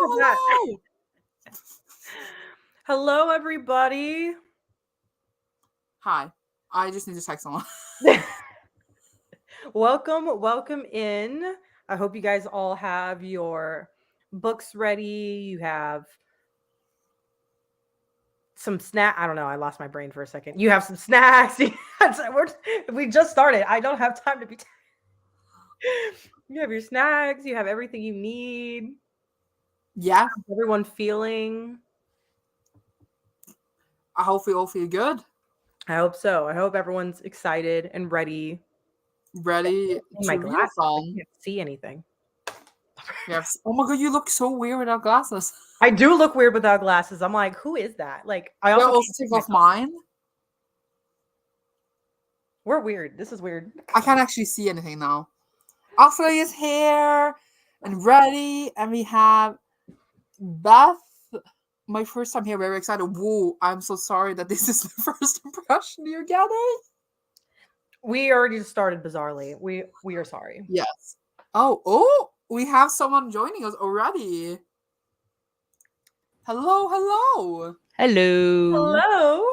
hello. Hello, everybody. Hi. I just need to text someone. welcome in. I hope you guys all have your books ready. You have some snack. I don't know. I lost my brain for a second. You have some snacks. We just started. I don't have time to be. You have your snacks. You have everything you need. Yeah. How's everyone feeling? I hope we all feel good. I hope so. I hope everyone's excited and ready. Ready In to my read a glasses, I song. can't see anything. Yes. Oh my god, you look so weird without glasses. I do look weird without glasses. I'm like, who is that? Like, I I'll also also can't see take off myself. mine. We're weird. This is weird. I can't actually see anything now. Ashley is here and ready, and we have Beth. My first time here, very excited. Whoa, I'm so sorry that this is the first impression you're getting. We already started bizarrely. We are sorry. Yes. Oh, we have someone joining us already. Hello. Hello. Hello.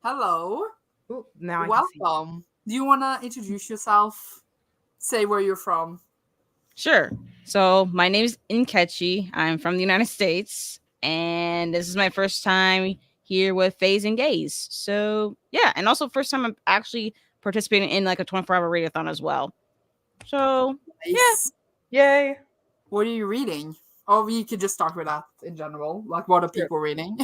Hello. Ooh, now I can see. Welcome. Do you want to introduce yourself? Say where you're from. Sure. So my name is Nkechi. I'm from the United States, and this is my first time here with Faes and Gays. So yeah, and also first time I'm actually participating in like a 24-hour readathon as well. So Nice. Yay. What are you reading? Or we could just start with that in general. Like, what are people reading?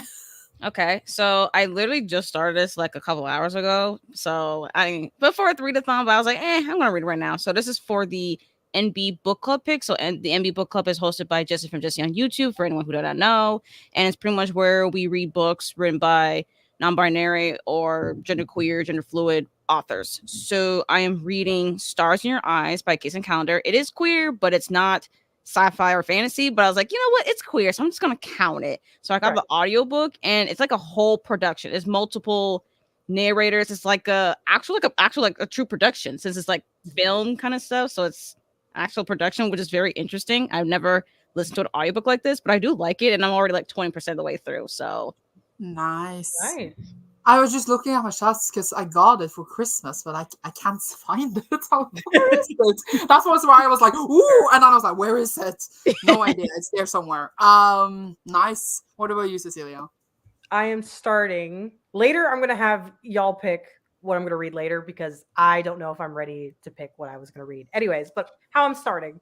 okay, so I literally just started this like a couple hours ago. So I before a readathon, but I was like, I'm gonna read it right now. So this is for the NB Book Club pick. So and the NB Book Club is hosted by Jesse from Jesse on YouTube for anyone who does not know. And it's pretty much where we read books written by non-binary or genderqueer, gender fluid authors. So I am reading Stars in Your Eyes by Case and Calendar. It is queer, but it's not sci-fi or fantasy, but I was like, you know what? It's queer, so I'm just gonna count it. So I got the audiobook, and it's like a whole production. It's multiple narrators. It's like a true production, since it's like film kind of stuff. So it's actual production, which is very interesting. I've never listened to an audiobook like this, but I do like it, and I'm already like 20% of the way through. So Nice. Nice. I was just looking at my shots because I got it for Christmas, but I can't find it. Where is it? That was why I was like, ooh, and then I was like, where is it? No idea. It's there somewhere. Nice. What about you, Cecilia? I am starting later. I'm gonna have y'all pick what I'm gonna read later because I don't know if I'm ready to pick what I was gonna read. Anyways, but how I'm starting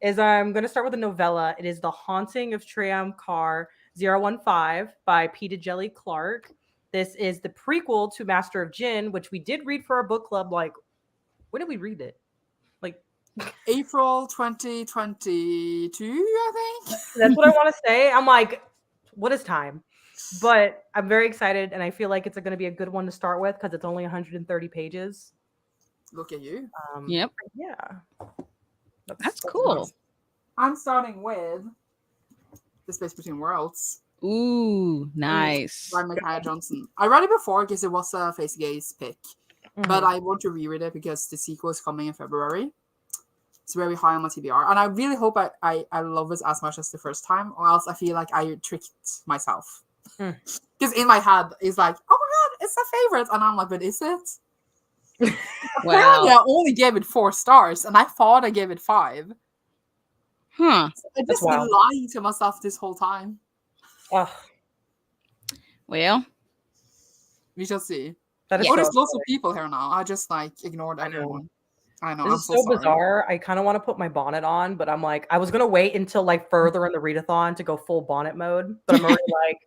is I'm gonna start with a novella. It is The Haunting of Triam Car 015 by Peter Jelly Clark. This is the prequel to Master of Jinn, which we did read for our book club. Like, when did we read it? Like April 2022, I think. That's what I want to say. I'm like, what is time? But I'm very excited, and I feel like it's going to be a good one to start with because it's only 130 pages. Look at you. Yep. Yeah. That's cool. Nice. I'm starting with The Space Between Worlds. Ooh, nice. By Micaiah Johnson. I read it before because it was a Faes and Gays pick. But I want to reread it because the sequel is coming in February. It's very high on my TBR. And I really hope I love it as much as the first time, or else I feel like I tricked myself. Because in my head, it's like, oh my god, it's a favorite. And I'm like, but is it? Apparently, I only gave it 4 stars, and I thought I gave it 5. Huh. So I just been lying to myself this whole time. Well, we shall see. There's lots of people here now. I just like ignored everyone. I know. This is so bizarre. I kind of want to put my bonnet on, but I'm like, I was gonna wait until like further in the readathon to go full bonnet mode. But I'm already like,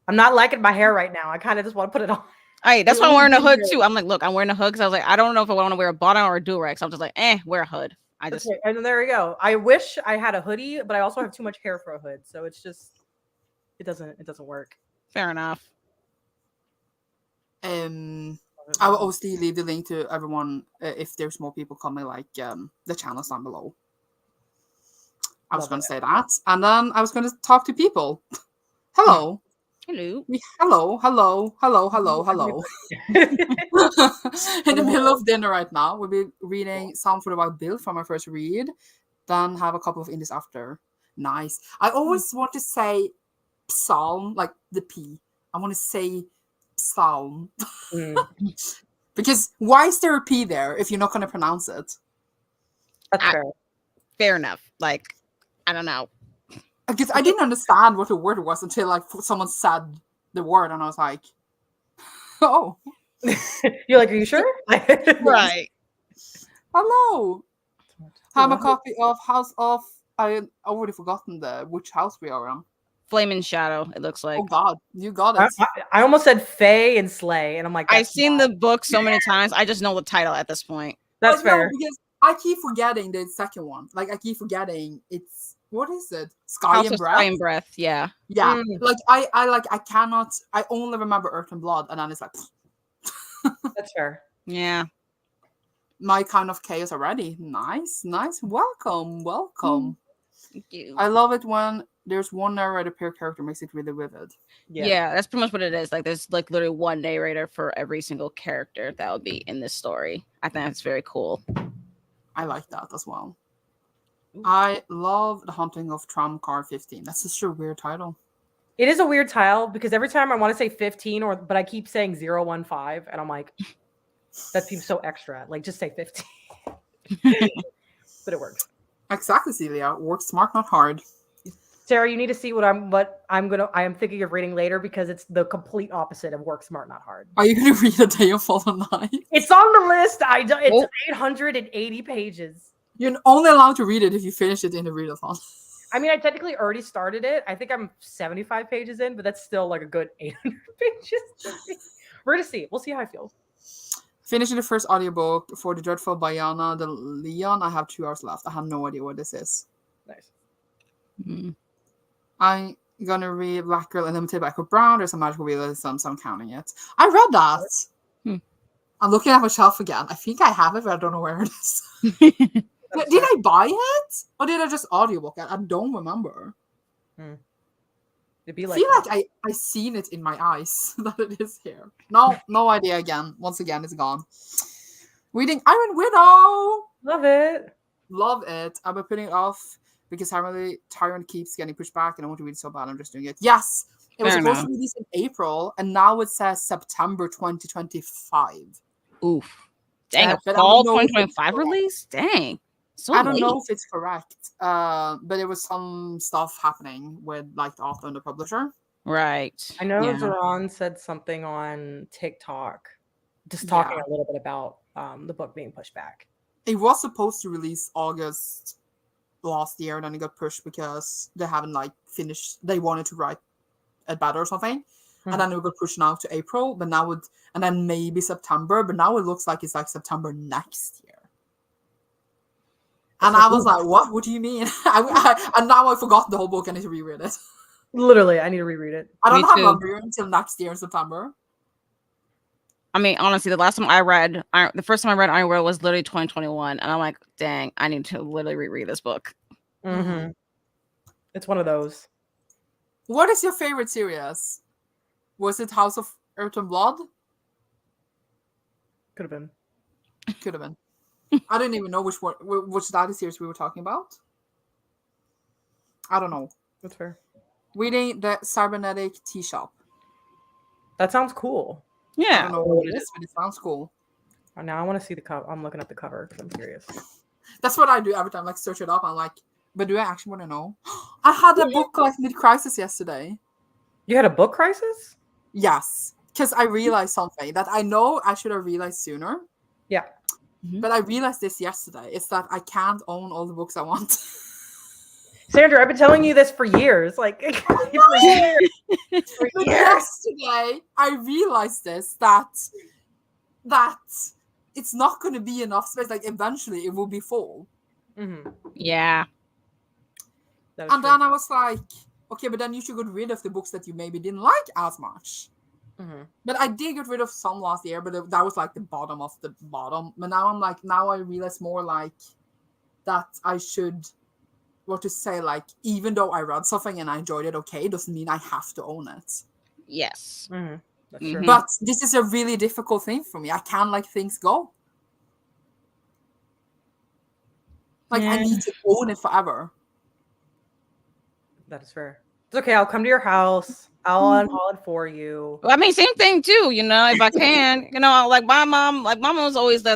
I'm not liking my hair right now. I kind of just want to put it on. Hey, that's why I'm wearing a hood too. I'm like, look, I'm wearing a hood because I was like, I don't know if I want to wear a bonnet or a do-rag. So I'm just like, wear a hood. I just and there we go. I wish I had a hoodie, but I also have too much hair for a hood, so it's just it doesn't work. Fair enough. I will obviously leave the link to everyone if there's more people coming, like the channels down below. I was going to say that, and then I was going to talk to people. Hello. Hello. Hello. In the middle of dinner right now, we'll be reading Some Food About Bill from our first read, then have a couple of indies after. Nice. I always want to say psalm, like the P. I want to say psalm. Because why is there a P there if you're not going to pronounce it? That's fair. Fair enough. Like, I don't know. Because I didn't understand what the word was until like someone said the word, and I was like, "Oh, You're like, are you sure?" Right. Hello. Have a copy of House of. I already forgotten which house we are on. Flame and Shadow, it looks like. Oh God, you got it. I almost said Fae and Slay, and I'm like, I've seen the book so many times. I just know the title at this point. That's fair. No, because I keep forgetting the second one. Like I keep forgetting it's what is it? Sky House and of Breath. Sky and Breath, yeah. Yeah. Like I cannot. I only remember Earth and Blood, and then it's like. That's fair. Yeah. My kind of chaos already. Nice. Welcome. Thank you. I love it when there's one narrator per character, makes it really vivid. Yeah, that's pretty much what it is. Like there's like literally one narrator for every single character that will be in this story. I think that's very cool. I like that as well. I love The Haunting of Tramcar 15. That's such a weird title. It is a weird title because every time I want to say 15 but I keep saying 015 and I'm like, that seems so extra. Like just say 15. But it works. Exactly, Celia. Work smart, not hard. Sarah, you need to see what I am thinking of reading later because it's the complete opposite of work smart, not hard. Are you going to read A Day of Fallen Night? It's on the list. It's 880 pages. You're only allowed to read it if you finish it in the readathon. I mean, I technically already started it. I think I'm 75 pages in, but that's still like a good 800 pages. We're going to see. We'll see how I feel. Finishing the first audiobook for The Dreadful Bayana the Leon. I have 2 hours left. I have no idea what this is. Nice. Mm-hmm. I'm going to read Black Girl Unlimited by Cook Brown. There's a magical realism, so I'm counting it. I read that. I'm looking at my shelf again. I think I have it, but I don't know where it is. Did I buy it? Or did I just audiobook it? I don't remember. It'd be I feel like I seen it in my eyes that it is here. No idea again. Once again, it's gone. Reading Iron Widow. Love it. I've been putting it off because Tyrant keeps getting pushed back and I want to read it so bad. I'm just doing it. Yes. It was supposed to be released in April and now it says September 2025. Oof. Dang, a fall 2025 release? Dang. So I don't know if it's correct, but there was some stuff happening with like the author and the publisher. Right. I know Zeron said something on TikTok, just talking a little bit about the book being pushed back. It was supposed to release August last year, and then it got pushed because they haven't like finished. They wanted to write it better or something, and then it got pushed now to April. But now and then maybe September. But now it looks like it's like September next year. And I was like, what? What do you mean? And now I forgot the whole book. I need to reread it. Literally, I need to reread it. I don't have a read until next year in September. I mean, honestly, the first time I read Iron World was literally 2021. And I'm like, dang, I need to literally reread this book. Mm-hmm. It's one of those. What is your favorite series? Was it House of Earth and Blood? Could have been. Could have been. I didn't even know which daddy series we were talking about. I don't know. That's fair. Reading the Cybernetic Tea Shop. That sounds cool. Yeah. I don't know what it is, but it sounds cool. Now I want to see the cover. I'm looking at the cover because I'm curious. That's what I do every time. Like search it up. I'm like, but do I actually want to know? I had a book like mid-crisis yesterday. You had a book crisis? Yes, because I realized something that I know I should have realized sooner. Yeah. But I realized this yesterday. It's that I can't own all the books I want. Sandra, I've been telling you this for years. Like, for years. Yesterday, I realized this, that it's not going to be enough space. Like, eventually, it will be full. Mm-hmm. Yeah. And then I was like, okay, but then you should get rid of the books that you maybe didn't like as much. Mm-hmm. But I did get rid of some last year, but that was like the bottom of the bottom. But now I'm like, now I realize more like that I should, what to say, like, even though I read something and I enjoyed it, okay, doesn't mean I have to own it. Yes. Mm-hmm. That's true. But this is a really difficult thing for me. I can't let things go. Like, I need to own it forever. That is fair. It's okay. I'll come to your house. I'll unhaul it for you. Well, I mean, same thing too. If I can, like my mom, was always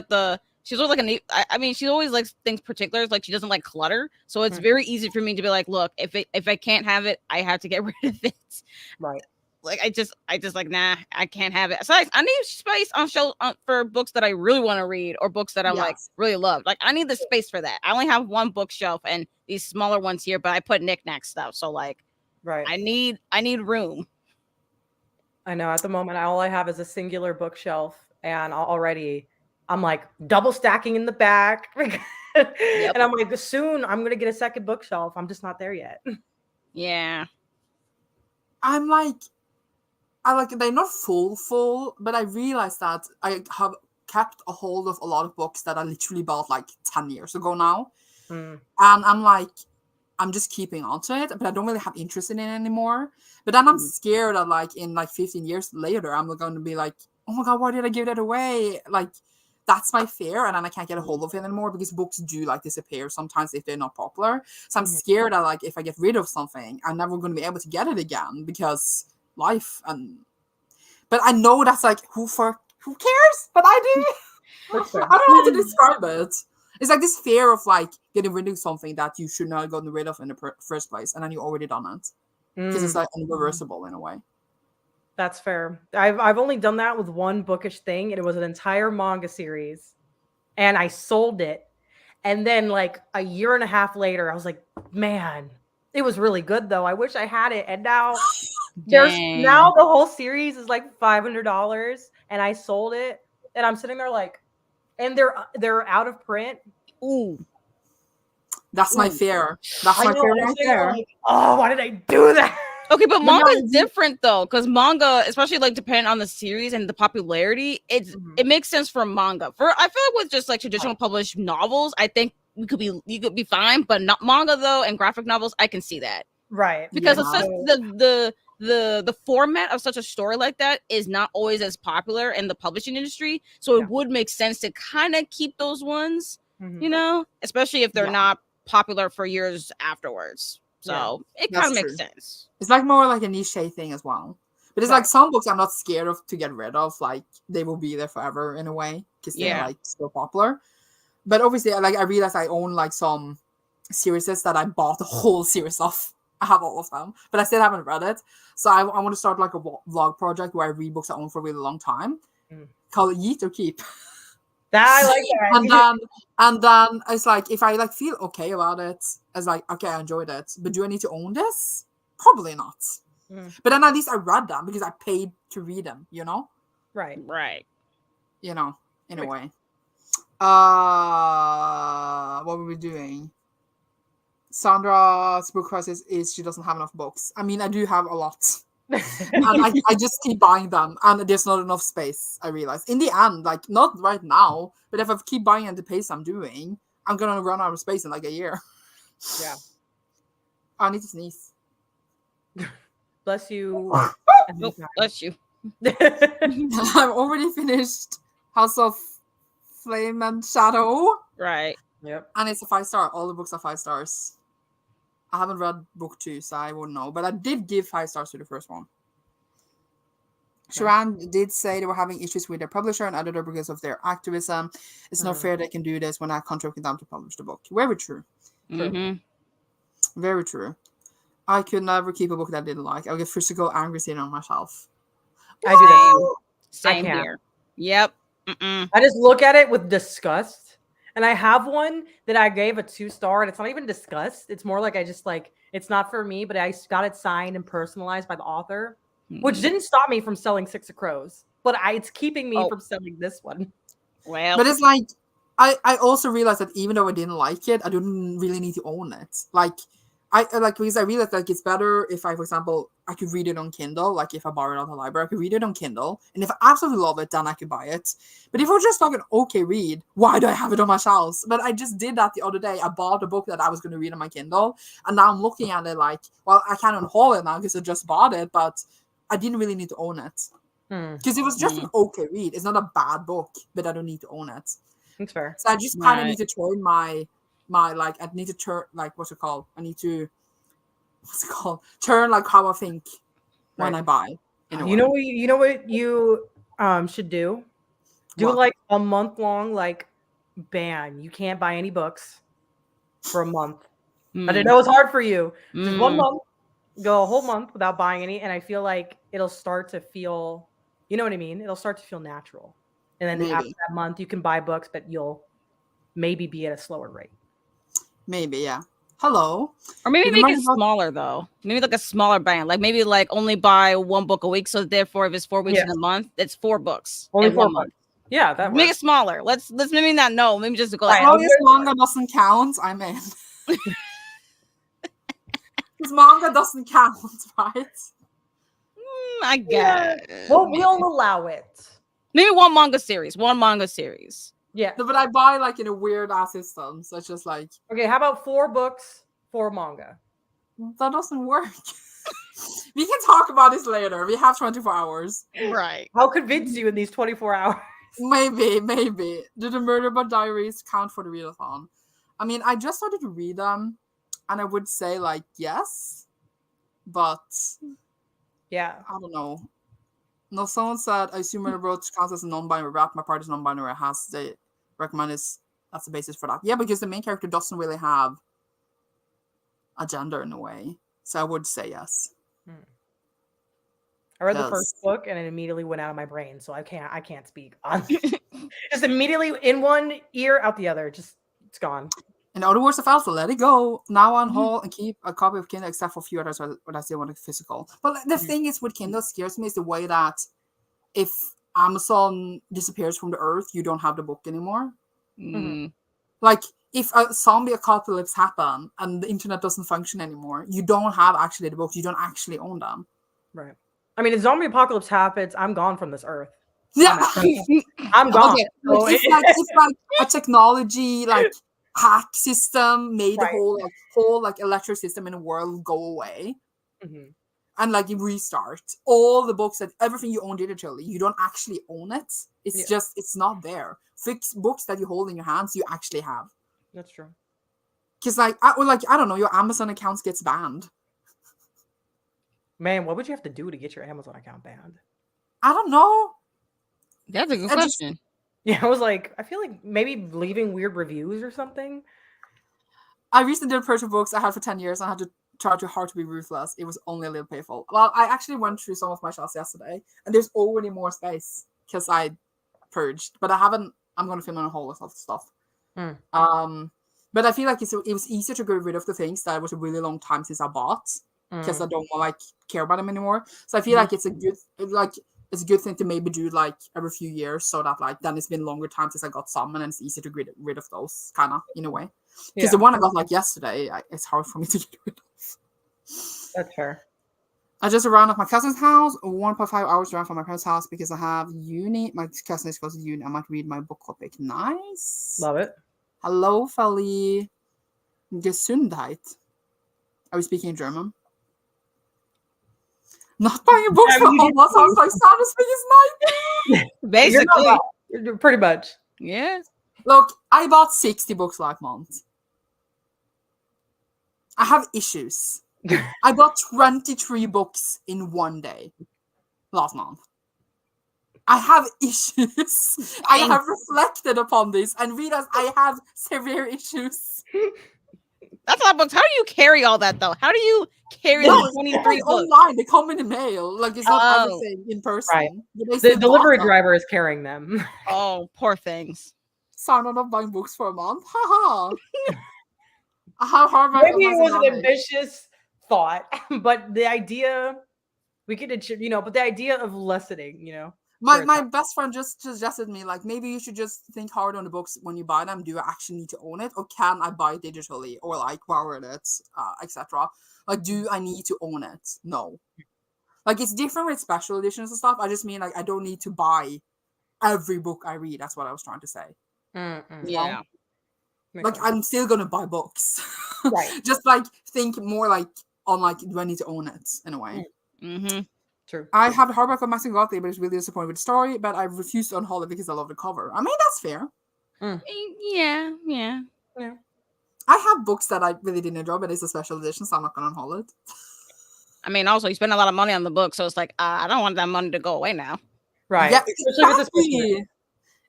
she's always like I mean, she always likes things particulars. Like she doesn't like clutter, so it's very easy for me to be like, look, if I can't have it, I have to get rid of it. Right. Like I just like, nah, I can't have it. So I need space for books that I really want to read or books that I'm like really love. Like I need the space for that. I only have one bookshelf and these smaller ones here, but I put knickknack stuff. So like, right, I need room. I know. At the moment, all I have is a singular bookshelf, and I'm like double stacking in the back. And I'm like, soon I'm gonna get a second bookshelf. I'm just not there yet. Yeah. I'm like, they're not full, but I realized that I have kept a hold of a lot of books that I literally bought like 10 years ago now. And I'm like, I'm just keeping on to it, but I don't really have interest in it anymore. But then I'm scared that like in like 15 years later, I'm going to be like, oh my God, why did I give that away? Like, that's my fear. And then I can't get a hold of it anymore because books do like disappear sometimes if they're not popular. So I'm scared that like if I get rid of something, I'm never going to be able to get it again because life. But I know that's like, who cares? But I do. I don't know how to describe it. It's like this fear of like getting rid of something that you should not have gotten rid of in the first place, and then you already done it because it's like irreversible in a way. That's fair. I've only done that with one bookish thing, and it was an entire manga series, and I sold it. And then like a year and a half later, I was like, man, it was really good though. I wish I had it. And now now the whole series is like $500, and I sold it, and I'm sitting there like, and they're out of print. Ooh. That's my fear. That's my fear right there. Like, oh, why did I do that? Okay, but manga is different though, because manga, especially like depending on the series and the popularity, it makes sense for manga. I feel like with just like traditional published novels, I think you could be fine, but not manga though, and graphic novels, I can see that. Right. Because of such the format of such a story like that is not always as popular in the publishing industry. So it would make sense to kind of keep those ones, especially if they're not popular for years afterwards. So it kind of makes sense. It's like more like a niche thing as well. But it's like some books I'm not scared of to get rid of. Like they will be there forever in a way because they're like so popular. But obviously, like I realized I own like some series that I bought the whole series of. I have all of them, but I still haven't read it. So I want to start like a vlog project where I read books I own for a really long time. Call it Yeet or Keep. I like that. And then it's like if I like feel okay about it, it's like okay, I enjoyed it. But do I need to own this? Probably not. But then at least I read them because I paid to read them. Right. In a way. What were we doing? Sandra's book crisis is she doesn't have enough books. I mean, I do have a lot. And I just keep buying them. And there's not enough space, I realize. In the end, like, not right now, but if I keep buying at the pace I'm doing, I'm going to run out of space in like a year. Yeah. I need to sneeze. Bless you. Bless you. I've already finished House of Flame and Shadow. Right. Yep. And it's a 5-star. All the books are 5 stars. I haven't read book 2, so I wouldn't know. But I did give 5 stars to the first one. Sharon did say they were having issues with their publisher and editor because of their activism. It's not fair they can do this when I contracted them to publish the book. Very true. Very true. I could never keep a book that I didn't like. I'll get physical angry sitting on my shelf. I do that too. Same here. Yep. I just look at it with disgust. And I have one that I gave a 2-star, and it's not even disgust. It's more like I just like, it's not for me, but I got it signed and personalized by the author, which didn't stop me from selling Six of Crows, but it's keeping me from selling this one. Well, but it's like, I also realized that even though I didn't like it, I didn't really need to own it. Like, because I realized like it's better if I, for example, I could read it on Kindle. Like if I borrow it out of the library, I could read it on Kindle. And if I absolutely love it, then I could buy it. But if it was just like an okay read, why do I have it on my shelves? But I just did that the other day. I bought a book that I was going to read on my Kindle. And now I'm looking at it like, well, I can't unhaul it now because I just bought it. But I didn't really need to own it. Because it was just an okay read. It's not a bad book, but I don't need to own it. That's fair. So I just kind of need to turn my like, I need to turn, like, what's it called? I need to what's it called? Turn like how I think when Right. I buy. In a You way. know what? You know what you should do? Do What? like a month long like ban. You can't buy any books for a month. I didn't know it's hard for you. Just 1 month, go a whole month without buying any, and I feel like it'll start to feel, you know what I mean? It'll start to feel natural. And then after Maybe. that month, you can buy books, but you'll maybe be at a slower rate. Maybe, yeah. Hello. Or maybe Did make Marty it Buck- smaller though. Maybe like a smaller band. Like maybe like only buy 1 book a week. So therefore, if it's 4 weeks in a month, it's 4 books. Only in 4 1 month. books. Yeah, that Make it works. smaller. Let's maybe not know. Maybe just go As like, long as manga doesn't count, I'm in. Because manga doesn't count, right? I guess. Well, we'll allow it. Maybe 1 manga series. 1 manga series. Yeah. No, but I buy like in a weird ass system. So it's just like Okay, how about 4 books, 4 manga? that doesn't work. We can talk about this later. We have 24 hours. Right. I'll convince you in these 24 hours. Maybe. Do the Murder But Diaries count for the readathon? I mean, I just started to read them, and I would say like yes, but Yeah. I don't know. No, someone said I assume Murder But counts as a non-binary rap. My part is non-binary. Has they recommend that's the basis for that? Yeah, because the main character doesn't really have a gender in a way, so I would say yes. I read the first book and it immediately went out of my brain, so I can't speak on just immediately in one ear, out the other. Just it's gone. In other words of Alpha, let it go. Now on hold and keep a copy of Kindle, except for a few others when I still want a physical. But the thing is with Kindle scares me is the way that if Amazon disappears from the earth, you don't have the book anymore. Like if a zombie apocalypse happen and the internet doesn't function anymore, you don't have actually the books. You don't actually own them. Right. I mean, if zombie apocalypse happens, I'm gone from this earth. Yeah, I'm gone. Okay. It's like a technology like hack system made the whole electric system in the world go away, and like you restart all the books that everything you own digitally, you don't actually own it. It's just it's not there. Fix books that you hold in your hands, you actually have. That's true. Because I don't know, your Amazon accounts gets banned. Man, what would you have to do to get your Amazon account banned? I don't know. That's a good question. Yeah, I was like, I feel like maybe leaving weird reviews or something. I recently did purchase books I had for 10 years. And I had to try too hard to be ruthless. It was only a little painful. Well, I actually went through some of my shelves yesterday, and there's already more space because I purged. But I'm going to film on a whole lot of stuff. But I feel like it was easier to get rid of the things that was a really long time since I bought, because I don't care about them anymore. So I feel like it's a good thing to maybe do like every few years, so that like then it's been longer time since I got some, and it's easier to get rid of those kind of in a way. Because the one I got like yesterday, it's hard for me to get rid of. That's fair. I just arrived at my cousin's house, 1.5 hours drive from my parents' house because I have uni. My cousin is close to uni. I might read my book club. Nice. Love it. Hello, Feli. Gesundheit. Are we speaking German? Not buying books for all sounds like Sandra speaking night. Basically. Pretty much. Yeah. Look, I bought 60 books last month. I have issues. I bought 23 books in one day last month. I have issues. I have reflected upon this and realized I have severe issues. That's a lot of books. How do you carry all that though? How do you carry 23 books? Online, they come in the mail. Like it's not everything in person. Right. The delivery driver is carrying them. Oh, poor things. Sound not buying books for a month. Haha. Maybe it was an ambitious thought, but the idea but the idea of lessening, My best friend just suggested me, like, maybe you should just think hard on the books when you buy them. Do I actually need to own it, or can I buy it digitally, or like borrow it, etc.? Like, do I need to own it? No. Like, it's different with special editions and stuff. I just mean, like, I don't need to buy every book I read. That's what I was trying to say. Yeah. Like, I'm still gonna buy books. Right. Just like think more like on like, do I need to own it in a way? True. I have a hardback of Maxine Gottlieb, but it's really disappointed with the story. But I refused to unhaul it because I love the cover. I mean, that's fair. Yeah. I have books that I really didn't enjoy, but it's a special edition, so I'm not going to haul it. I mean, also you spend a lot of money on the book, so it's like I don't want that money to go away now. Right. Yeah, Especially with this exactly.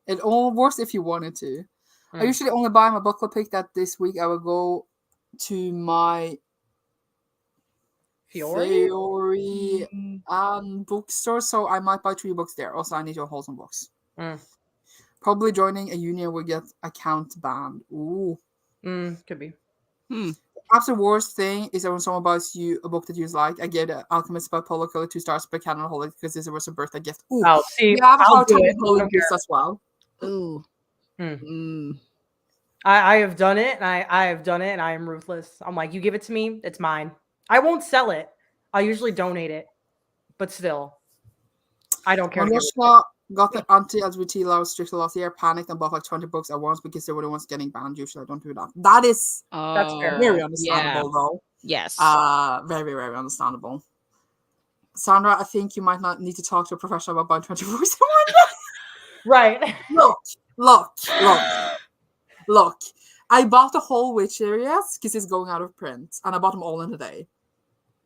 It all works if you wanted to. I usually only buy my book club pick that this week I will go to my Fiori bookstore, so I might buy 3 books there. Also, I need to hold some books. Probably joining a union will get account banned. Ooh. Could be. Absolute worst thing is that when someone buys you a book that you like, I get Alchemist by Paulo Coelho 2 stars, but cannot hold it because this was a birthday gift. Ooh. Oh, see, yeah, I have a I'll hard do time it. with holding gifts as well. Ooh. I have done it, and I have done it, and I am ruthless. I'm like, you give it to me, it's mine. I won't sell it. I usually donate it, but still, I don't care. Manushka got the anti-LGBT law strictly last year, panicked and bought like 20 books at once because they were the ones getting banned. Usually I don't do that. That is that's fair. Very understandable, though. Yes. Very, very understandable. Sandra, I think you might not need to talk to a professional about buying 20 books at once. Right. Look. I bought the whole Witch series because it's going out of print, and I bought them all in a day.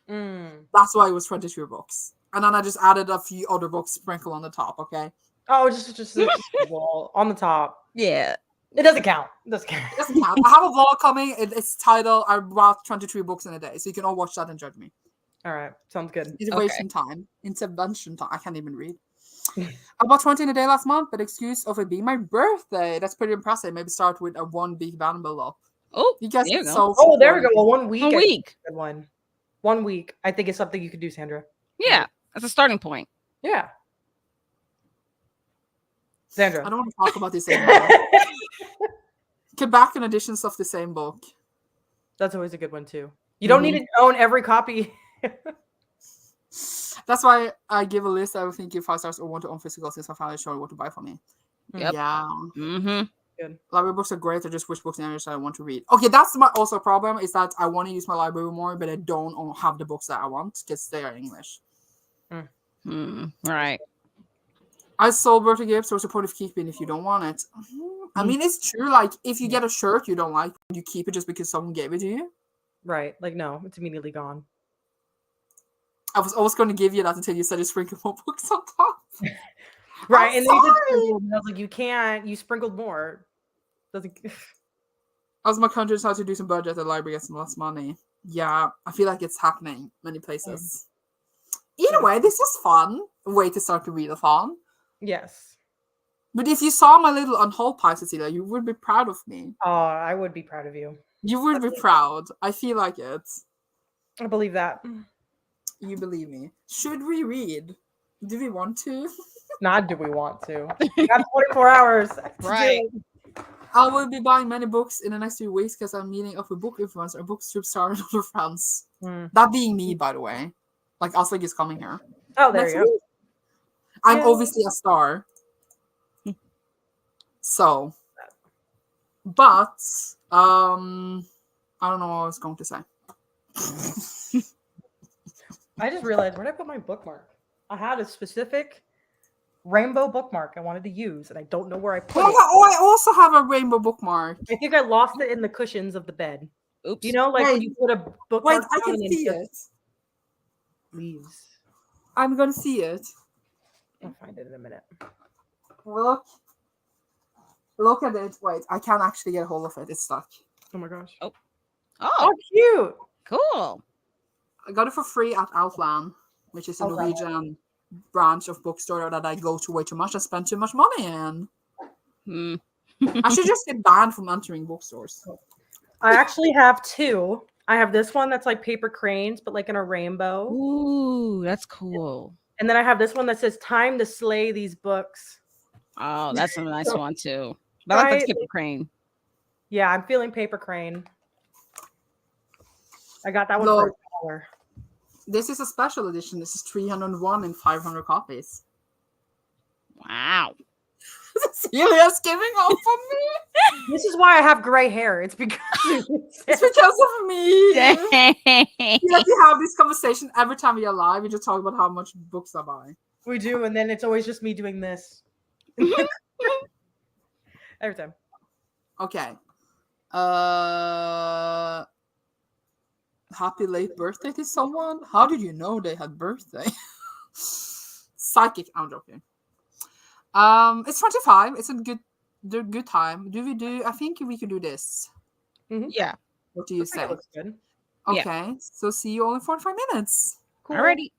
That's why it was 22 books. And then I just added a few other books sprinkled on the top, okay? Oh, just wall on the top. Yeah. It doesn't count. It doesn't count. I have a vlog coming. It's titled I bought 23 books in a day. So you can all watch that and judge me. All right. Sounds good. Intervention time. I can't even read. I bought 20 in a day last month, but excuse of it being my birthday. That's pretty impressive. Maybe start with a 1 big Vanderbilt up. Oh, you guys there are you so go. There we go. Well, 1 week. 1 week. Good one. 1 week. I think is something you could do, Sandra. Yeah. That's a starting point. Yeah. Sandra. I don't want to talk about this anymore. Quebec and editions of the same book. That's always a good one, too. You don't need to own every copy. That's why I give a list. I would think if 5 stars or want to own physical since I finally showed what to buy for me. Yep. Yeah. Good. Library books are great. They're just which books in English I want to read. Okay, that's my also problem is that I want to use my library more, but I don't have the books that I want because they are English. Right. I sold birthday gifts or supportive keeping if you don't want it. I mean, it's true. Like, if you get a shirt you don't like, you keep it just because someone gave it to you. Right. Like, no, it's immediately gone. I was always going to give you that until you said you sprinkle more books on top. Right. And then you I was like, you can't. You sprinkled more. Doesn't. As my country decides to do some budget, the library gets some less money. Yeah, I feel like it's happening many places. Either way, this is fun. A way to start the readathon. Yes. But if you saw my little unhauled pie, Cecilia, you would be proud of me. Oh, I would be proud of you. You would be proud. I feel like it. I believe that. You believe me. Should we read? Do we want to? Not do we want to. We got 24 hours. Right. I will be buying many books in the next few weeks because I'm meeting up with book influencer, bookstrip star, and other friends. That being me, by the way. Like, Aslig is coming here. Oh, there you go. I'm obviously a star. So. But, I don't know what I was going to say. I just realized, where did I put my bookmark? I had a specific rainbow bookmark I wanted to use, and I don't know where I put it. Oh, I also have a rainbow bookmark. I think I lost it in the cushions of the bed. Oops. You know, like when you put a bookmark. Wait, I can see it. Leaves. I'm going to see it. I'll find it in a minute. Look at it. Wait, I can't actually get a hold of it. It's stuck. Oh my gosh. Oh, cute. cool. I got it for free at Outland, which is a Norwegian branch of bookstore that I go to way too much and spend too much money in. I should just get banned from entering bookstores. I actually have 2. I have this one that's like paper cranes, but like in a rainbow. Ooh, that's cool. And then I have this one that says "Time to slay these books." Oh, that's a nice one too. But I like the paper crane. Yeah, I'm feeling paper crane. I got that one for $1. This is a special edition. This is 301 in 500 copies. Wow. Cecilia's giving up on me. This is why I have gray hair. It's because of me. We have this conversation every time we are live. We just talk about how much books I buy. We do, and then it's always just me doing this. Every time. Okay. Uh, happy late birthday to someone. How did you know they had birthday? Psychic. I'm joking. It's 25. It's a good time. Do we do? I think we could do this. Yeah. What do you I think it say? looks good. Yeah. Okay, so see you all in 45 minutes. Cool. Alrighty.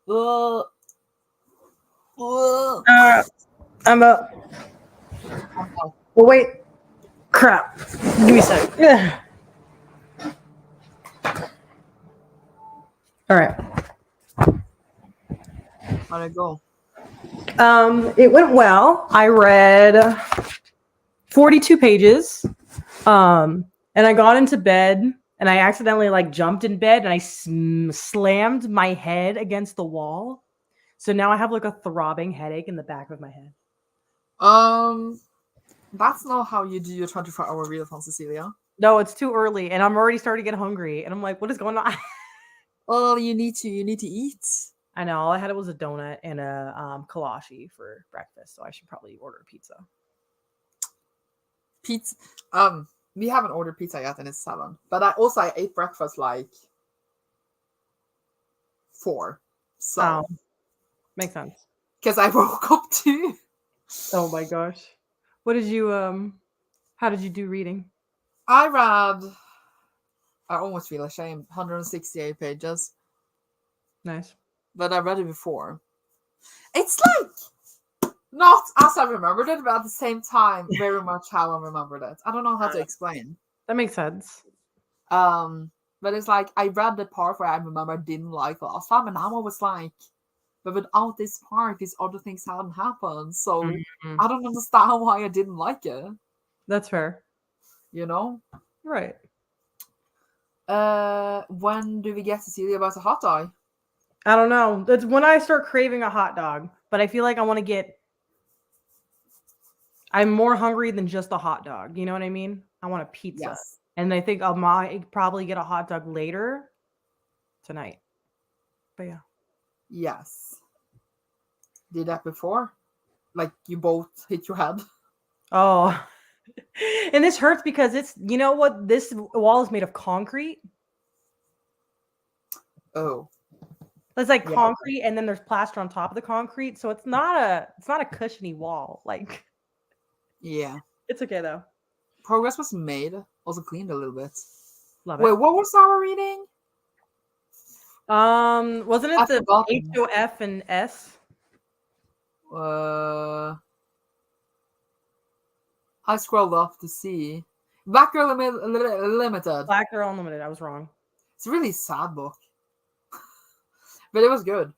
Uh, I'm up. oh, Well, wait. Crap. Give me a sec. Yeah. All right. how'd it go? It went well. I read 42 pages. And I got into bed and I accidentally like jumped in bed and I slammed my head against the wall. So now I have like a throbbing headache in the back of my head. That's not how you do your 24-hour readathon, Cecilia. No, it's too early and I'm already starting to get hungry and I'm like, what is going on? Well, you need to eat. I know. All I had was a donut and a kolache for breakfast, so I should probably order a pizza. Pizza. We haven't ordered pizza yet, and it's 7. But I ate breakfast like 4. So makes sense. Because I woke up too. Oh my gosh. What did you how did you do reading? I read. I almost feel ashamed. 168 pages. Nice. But I read it before. It's like not as I remembered it, but at the same time, very much how I remembered it. I don't know how to explain. That makes sense. But it's like I read the part where I remember I didn't like last time, and now I was like, but without this part, these other things hadn't happened. So I don't understand why I didn't like it. That's fair. You know? Right. When do we get Cecilia about a hot dog? I don't know. That's when I start craving a hot dog. But I feel like I'm more hungry than just a hot dog. You know what I mean? I want a pizza. Yes. And I think I might probably get a hot dog later tonight. But yeah. Yes. Did that before? Like you both hit your head? Oh. And this hurts because it's, you know what? This wall is made of concrete. Oh. It's like concrete and then there's plaster on top of the concrete. So it's not a cushiony wall. Like, yeah. It's okay though. Progress was made. Also cleaned a little bit. Love it. Wait, what was our reading? Wasn't it the HOF and S? I scrolled up to see. Black Girl Limited. Black Girl Unlimited. I was wrong. It's a really sad book. But it was good.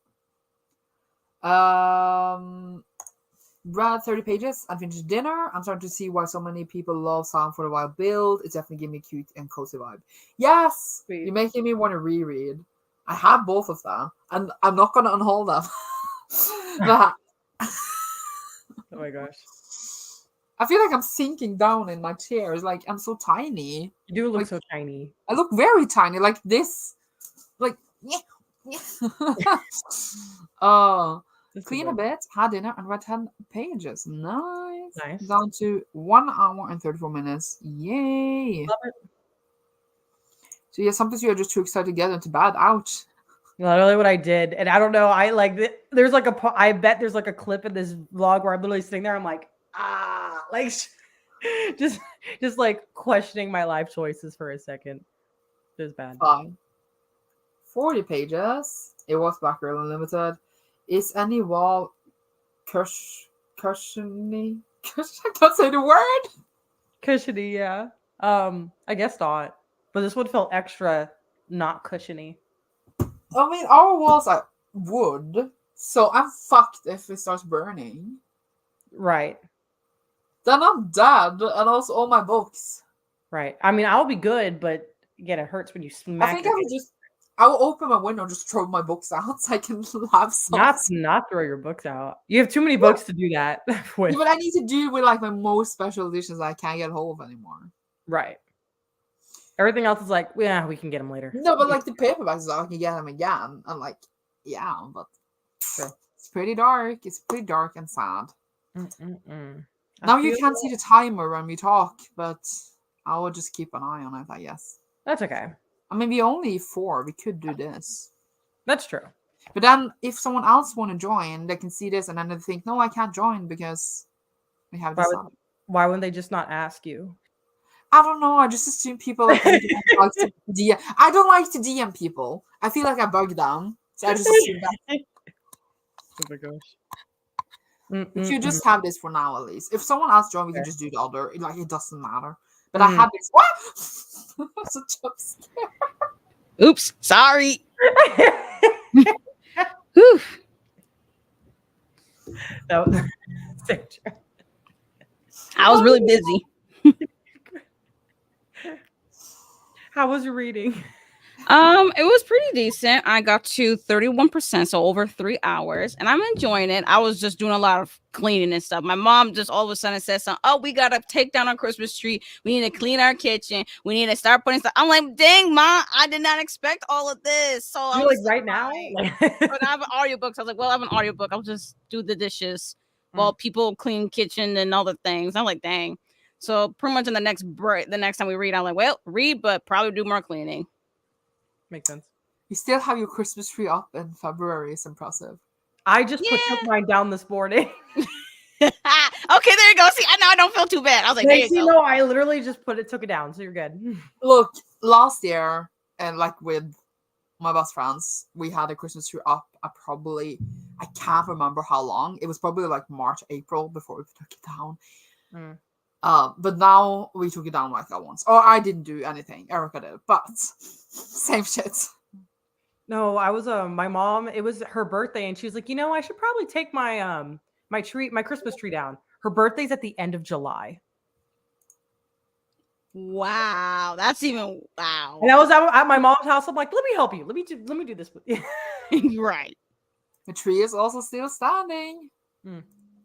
Read 30 pages and finished dinner. I'm starting to see why so many people love Sound for the Wild Build. It's definitely giving me a cute and cozy vibe. Yes! Sweet. You're making me want to reread. I have both of them, and I'm not going to unhold them. But oh my gosh. I feel like I'm sinking down in my chair. It's like I'm so tiny. You do look like, so tiny. I look very tiny, like this. Like, clean a bit, had dinner, and read 10 pages. Nice. Down to 1 hour and 34 minutes. Yay. Love it. So yeah, sometimes you're just too excited to get into bed. Ouch. Literally what I did. And I don't know. I like, there's like I bet there's like a clip in this vlog where I'm literally sitting there. I'm like, like just like questioning my life choices for a second. It was bad. Fine. 40 pages. It was Black Girl Unlimited. Is any wall cushiony? I can't say the word. Cushiony, yeah. I guess not. But this one felt extra not cushiony. I mean, our walls are wood, so I'm fucked if it starts burning. Right. Then I'm dead, and also all my books. Right. I mean, I'll be good, but again, it hurts when you smack. I think I will open my window and just throw my books out so I can have some. Not throw your books out. You have too many books to do that with. Yeah, but I need to do with like my most special editions I can't get hold of anymore. Right. Everything else is like, yeah, we can get them later. No, but like the paperbacks, I can get them again. And like, yeah, but it's pretty dark. It's pretty dark and sad. Now you can't see the timer when we talk, but I will just keep an eye on it, I guess. That's okay. I mean, we only 4. We could do this. That's true. But then if someone else want to join, they can see this and then they think, no, I can't join because we have this. Why wouldn't they just not ask you? I don't know. I just assume people like to DM. I don't like to DM people. I feel like I bug them. So I just assume that. Oh my gosh. We should just have this for now, at least. If someone else joins, we can just do the other. Like, it doesn't matter. But I have this. What? That's a jump scare. Oops, sorry. Whew. That was Sandra. I was really busy. How was your reading? It was pretty decent. I got to 31%, so over 3 hours, and I'm enjoying it. I was just doing a lot of cleaning and stuff. My mom just all of a sudden said something. Oh, we gotta take down our Christmas tree. We need to clean our kitchen. We need to start putting stuff. I'm like, dang, mom, I did not expect all of this. So You're like right now. But I have an audiobook. So I was like, well, I have an audiobook. I'll just do the dishes while people clean kitchen and other things. I'm like, dang. So pretty much in the next break, the next time we read, I'm like, well, read, but probably do more cleaning. Makes sense. You still have your Christmas tree up in February. It's impressive. I just took mine down this morning. Okay, there you go. See, I know I don't feel too bad. I was like, there you go. No, I literally just took it down, so you're good. Look, last year, and like with my best friends, we had a Christmas tree up. I can't remember how long. It was probably like March, April before we took it down. But now we took it down like that once. Or I didn't do anything. Erica did, but same shit. No, I was my mom. It was her birthday, and she was like, I should probably take my my Christmas tree down. Her birthday's at the end of July. Wow, that's even wow. And I was at my mom's house. I'm like, let me help you. Let me do this with you. Right. The tree is also still standing.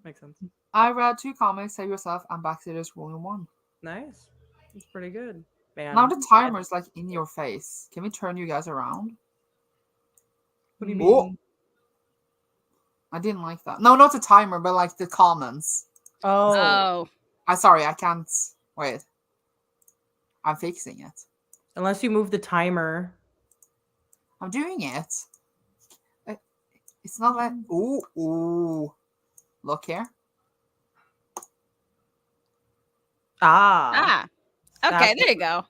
Makes sense. I read 2 comics, Save Yourself, and Backstairs Volume 1. Nice. It's pretty good. Man. Now the timer is like in your face. Can we turn you guys around? What do you mean? I didn't like that. No, not the timer, but like the comments. Oh. Sorry, I can't. Wait. I'm fixing it. Unless you move the timer. I'm doing it. It's not like... Ooh. Look here. Ah. Okay, there you go.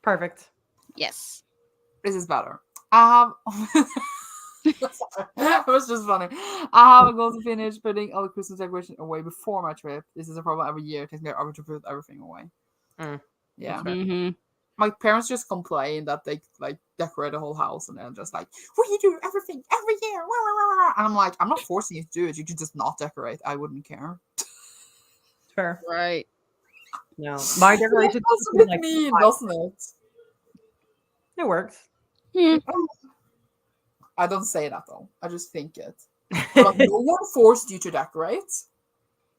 Perfect. Yes. This is better. It was just funny. I have a goal to finish putting all the Christmas decorations away before my trip. This is a problem every year. It takes me forever to put everything away. Yeah. Mm-hmm. My parents just complain that they like decorate the whole house and they're just like, "Well, you do everything every year." And I'm like, I'm not forcing you to do it. You can just not decorate. I wouldn't care. Fair. Right. No. My decoration That's a bit mean, doesn't it? It works. I don't say that though. I just think it. But no one forced you to decorate,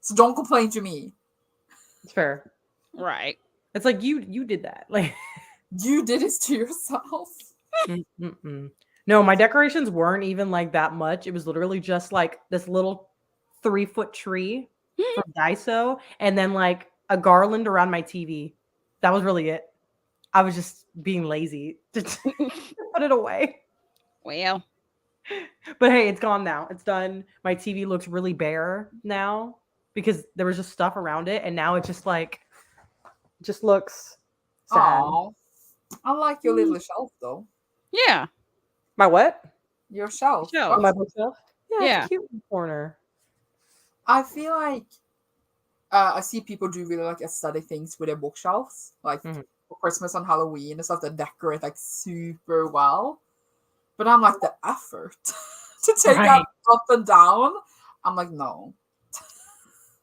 so don't complain to me. It's fair. Right. It's like you did that. Like you did it to yourself. No, my decorations weren't even like that much. It was literally just like this little 3-foot tree from Daiso, and then like a garland around my TV. That was really it. I was just being lazy to put it away. Well, but hey, it's gone now. It's done. My TV looks really bare now because there was just stuff around it, and now it just looks sad. Aww. I like your little shelf though. Yeah. My what? Your shelf. Shelf. My bookshelf. Yeah. It's a cute corner. I feel like I see people do really like aesthetic things with their bookshelves, like for Christmas and Halloween and stuff that decorate like super well. But I'm like, the effort to take that up and down. I'm like, no.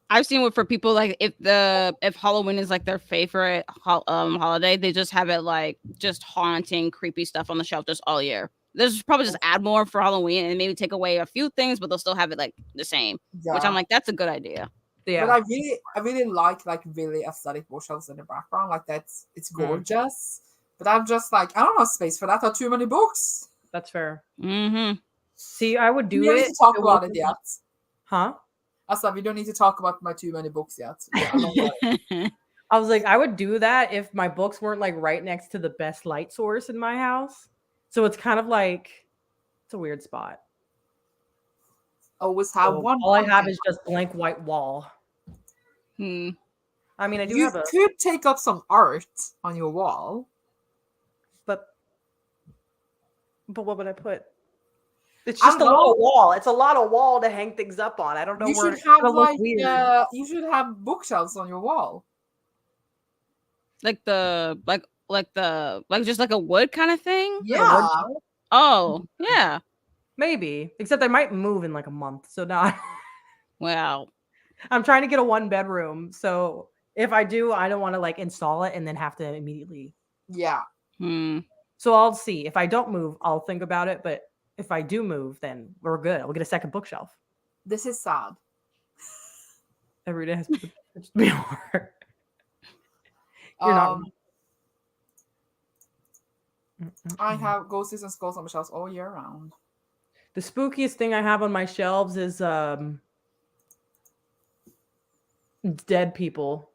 I've seen it for people like if Halloween is like their favorite holiday, they just have it like just haunting, creepy stuff on the shelf just all year. There's probably just add more for Halloween and maybe take away a few things, but they'll still have it like the same. Yeah. Which I'm like, that's a good idea. Yeah. But I really like really aesthetic bookshelves in the background. Like it's gorgeous. But I'm just like, I don't have space for that. I have too many books. That's fair. Mm-hmm. See, I would do we it. We don't need to talk about it yet. Huh? I said we don't need to talk about my too many books yet. I was like, I would do that if my books weren't like right next to the best light source in my house. So it's kind of like it's a weird spot. Always have one. All I have is just blank white wall. I mean, I do have You could take up some art on your wall. But what would I put? It's just a lot of wall. It's a lot of wall to hang things up on. I don't know You where should have look weird. you should have bookshelves on your wall. Like just like a wood kind of thing. Yeah. Oh, yeah. Maybe. Except I might move in like a month. So now Wow. I'm trying to get a 1-bedroom. So if I do, I don't want to like install it and then have to immediately. Yeah. So I'll see. If I don't move, I'll think about it. But if I do move, then we're good. I'll get a second bookshelf. This is sad. Every day has to be hard. You're not. I have ghosties and skulls on my shelves all year round. The spookiest thing I have on my shelves is dead people.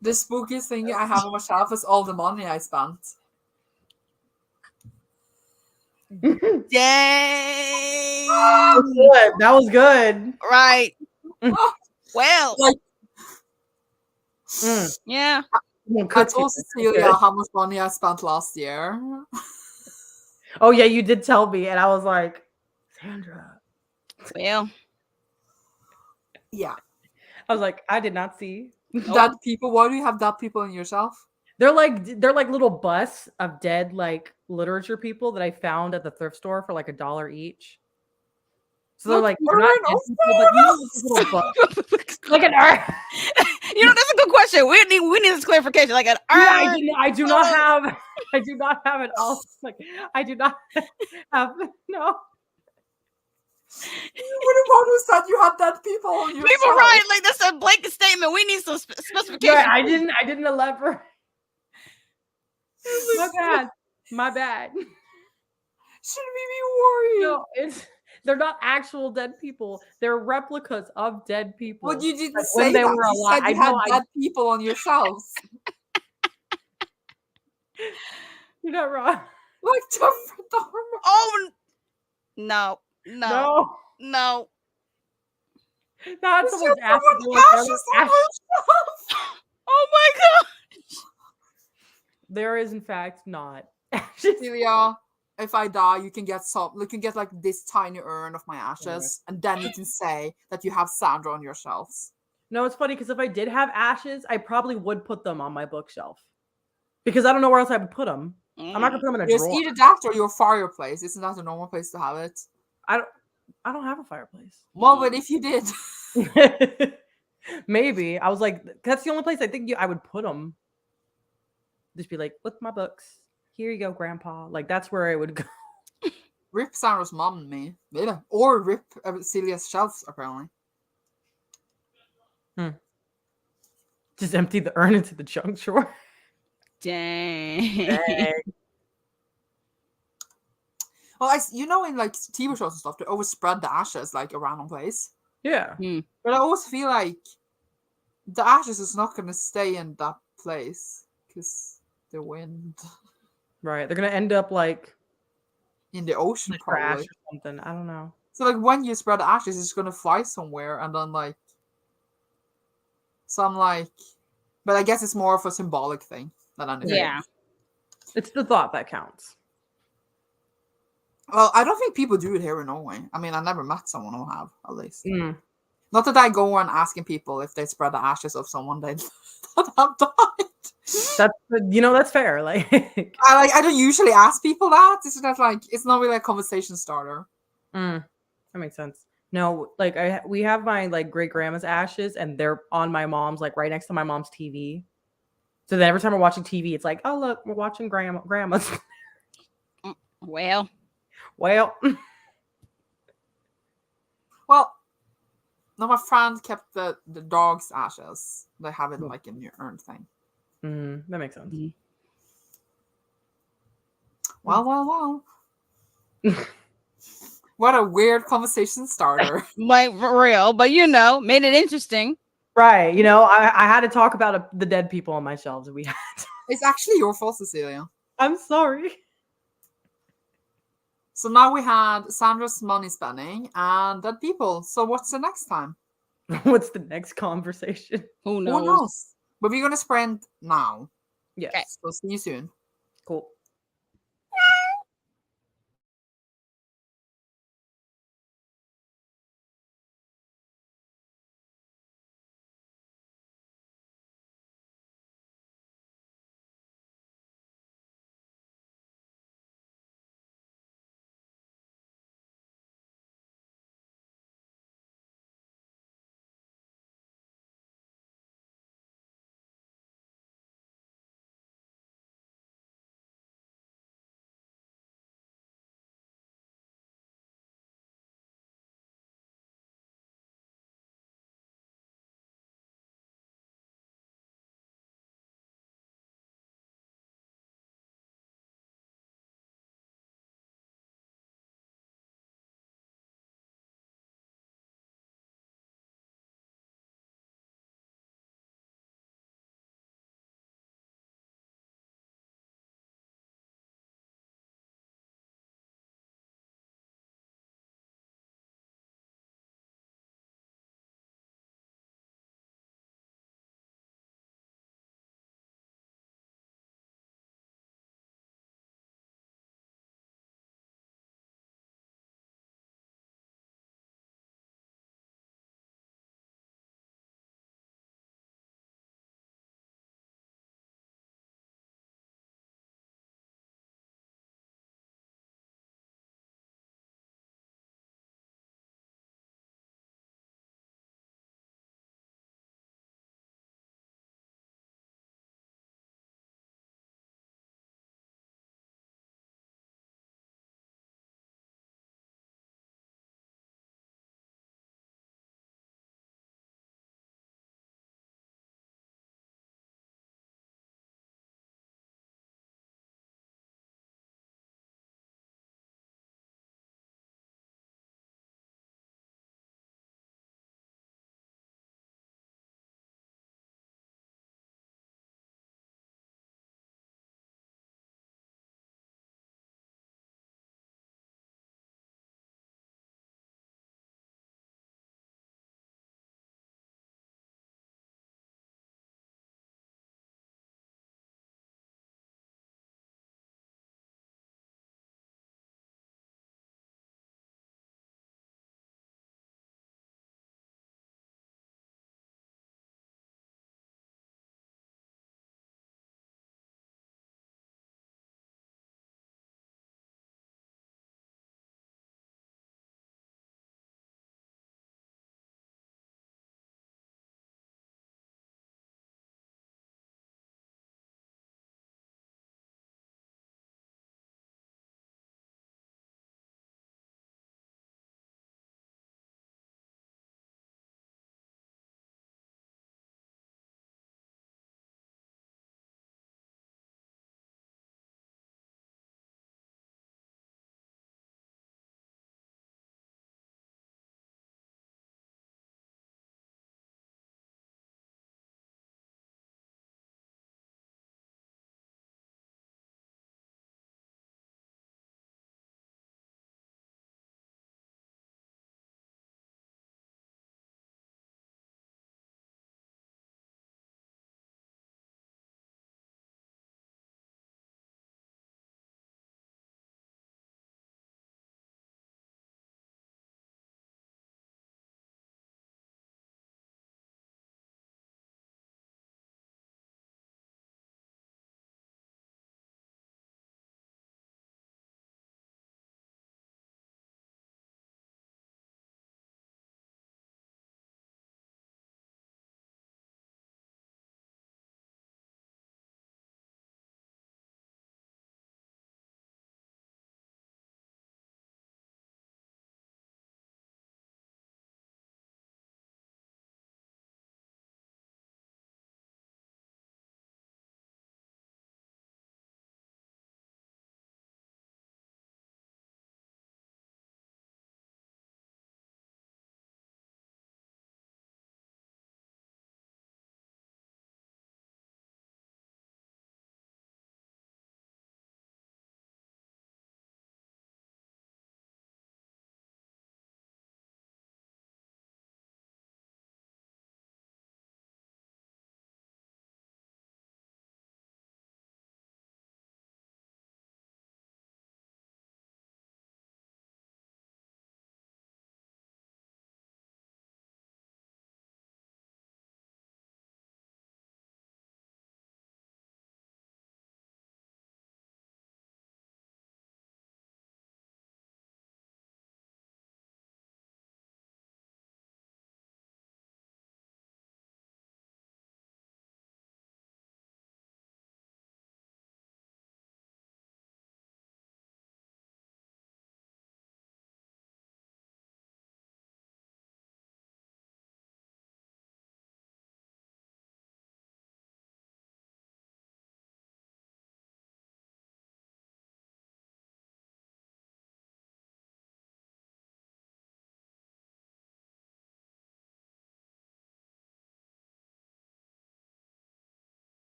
The spookiest thing I have on my shelf is all the money I spent. Dang. That was good. Right. Well. Yeah. I told Cecilia how much money I spent last year. Oh yeah, you did tell me, and I was like, Sandra. Well. Yeah. I was like, I did not see. Dead people. Why do you have dead people on your shelf? They're like little busts of dead like literature people that I found at the thrift store for like $1 each. So they're like they're not dead people, but little busts. Like an art. That's a good question. We need this clarification. Like an art. Yeah, I do not have an all like I do not have no. You were the one who said you had dead people on your people, shelf. right? Like that's a blanket statement. We need some specification. Yeah, I didn't elaborate. My bad. Should we be worried? No, they're not actual dead people. They're replicas of dead people. Well, you didn't like say when they that. were You alive. said you had dead people on your shelves. You're not wrong. Like Jeffrey Dahmer. Oh no. That's someone's ashes. Oh my god. There is in fact not. Cecilia, if I die, you can get like this tiny urn of my ashes, and then you can say that you have Sandra on your shelves. No, it's funny because if I did have ashes, I probably would put them on my bookshelf because I don't know where else I would put them. I'm not gonna put them in a drawer. Either that or your fireplace. Isn't that a normal place to have it? I don't have a fireplace. Well, but if you did, maybe. I was like, that's the only place I think I would put them. Just be like, with my books. Here you go, Grandpa. Like that's where I would go. Rip Sandra's mom and me, or rip Celia's shelves apparently. Just empty the urn into the junk drawer. Dang. Well, in like TV shows and stuff, they always spread the ashes like a random place. Yeah. But I always feel like the ashes is not going to stay in that place because the wind. Right. They're going to end up like in the ocean probably. Or something. I don't know. So like when you spread the ashes, it's going to fly somewhere and then like. So I'm like, but I guess it's more of a symbolic thing than anything. Yeah. It's the thought that counts. Well, I don't think people do it here in Norway. I mean, I never met someone who have, at least. Not that I go on asking people if they spread the ashes of someone they that have died. That's fair. Like I don't usually ask people that. It's just like it's not really a conversation starter. That makes sense. No, like we have my like great grandma's ashes, and they're on my mom's like right next to my mom's TV. So then every time we're watching TV, it's like, oh look, we're watching grandma's. Well. No, my friend kept the dog's ashes. They have it like in your urn thing. That makes sense. Well. What a weird conversation starter. Like for real, but made it interesting. Right. I had to talk about the dead people on my shelves that we had. It's actually your fault, Cecilia. I'm sorry. So now we had Sandra's money spending and dead people. So what's the next time? What's the next conversation? Who knows? But we're going to sprint now. Yes. Okay. So see you soon. Cool.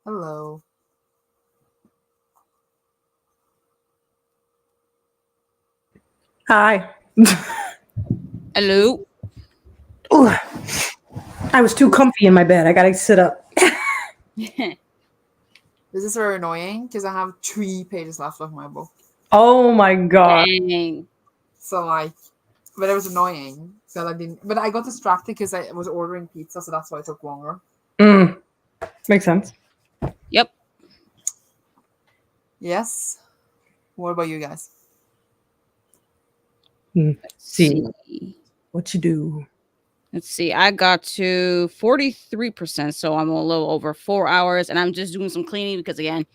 Hello. Hi. Hello. Ooh, I was too comfy in my bed. I gotta sit up. This is very annoying because I have 3 pages left of my book. Oh my god. Dang. So like, but it was annoying. So I didn't. But I got distracted because I was ordering pizza, so that's why it took longer. Makes sense. Yep. Yes. What about you guys? See what you do. Let's see. I got to 43%, so I'm a little over 4 hours, and I'm just doing some cleaning because, again,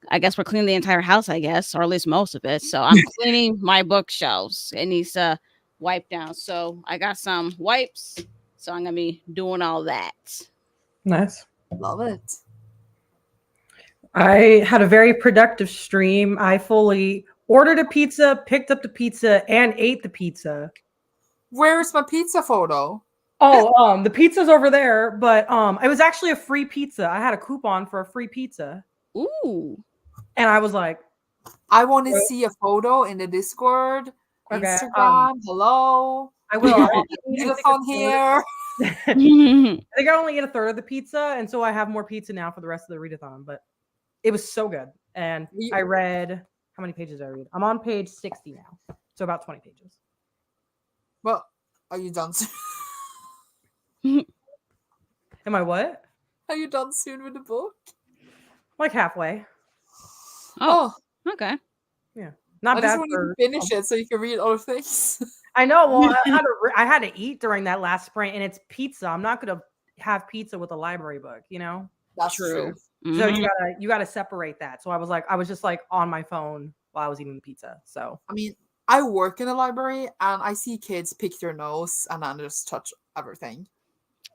I guess we're cleaning the entire house, I guess, or at least most of it. So I'm cleaning my bookshelves. It needs to wipe down. So I got some wipes. So I'm gonna be doing all that. Nice. Love it. I had a very productive stream. I fully ordered a pizza, picked up the pizza, and ate the pizza. Where's my pizza photo? Oh, the pizza's over there, but it was actually a free pizza. I had a coupon for a free pizza. Ooh. And I was like, I want to see a photo in the Discord, okay, Instagram. Hello. I will. Readathon here. I think I only ate a third of the pizza, and so I have more pizza now for the rest of the readathon. But it was so good, and I read how many pages did I read? I'm on page 60 now, so about 20 pages. Well, are you done soon? Am I what? Are you done soon with the book? Like halfway. Oh, okay. Yeah, not I bad. just want you to finish it so you can read other things. I know. Well, I had to eat during that last sprint, and it's pizza. I'm not gonna have pizza with a library book, you know. That's true. So you gotta separate that. So I was just like on my phone while I was eating the pizza. So I mean, I work in a library and I see kids pick their nose and then just touch everything.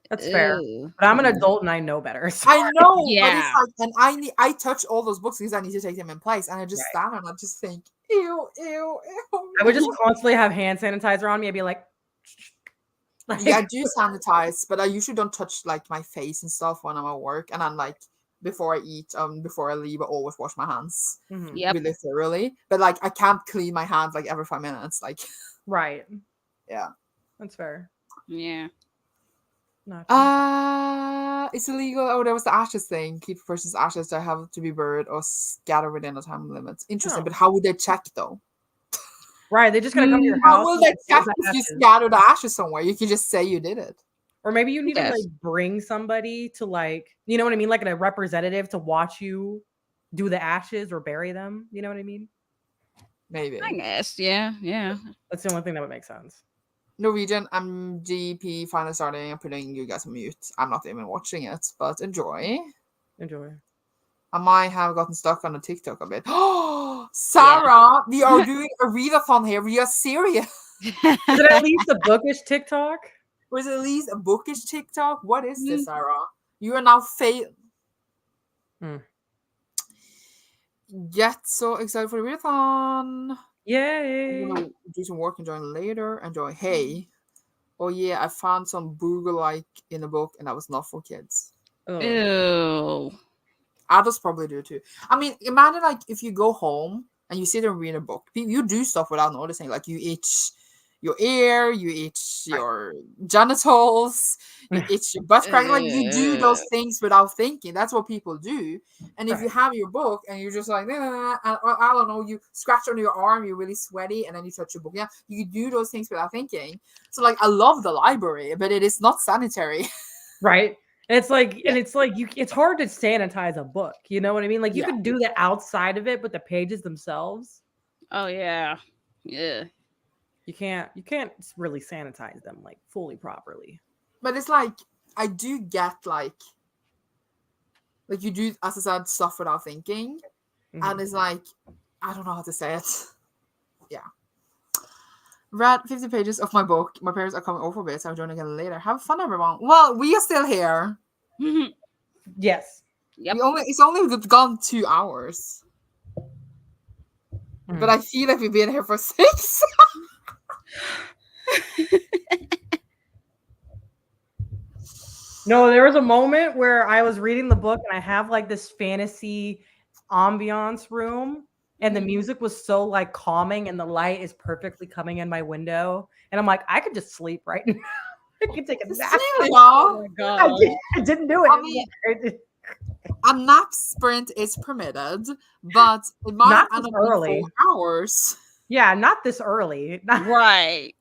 that's fair. But I'm an adult and I know better. So. I know, Yeah. but it's like, and I touch all those books because I need to take them in place, and I just stand and I just think, ew, ew, ew. I would just constantly have hand sanitizer on me. I'd be like, yeah, I do sanitize, but I usually don't touch like my face and stuff when I'm at work, and then like before I eat, before I leave, I always wash my hands really thoroughly. But like I can't clean my hands like every 5 minutes, like right. Yeah, that's fair. Yeah. It's illegal. Oh, there was the ashes thing. Keep a person's ashes that have to be buried or scattered within the time limits. Interesting, but how would they check though? Right, they're just gonna come to your house. How will they check if you scatter the ashes somewhere? You can just say you did it. Or maybe you need to like bring somebody to like, you know what I mean, like a representative to watch you do the ashes or bury them. You know what I mean? Maybe. I guess. Yeah. Yeah. That's the only thing that would make sense. Norwegian, I'm GP finally starting. I'm putting you guys on mute. I'm not even watching it, but enjoy. I might have gotten stuck on the TikTok a bit. Oh, Sarah, we are doing a readathon here. We are serious. Is it at least a bookish TikTok? Or is it at least a bookish TikTok? What is this, Sarah? You are now Get so excited for the readathon. Yay. I'm gonna do some work and join later. Enjoy. Hey. Oh yeah, I found some booger-like in a book, and that was not for kids. Ew. Adults probably do too. I mean, imagine like if you go home and you sit and read a book. You do stuff without noticing. Like you itch your ear, you itch your genitals, you itch your butt crack. Like you do those things without thinking. That's what people do. And if you have your book and you're just like, and, I don't know, you scratch on your arm, you're really sweaty, and then you touch your book. Yeah, you do those things without thinking. So like, I love the library, but it is not sanitary. Right. And it's like, it's hard to sanitize a book. You know what I mean? Like you could do the outside of it, but the pages themselves. Oh yeah. Yeah. You can't really sanitize them like fully properly. But it's like I do get like you do, as I said, stuff without thinking, and it's like I don't know how to say it. Yeah. Read 50 pages of my book. My parents are coming over a bit, so I'm joining again later. Have fun, everyone. Well, we are still here. Yes. Yep. It's only gone 2 hours. But I feel like we've been here for 6. No, there was a moment where I was reading the book and I have like this fantasy ambiance room and the music was so like calming and the light is perfectly coming in my window and I'm like I could just sleep right now. I could take a nap. Cecilia, Oh my god. I didn't do it. I mean, a nap sprint is permitted, but it might Not end this up being early. 4 hours. Yeah, not this early. Right.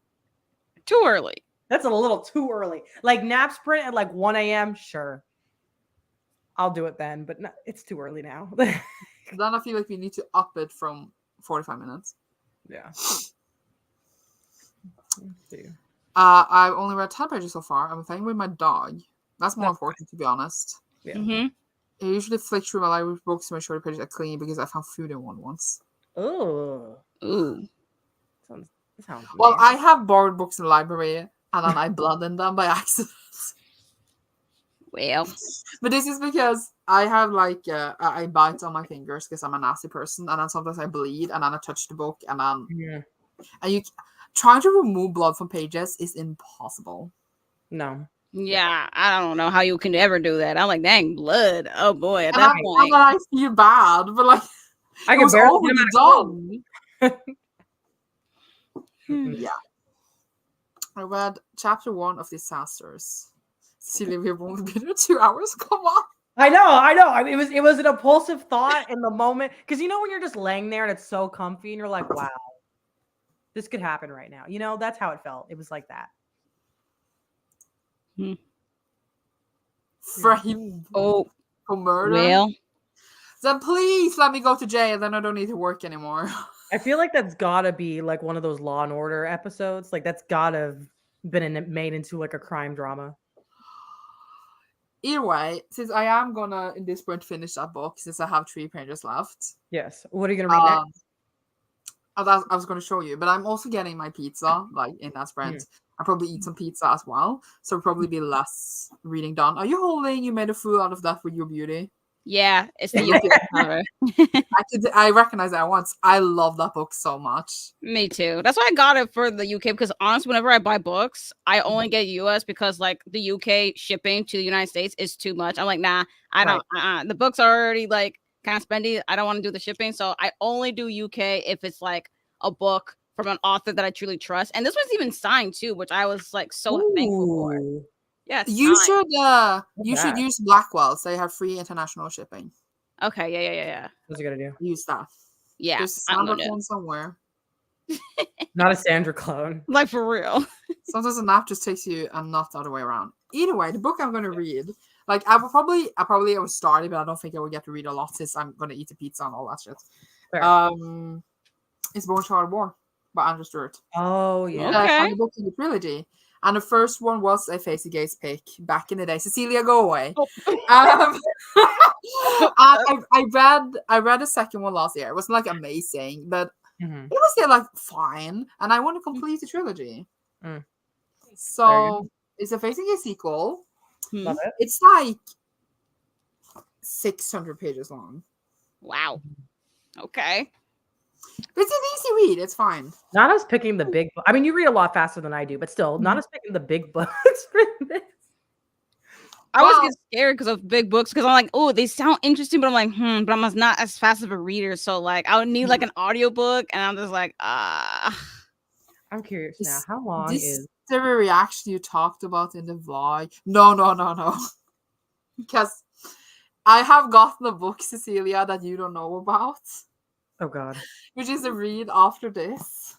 Too early. That's a little too early. Like nap sprint at like 1 a.m. Sure. I'll do it then, but no, it's too early now. Then I feel like we need to up it from 45 minutes. Yeah. Let's see. I've only read 10 pages so far. I'm playing with my dog. That's more That's important, to be honest. Yeah. Mm-hmm. I usually flick through my library books to make sure the pages are clean because I found food in one once. Oh. Ooh. Sounds Well, nasty. I have borrowed books in the library and then I blended them by accident. Well. But this is because I have like I bite on my fingers because I'm a nasty person, and then sometimes I bleed, and then I touch the book, and then and you trying to remove blood from pages is impossible. No. Yeah, I don't know how you can ever do that. I'm like, dang, blood. Oh boy, at And that then point. I feel bad, but like I it can was barely already get him out of done. school. Yeah. I read chapter 1 of Disasters. Cecilia, we've only been here 2 hours. Come on. I know. I mean, it was an impulsive thought in the moment because you know when you're just laying there and it's so comfy and you're like, wow, this could happen right now. You know, that's how it felt. It was like that. Framed Oh, for murder. well. Then please let me go to jail. Then I don't need to work anymore. I feel like that's gotta be like one of those Law and Order episodes. Like that's gotta have been made into like a crime drama. Either way, since I am gonna in this point finish that book, since I have 3 pages left. Yes. What are you gonna read next? I was gonna show you, but I'm also getting my pizza like in that sprint. I'll probably eat some pizza as well, so it'll probably be less reading done. Are you holding? You made a fool out of that with your beauty. Yeah, it's the UK cover. I recognize that once. I love that book so much. Me too. That's why I got it for the UK because honestly, whenever I buy books, I only get US because like the UK shipping to the United States is too much. I'm like, nah, I don't. The books are already like kind of spendy. I don't want to do the shipping, so I only do UK if it's like a book from an author that I truly trust. And this one's even signed too, which I was like so thankful for. Yes, You should that? use Blackwell's. They have free international shipping. Okay, yeah. What's it gonna do? Use that. Yeah, There's a I'm Sandra gonna do it. clone somewhere. Not a Sandra clone. Like for real. Sometimes an app just takes you and not the other way around. Either way, the book I'm going to read, like I would start it, but I don't think I would get to read a lot since I'm going to eat a pizza and all that shit. Fair. It's Born Child War by Andrew Stewart. Oh yeah. Okay. The book in the trilogy. And the first one was a Faes and Gays pick back in the day. Cecilia, go away. I read the second one last year. It wasn't like amazing, but it was still like fine. And I want to complete the trilogy. So it's a Faes and Gays sequel. Love it. It's like 600 pages long. Wow. Okay. But it's an easy read. It's fine. Not us picking the big book. I mean, you read a lot faster than I do, but still, not us picking the big books for this. I always get scared because of big books because I'm like, oh, they sound interesting, but I'm like, but I'm not as fast of a reader. So like I would need like an audiobook, and I'm just like, I'm curious now. How long is the reaction you talked about in the vlog? No. Because I have gotten a book, Cecilia, that you don't know about. Oh God. Which is a read after this.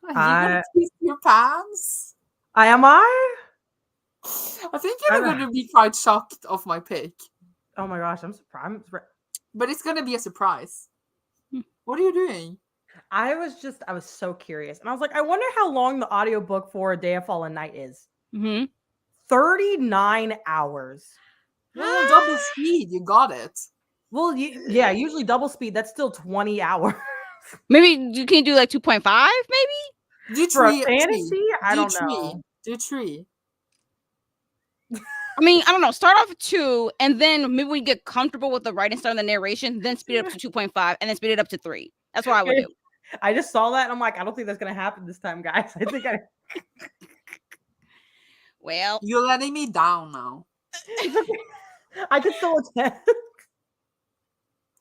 Are you gonna piss your pants? Am I? I think you're going to be quite shocked of my pick. Oh my gosh, I'm surprised. But it's going to be a surprise. What are you doing? I was so curious. And I was like, I wonder how long the audiobook for A Day of Fallen Night is. 39 hours. Well, double speed. You got it. Well, yeah, usually double speed. That's still 20 hours. Maybe you can do like 2.5, maybe? Do For three. a fantasy? I don't know. Do 3. I mean, I don't know. Start off with 2, and then maybe we get comfortable with the writing style and the narration, then speed it up to 2.5, and then speed it up to 3. That's what I would do. I just saw that, and I'm like, I don't think that's going to happen this time, guys. I think Well, you're letting me down now. It's okay. I can still attend.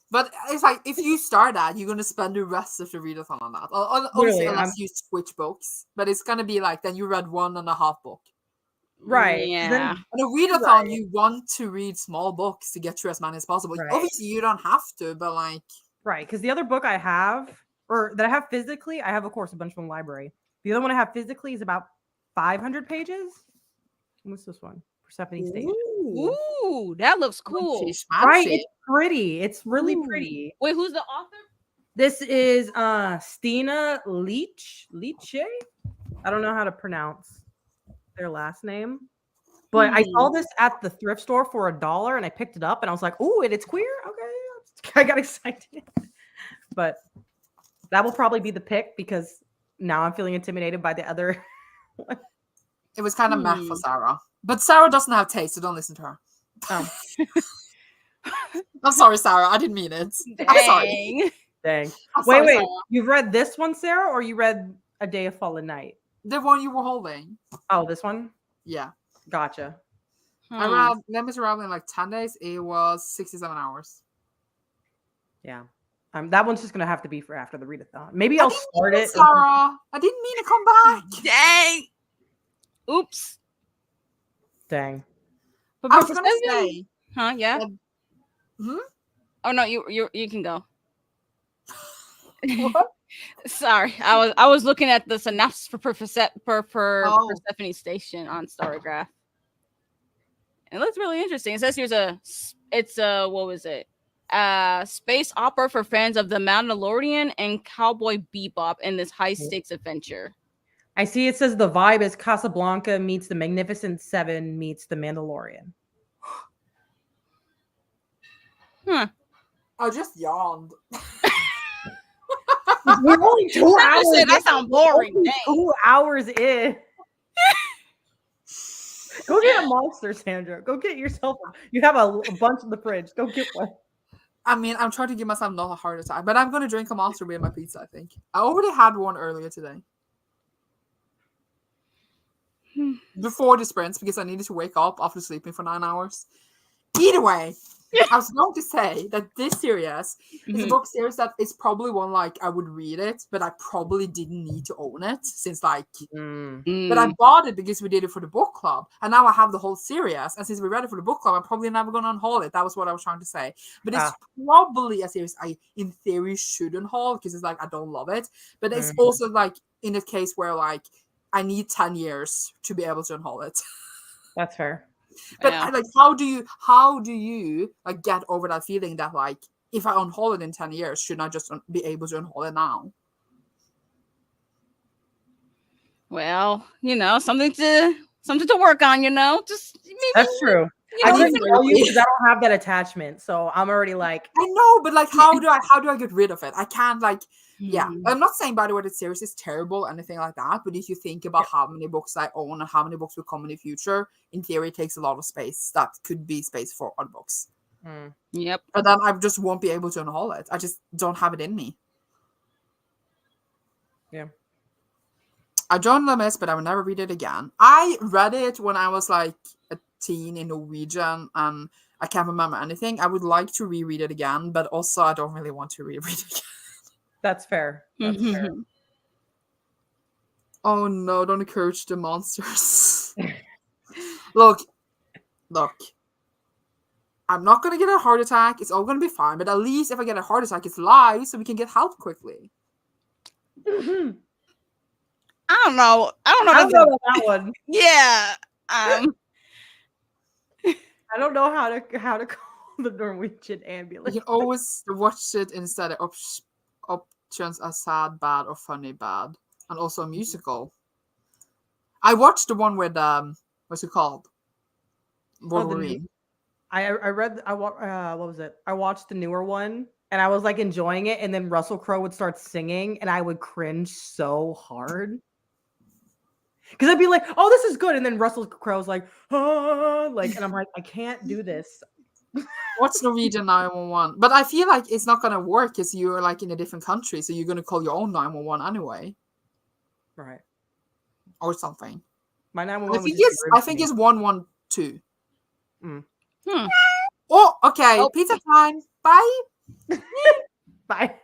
But it's like if you start that, you're gonna spend the rest of the readathon on that. Obviously, Literally, unless you switch books. But it's gonna be like then you read 1.5 book. Right. Yeah. On a readathon, you want to read small books to get through as many as possible. Right. Obviously, you don't have to, but like Right, because the other book I have, or that I have physically, I have, of course, a bunch from the library. The other one I have physically is about 500 pages. What's this one? Persephone Station. Ooh, that looks cool. Right, it's pretty. It's really Ooh. pretty. Wait, who's the author? This is Stina Leach. I don't know how to pronounce their last name. But I saw this at the thrift store for $1 and I picked it up and I was like, "Ooh, it's queer." Okay. I got excited. But that will probably be the pick because now I'm feeling intimidated by the other one. It was kind of meh for Sarah. But Sarah doesn't have taste, so don't listen to her. Oh. I'm sorry, Sarah. I didn't mean it. Dang. I'm sorry. Dang. I'm sorry, Wait. Sarah. You've read this one, Sarah, or you read A Day of Fallen Night? The one you were holding. Oh, this one? Yeah. Gotcha. I read Lemons Arrival in like 10 days. It was 67 hours. Yeah. That one's just going to have to be for after the readathon. Maybe I'll start it. Sarah, I didn't mean to come back. Dang. Oops. Dang. But I was going to say. Huh? Yeah. Hmm? Oh no, you can go. What? Sorry, I was looking at the synopsis for Persephone Station on Storygraph. It looks really interesting. It says here's it's what was it? Space opera for fans of the Mandalorian and Cowboy Bebop in this high stakes adventure. I see it says the vibe is Casablanca meets the Magnificent Seven meets the Mandalorian. Huh. I just yawned. We're only 2 hours. That sounds boring. 2 hours in. Go get a monster, Sandra. Go get yourself. You have a bunch in the fridge. Go get one. I mean, I'm trying to give myself not a heart attack, but I'm going to drink a monster with my pizza, I think. I already had one earlier today. Before the sprints, because I needed to wake up after sleeping for 9 hours. Either way, I was going to say that this series is a book series that is probably one like I would read it, but I probably didn't need to own it since like. But I bought it because we did it for the book club, and now I have the whole series. And since we read it for the book club, I'm probably never going to unhaul it. That was what I was trying to say. But it's probably a series I, in theory, shouldn't haul because it's like I don't love it. But it's also like in a case where like I need 10 years to be able to unhaul it. That's fair. But like, how do you like get over that feeling that like if I unhaul it in 10 years, shouldn't I just be able to unhaul it now? Well, something to work on. Just maybe, that's true. I didn't know you because I don't have that attachment, so I'm already like. I know, but like, how do I get rid of it? I can't like. Yeah, I'm not saying by the way that series is terrible or anything like that, but if you think about how many books I own and how many books will come in the future, in theory, it takes a lot of space. That could be space for other books. Yep. But then I just won't be able to unhaul it. I just don't have it in me. Yeah. I joined Limits, but I will never read it again. I read it when I was like a teen in Norwegian, and I can't remember anything. I would like to reread it again, but also I don't really want to reread it again. That's fair. That's fair. Oh no, don't encourage the monsters. Look. I'm not going to get a heart attack. It's all going to be fine. But at least if I get a heart attack, it's live so we can get help quickly. I don't know. I don't know about that one. Yeah. I don't know how to call the Norwegian ambulance. You can always watch it instead of options as sad, bad, or funny, bad. And also a musical. I watched the one with, what's it called? Wolverine. what was it? I watched the newer one and I was like enjoying it. And then Russell Crowe would start singing and I would cringe so hard. Because I'd be like, oh, this is good. And then Russell Crowe's like, and I'm like, I can't do this. What's Norwegian 911? But I feel like it's not going to work because you're like in a different country. So you're going to call your own 911 anyway. Right. Or something. My 911 I think it's 112. Oh, okay. Oh. Pizza time. Bye. Bye.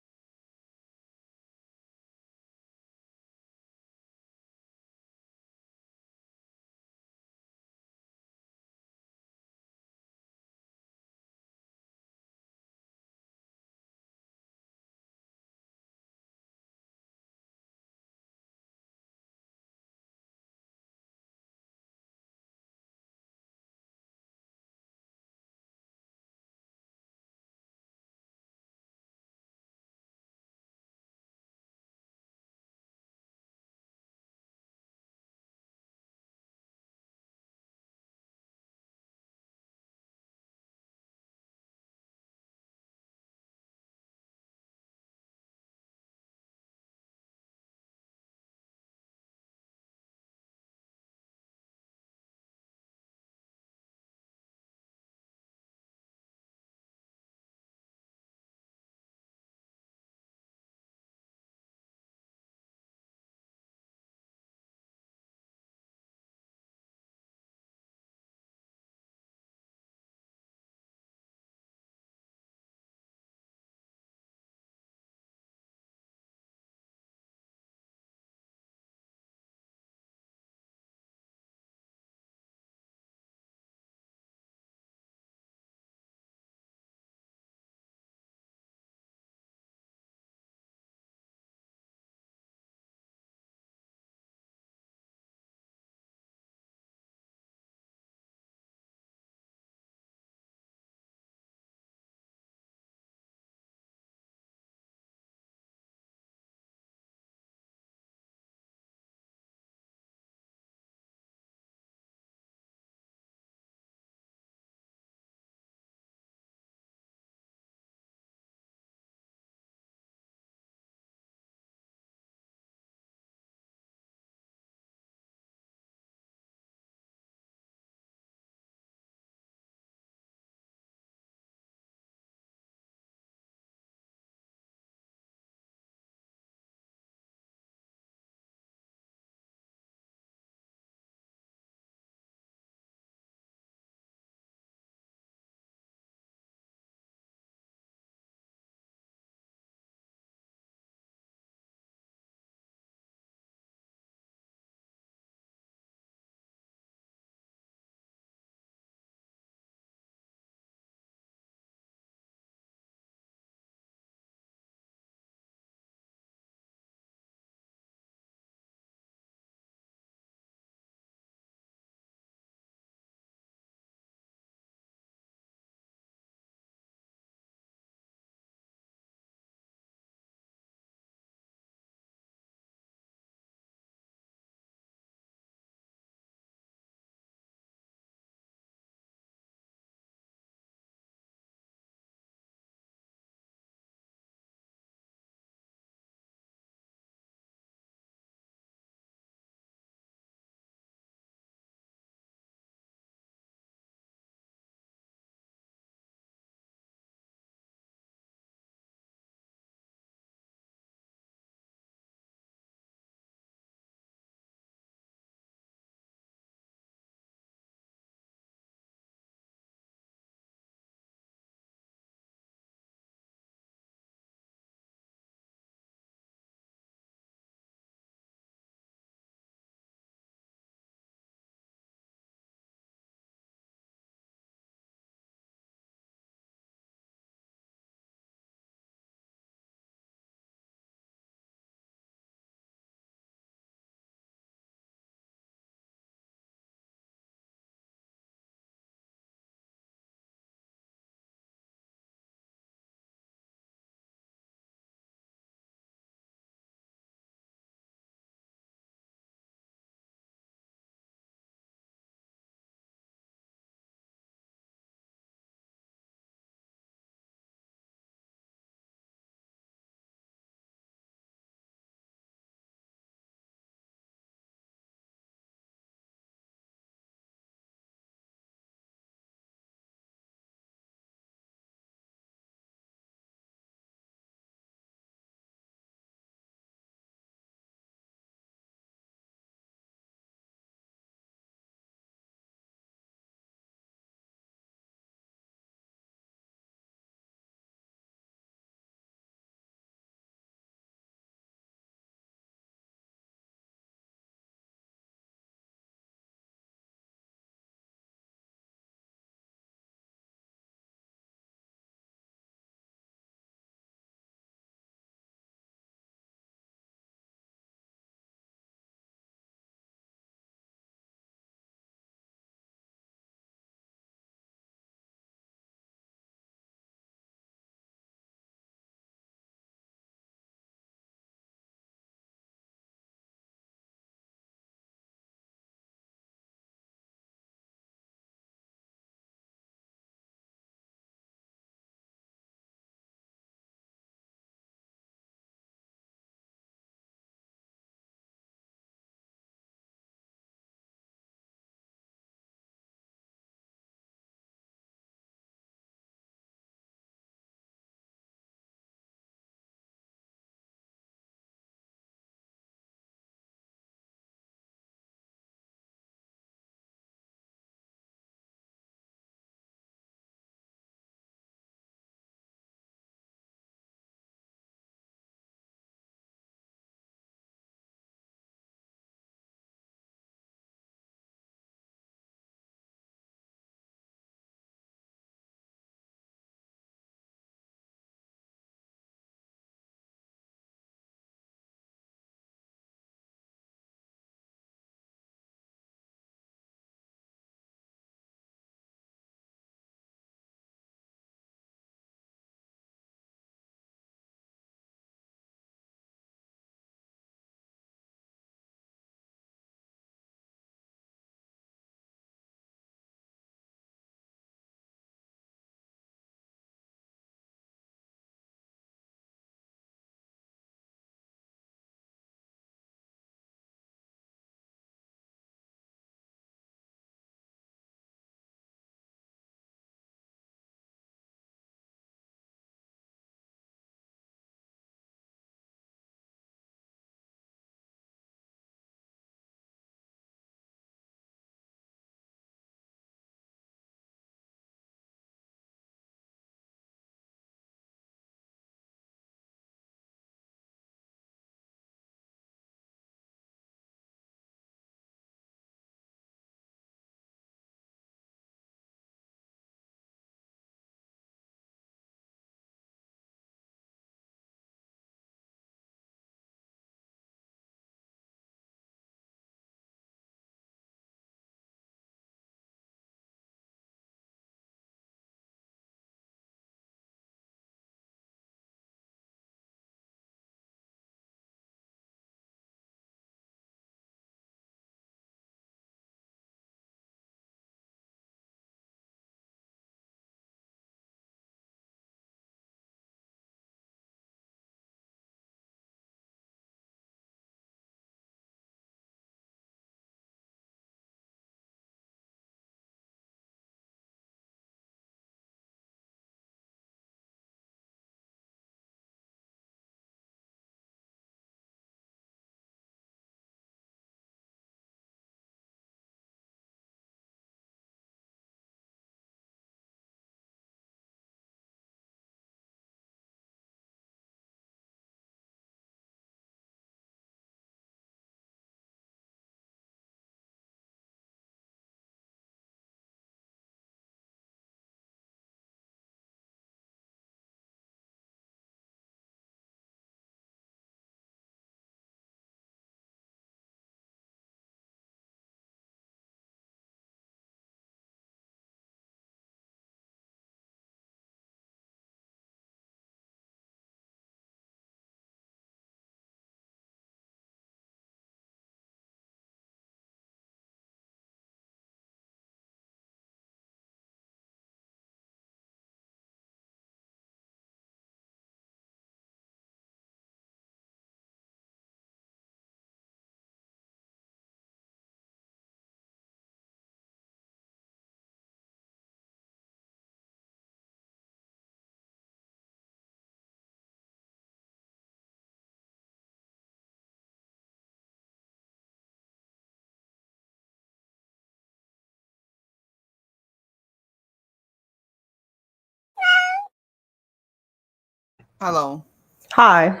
Hello. Hi.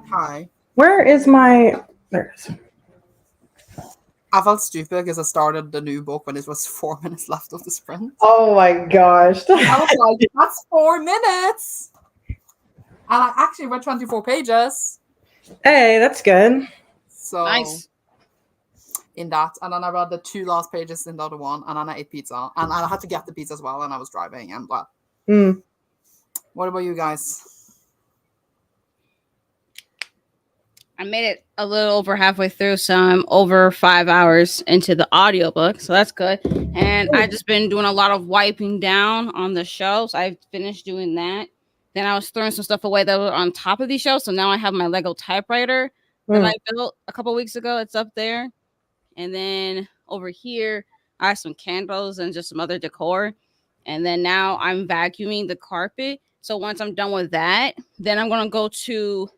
Hi. Where is my... There it is. I felt stupid because I started the new book when it was 4 minutes left of the sprint. Oh my gosh. I was like, that's 4 minutes. And I actually read 24 pages. Hey, that's good. So Nice. in that, and then I read the 2 last pages in the other one, and then I ate pizza, and I had to get the pizza as well, and I was driving, and blah. What about you guys? I made it a little over halfway through, so I'm over 5 hours into the audiobook, so that's good. And I just been doing a lot of wiping down on the shelves. I finished doing that. Then I was throwing some stuff away that was on top of these shelves, so now I have my Lego typewriter that I built a couple weeks ago. It's up there. And then over here, I have some candles and just some other decor. And then now I'm vacuuming the carpet. So once I'm done with that, then I'm gonna go to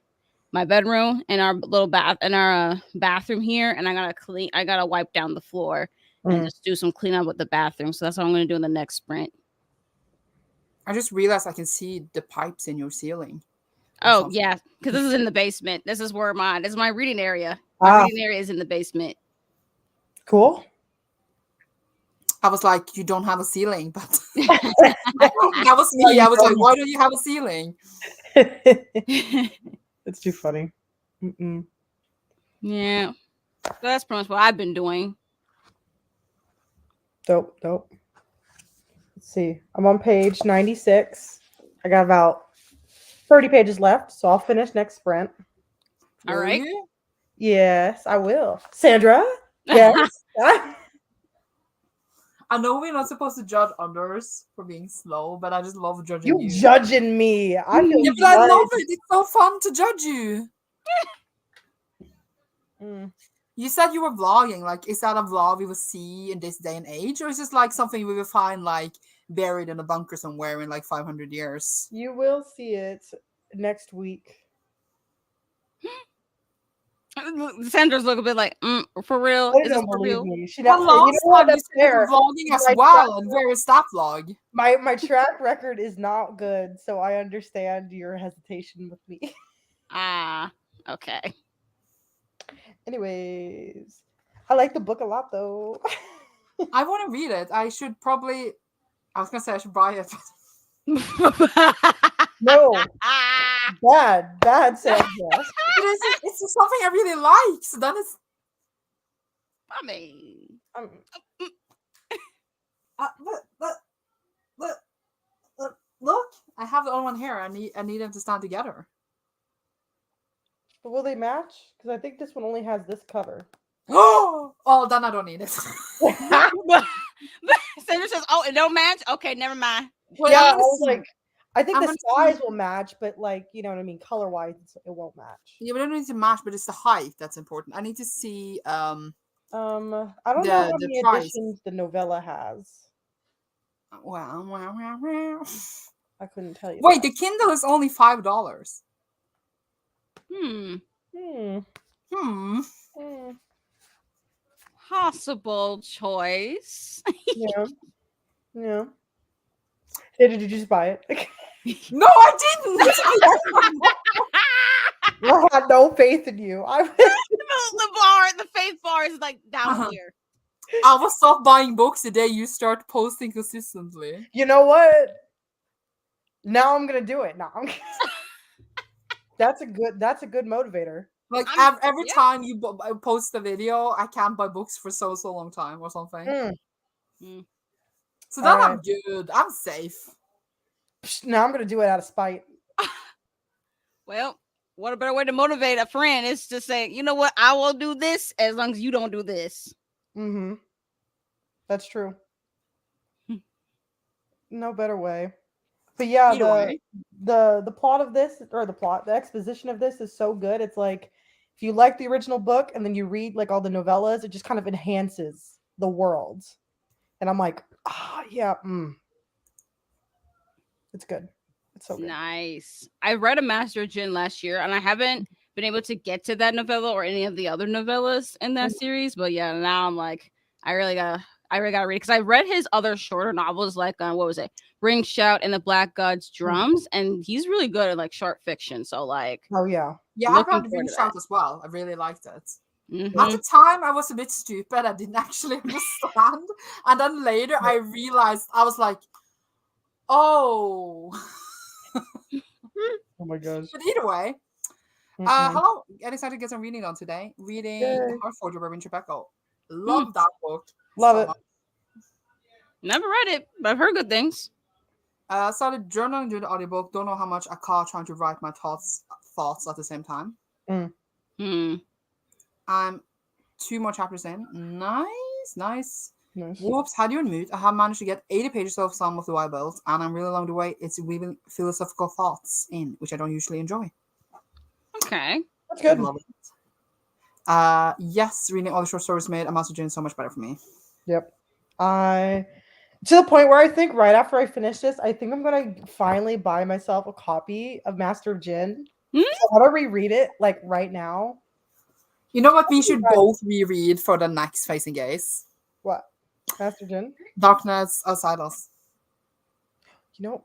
my bedroom and our little bathroom here, and I gotta wipe down the floor and just do some cleanup with the bathroom. So that's what I'm gonna do in the next sprint. I just realized I can see the pipes in your ceiling. Oh yeah, because this is in the basement. This is my reading area. My reading area is in the basement. Cool. I was like, you don't have a ceiling, but that was me. I was like, why don't you have a ceiling? It's too funny. Yeah, so that's pretty much what I've been doing. Dope. Let's see. I'm on page 96. I got about 30 pages left, so I'll finish next sprint. All right. Yes, I will. Sandra? Yes. I know we're not supposed to judge others for being slow, but I just love judging you. You judging me. I feel yeah, but I love it. It's so fun to judge you. You said you were vlogging. Like, is that a vlog we will see in this day and age? Or is this like something we will find like buried in a bunker somewhere in like 500 years? You will see it next week. Sandra's look a bit like, for real? They Is this don't for believe real? me. She Well, you know what? That's you fair. were vlogging as My well, and where is that vlog? My track record is not good, so I understand your hesitation with me. Okay. Anyways, I like the book a lot, though. I want to read it. I was gonna say I should buy it. No. Bad Sandra. It's just something I really like. So then it's. I mean, look, I have the other one here. I need them to stand together. But will they match? Because I think this one only has this cover. Oh, then I don't need it. Sandra says, "Oh, it don't match. Okay, never mind." Well, yeah, I was like, I think the size will match, but like, you know what I mean, color wise, it won't match. Yeah, but I don't need to match, but it's the height that's important. I need to see. I don't know how many editions the novella has. Wow. I couldn't tell you. Wait, the Kindle is only $5. Possible choice. Yeah. Did you just buy it? No, I didn't. I had no faith in you. The faith bar is like down here. I will stop buying books the day you start posting consistently. You know what? Now I'm gonna do it. That's a good motivator. Like every time you post a video, I can't buy books for so long time or something. So then I'm good. I'm safe. Now I'm gonna do it out of spite. Well, what a better way to motivate a friend is to say, you know what, I will do this as long as you don't do this. That's true. No better way. But yeah, the plot of this, or the exposition of this is so good. It's like, if you like the original book and then you read like all the novellas, it just kind of enhances the world. And I'm like, it's good. It's so good. Nice. I read A Master of Jinn last year, and I haven't been able to get to that novella or any of the other novellas in that series. But yeah, now I'm like, I really gotta I really gotta read because I read his other shorter novels, like what was it, Ring Shout and the Black God's Drums, and he's really good at like short fiction. So like, Oh yeah. Yeah, I looking got forward reached to that. out as well. I really liked it. Mhm. At the time, I was a bit stupid. I didn't actually understand. And then later, I realized, I was like, oh. Oh my gosh. But either way, hello. Getting excited to get some reading done today. Reading Yay. Heart Forger by Winter Beckle. Love that book. Love so it. much. Never read it, but I've heard good things. Started journaling during the audiobook. Don't know how much I caught trying to write my thoughts at the same time. I'm 2 more chapters in. Nice. Whoops, had you on mute. I have managed to get 80 pages of some of the Wild Build, and I'm really along the way. It's weaving philosophical thoughts in, which I don't usually enjoy. Okay. That's good. Love it. Yes, reading all the short stories made I'm also doing so much better for me. Yep. To the point where I think right after I finish this, I think I'm gonna finally buy myself a copy of Master of Jin. So I want to reread it like right now. You know what we should both reread for the next Faes and Gays? What? Master Jin? Darkness Outside Us. You know.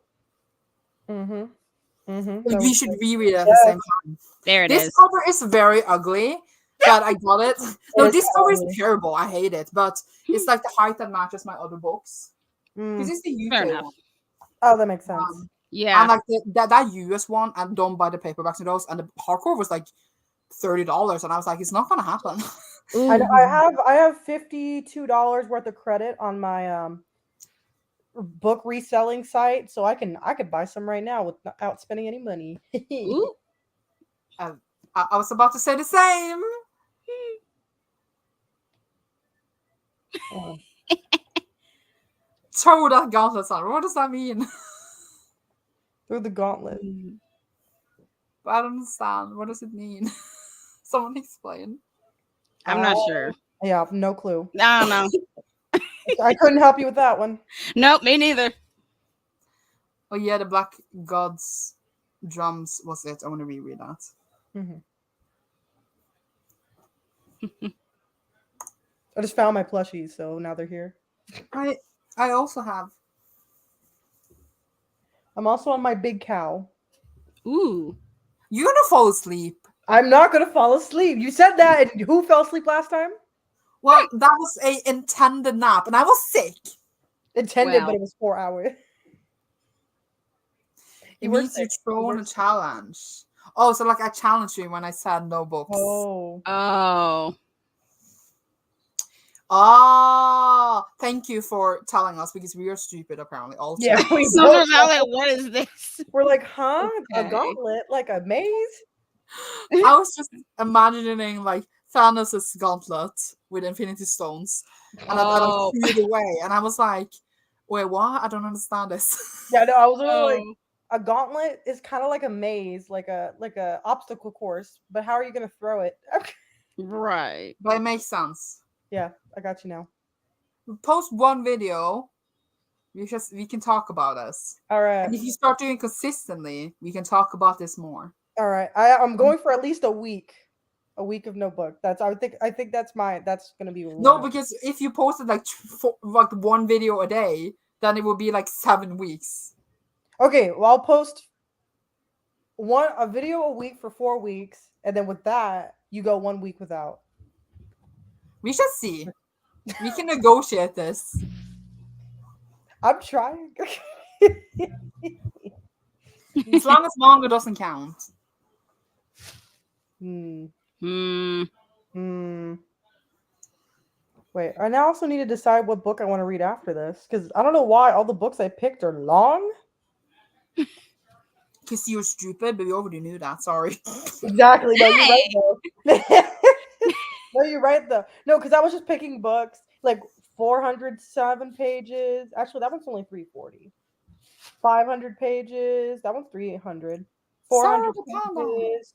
We should reread it at the same time. There it is. This cover is very ugly, but I got it. No, this cover is terrible. I hate it, but it's like the height that matches my other books. This is the UK one. Oh, that makes sense. Yeah. And like that US one, and don't buy the paperbacks and those, and the hardcore was like $30, and I was like, it's not gonna happen. I have $52 worth of credit on my book reselling site, so I could buy some right now without spending any money. Ooh. I was about to say the same. Throw that gauntlet on. What does that mean? Through the gauntlet. But I don't understand. What does it mean? Someone explain. I'm not sure. Yeah, no clue. I don't know. I couldn't help you with that one. Nope, me neither. Oh yeah, the Black God's Drums was it. I want to reread that. I just found my plushies, so now they're here. I also have. I'm also on my big cow. Ooh. You're gonna fall asleep. I'm not gonna fall asleep. You said that, and who fell asleep last time? Well, that was a intended nap, and I was sick. Intended, but it was 4 hours. It means you're throwing a challenge. Oh, so like I challenged you when I said no books. Oh, thank you for telling us, because we are stupid apparently. Also, yeah, what is this? We're like, huh? Okay. A gauntlet, like a maze? I was just imagining like Thanos' gauntlet with Infinity Stones, and I threw it away, and I was like, "Wait, what? I don't understand this." Yeah, no, I was really like, a gauntlet is kind of like a maze, like a obstacle course. But how are you gonna throw it? Right. But it makes sense. Yeah, I got you now. Post one video. We can talk about this. All right. And if you start doing consistently, we can talk about this more. All right. I'm going for at least a week. A week of no book. I think that's gonna be no, because if you posted like one video a day, then it would be like 7 weeks. Okay, well I'll post a video a week for 4 weeks, and then with that you go 1 week without. We should see. We can negotiate this. I'm trying. As long as manga doesn't count. Wait, I now also need to decide what book I want to read after this, because I don't know why all the books I picked are long. Because you're stupid, but we already knew that. Sorry. Exactly. No, you're right though. No, you're right though. No, because I was just picking books like 407 pages. Actually, that one's only 340. 500 pages. That one's 300. 400 pages.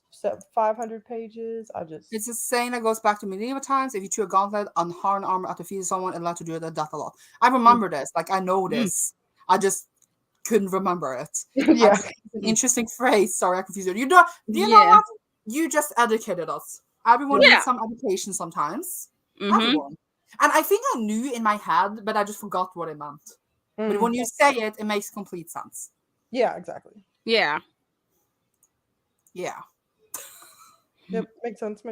500 pages. It's a saying that goes back to medieval times. If you threw a gauntlet on hard armor at the feet of someone and allowed to do that a lot. I remember this. Like, I know this. I just couldn't remember it. Yeah. It's an interesting phrase. Sorry, I confused you. Do you know what? You just educated us. Everyone needs some education sometimes. Everyone. And I think I knew in my head, but I just forgot what it meant. But when you say it, it makes complete sense. Yeah, exactly. Yeah. Yeah. Yep, makes sense.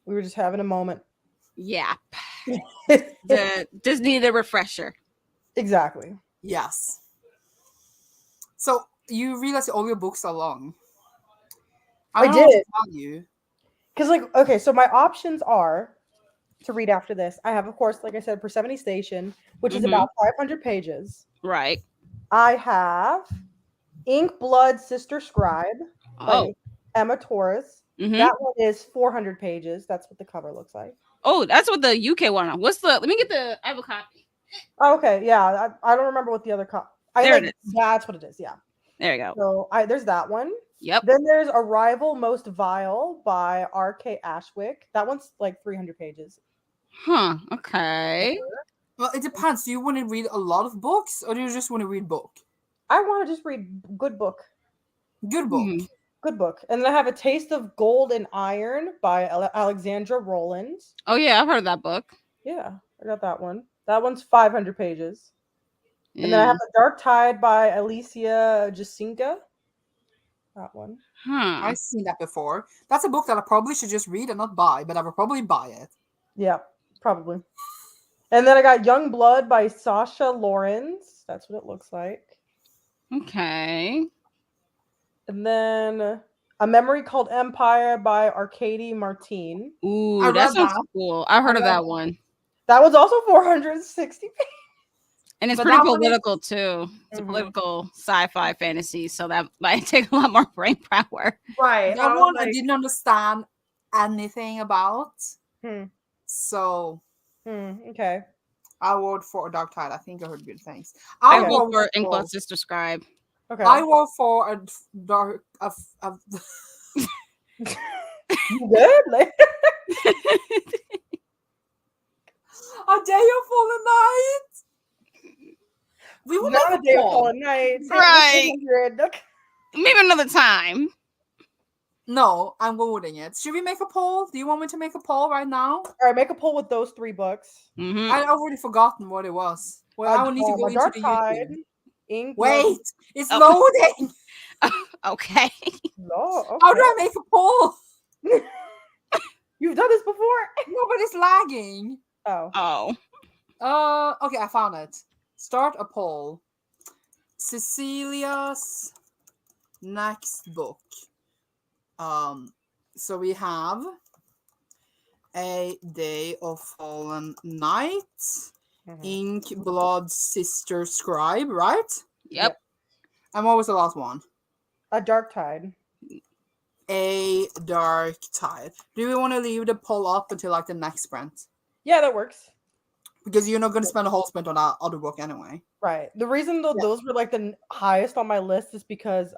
We were just having a moment. Yeah. Just need a refresher. Exactly. Yes. So you realize all your books are long. I don't know what did. to tell you. Because, like, okay, so my options are to read after this. I have, of course, like I said, Persephone Station, which is about 500 pages. Right. I have Ink Blood Sister Scribe by Emma Torres. That one is 400 pages. That's what the cover looks like. Oh, that's what the UK one. What's the? Let me get the. I have a copy. Oh, okay, yeah. I don't remember what the other There it is. That's what it is. Yeah. There you go. So there's that one. Yep. Then there's Arrival Most Vile by R.K. Ashwick. That one's like 300 pages. Huh. Okay. Well, it depends. Do you want to read a lot of books, or do you just want to read book? I want to just read good book. Good book. Good book. And then I have A Taste of Gold and Iron by Alexandra Rowland. Oh yeah, I've heard of that book. Yeah, I got that one. That one's 500 pages. And then I have The Dark Tide by Alicia Jacinka. That one. I've seen that before. That's a book that I probably should just read and not buy, but I will probably buy it. Yeah, probably. And then I got Young Blood by Sasha Lawrence. That's what it looks like. Okay. And then A Memory Called Empire by Arcady Martine. Ooh, that sounds cool. I heard of that one. That was also 460 pages. And it's pretty political too. It's a political sci-fi fantasy, so that might take a lot more brain power. Right. That one I didn't understand anything about. So okay. I vote for Dark Tide. I think I heard good things. I vote for Ink Blood Sister Scribe. Okay. I vote for a dark. You good? Like A Day of Fallen Night. We will not make A Day of Fallen Night. Right. Maybe another time. No, I'm voting it. Should we make a poll? Do you want me to make a poll right now? All right, make a poll with those 3 books. I've already forgotten what it was. Well, I will need to go into the YouTube. Wait, it's loading. Okay. No. Okay. How do I make a poll? You've done this before? No, but it's lagging. Oh. Okay, I found it. Start a poll. Cecilia's next book. So we have A Day of Fallen Night, Ink Blood Sister Scribe, right? Yep. And what was the last one? A Dark Tide. A Dark Tide. Do we want to leave the poll up until like the next sprint? Yeah, that works. Because you're not going to spend a whole sprint on that other book anyway. Right. The reason those were like the highest on my list is because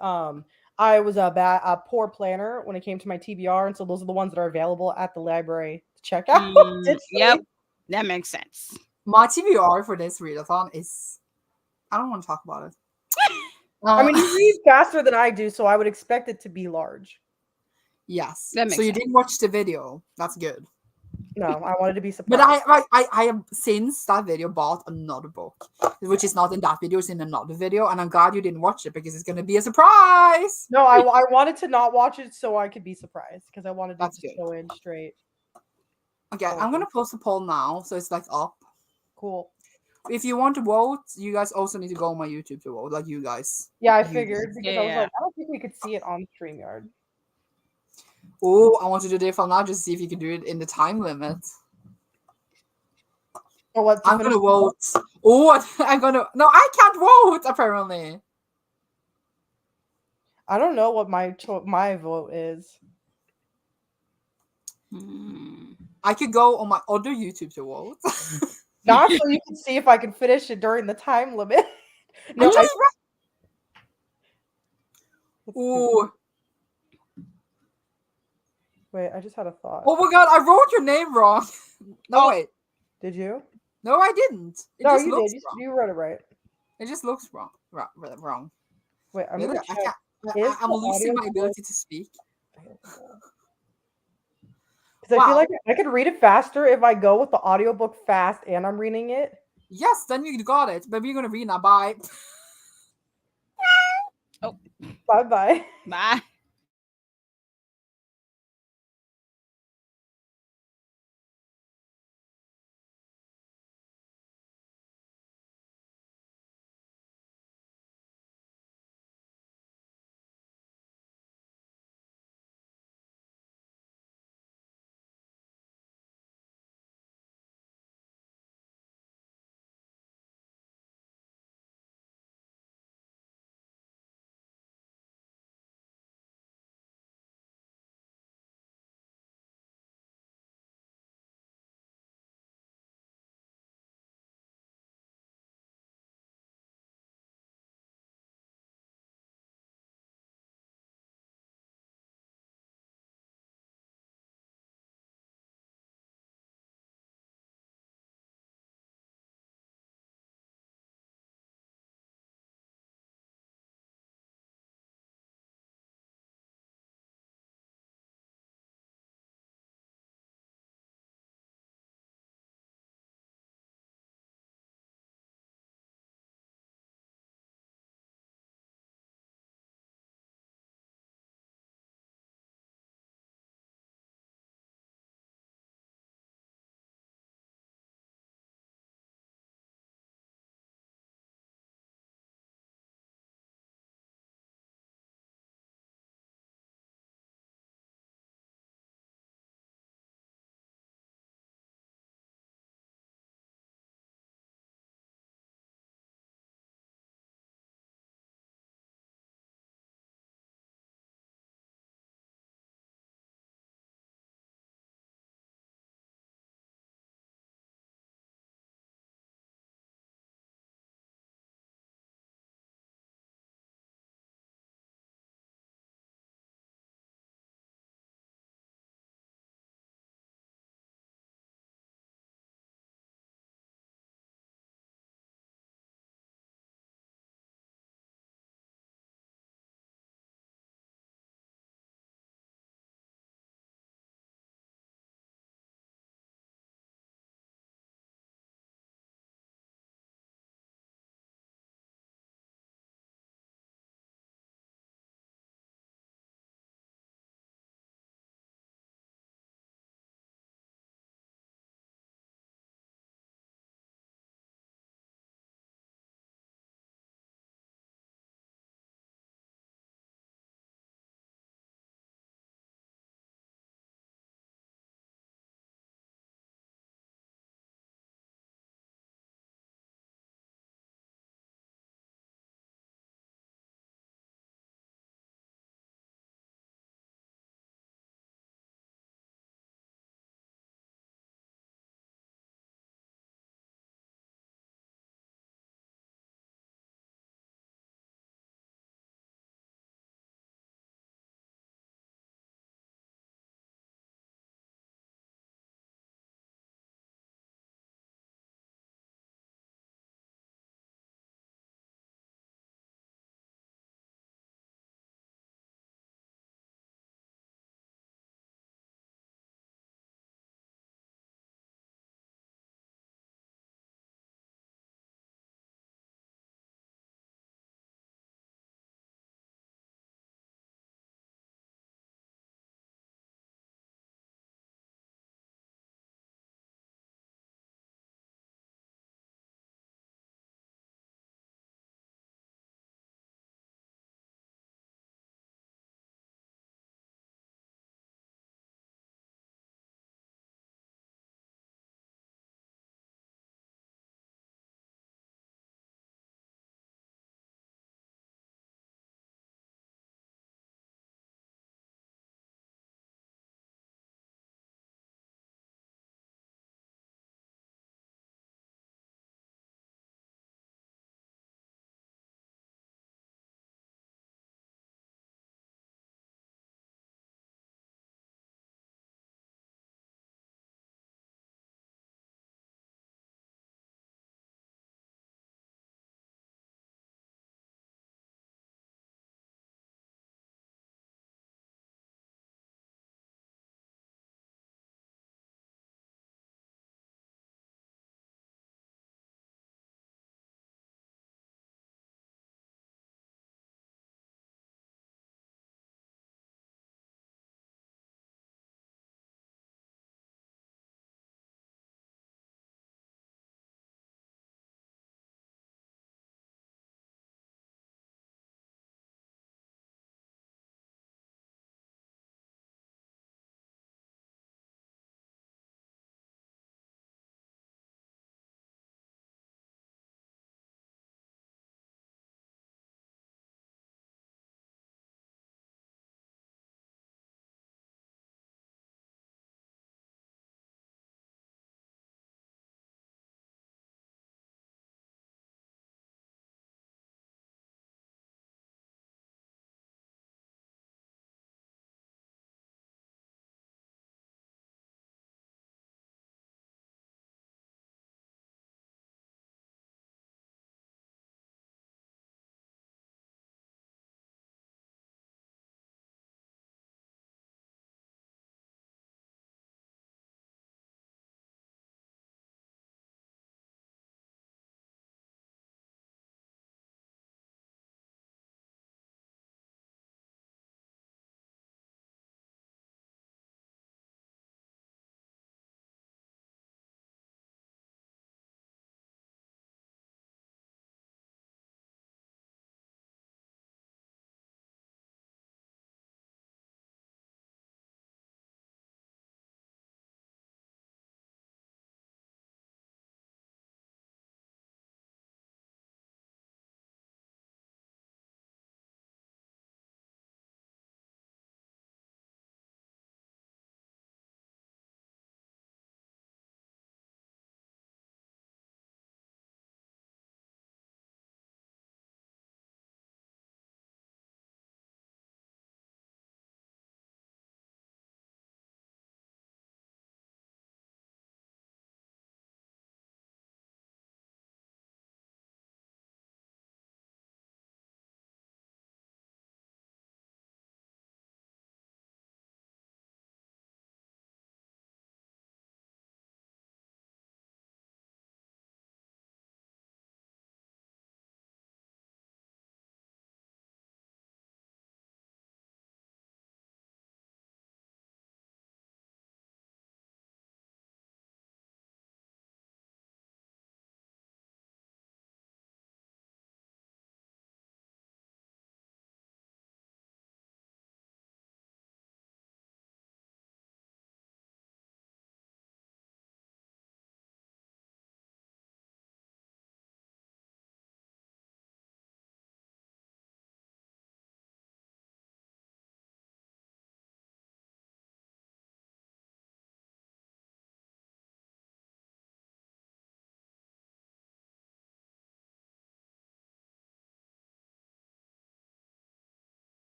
I was a poor planner when it came to my TBR, and so those are the ones that are available at the librry to check out. Yep, that makes sense. My TBR for this readathon is, I don't want to talk about it. I mean, you read faster than I do, so I would expect it to be large. Yes. That makes so you sense. didn't watch the video. That's good. No, I wanted to be surprised. But I have since that video bought another book, which is not in that video, it's in another video, and I'm glad you didn't watch it because it's going to be a surprise. No, I wanted to not watch it so I could be surprised because I wanted to just go in straight. Okay, I'm going to post a poll now, so it's like up. Cool. If you want to vote, you guys also need to go on my YouTube to vote, like you guys. Yeah, I figured because I was like, I don't think we could see it on StreamYard. Oh, I want to do this now, just see if you can do it in the time limit. Or what? I'm gonna vote. Oh, I'm gonna. No, I can't vote. Apparently, I don't know what my vote is. I could go on my other YouTube to vote. Not so you can see if I can finish it during the time limit. No, Ooh. Wait, I just had a thought. Oh my god, I wrote your name wrong. No, wait. Did you? No, I didn't. No, you did. You wrote it right. It just looks wrong. Wrong. Wait, I'm gonna check. I'm losing my ability to speak. Because I feel Wow. like I could read it faster if I go with the audiobook fast and I'm reading it. Yes, then you got it. But we're gonna read now. Bye. Bye bye. Bye.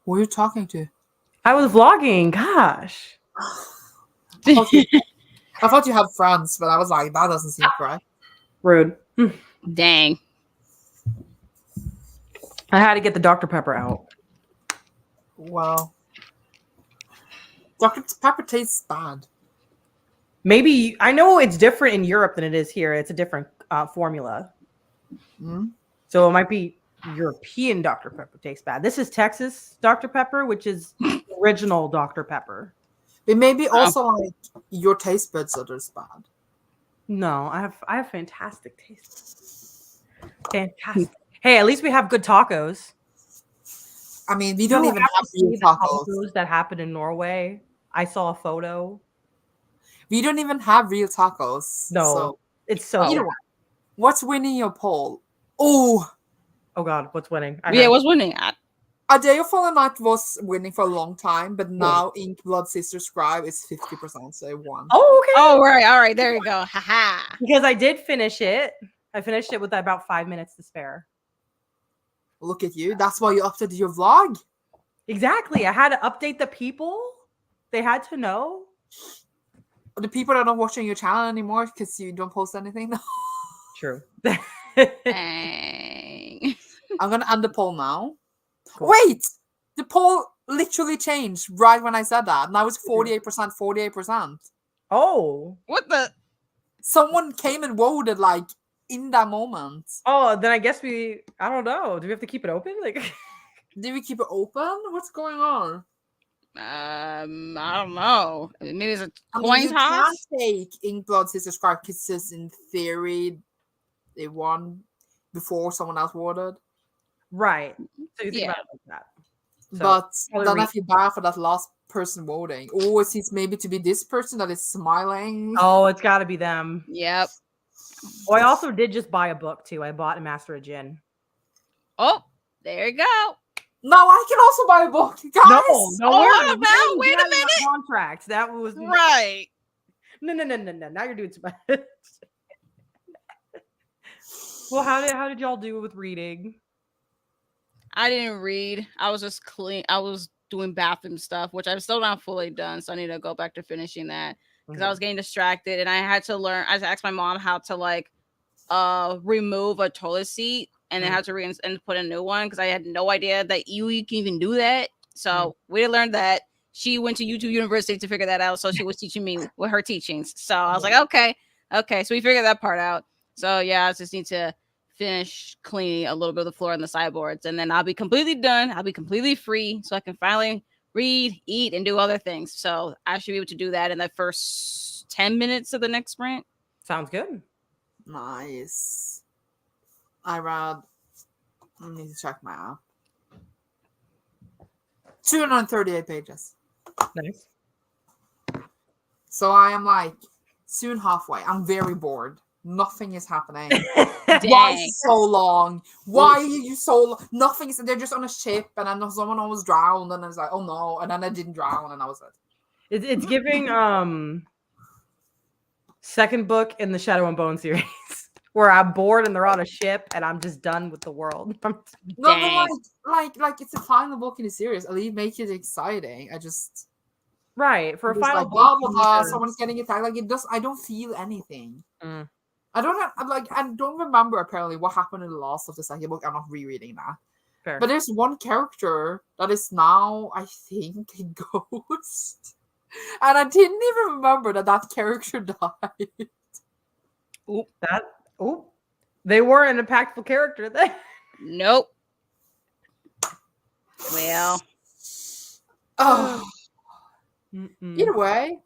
Who are you talking to? I was vlogging. Gosh. I thought you had friends, but I was like, that doesn't seem correct. Rude. Dang. I had to get the Dr. Pepper out. Well, Dr. Pepper tastes bad. Maybe I know it's different in Europe than it is here. It's a different formula. Mm? So it might be European Dr. Pepper tastes bad. This is Texas Dr. Pepper, which is original Dr. Pepper. It may be also like your taste buds are just bad. No, I have fantastic taste. Fantastic. Hey, at least we have good tacos. I mean, we don't even have real tacos that happened in Norway. I saw a photo. We don't even have real tacos. No, so. It's so. You know what? What's winning your poll? Oh God, what's winning? What's winning? A Day of Fallen Night was winning for a long time, but now Ink Blood Sister Scribe is 50%, so it won. Oh, okay. Oh, right. All right. There you go. Haha. Because I did finish it. I finished it with about 5 minutes to spare. Look at you. That's why you updated your vlog. Exactly. I had to update the people. They had to know. The people are not watching your channel anymore because you don't post anything. True. Dang. I'm going to end the poll now. Cool. Wait! The poll literally changed right when I said that. Now it's 48%, 48%. Oh. What the? Someone came and voted like in that moment. Oh, then I guess I don't know. Do we have to keep it open? Like, did we keep it open? What's going on? I don't know. Maybe it's a coin you toss. Can't take Ink Blood Sister Scribe because in theory they won before someone else voted. Right. So you think about it like that. So but then I feel bad for that last person voting. Oh, it seems maybe to be this person that is smiling. Oh, it's got to be them. Yep. Oh, I also did just buy a book too. I bought a Master of Jinn. Oh, there you go. Now I can also buy a book, guys. No, wait a minute. Contract. That was right. No. Now you're doing too much. Well, how did y'all do with reading? I didn't read. I was just clean. I was doing bathroom stuff, which I'm still not fully done. So I need to go back to finishing that because I was getting distracted and I had to learn. I asked my mom how to like remove a toilet seat and then had to and put a new one because I had no idea that you can even do that. So we learned that. She went to YouTube University to figure that out. So she was teaching me with her teachings. So I was like, okay. So we figured that part out. So yeah, I just need to finish cleaning a little bit of the floor and the sideboards, and then I'll be completely done. I'll be completely free, so I can finally read, eat, and do other things. So I should be able to do that in the first 10 minutes of the next sprint. Sounds good. Nice. I need to check my app. 238 pages. Nice. So I am like soon halfway. I'm very bored. Nothing is happening. Why is it so long? Why are you so long? Nothing is. They're just on a ship, and then someone almost drowned, and I was like, oh no, and then I didn't drown, and I was like, it's giving second book in the Shadow and Bone series where I'm bored and they're on a ship and I'm just done with the world. No, like it's a final book in the series. At least make it exciting. I just right for a final like, book. blah, blah, blah, someone's getting attacked. Like it does. I don't feel anything. I don't remember apparently what happened in the last of the second book. I'm not rereading that. Fair. But there's one character that is now, I think, a ghost. And I didn't even remember that character died. They were an impactful character then. Nope. Well. Either way,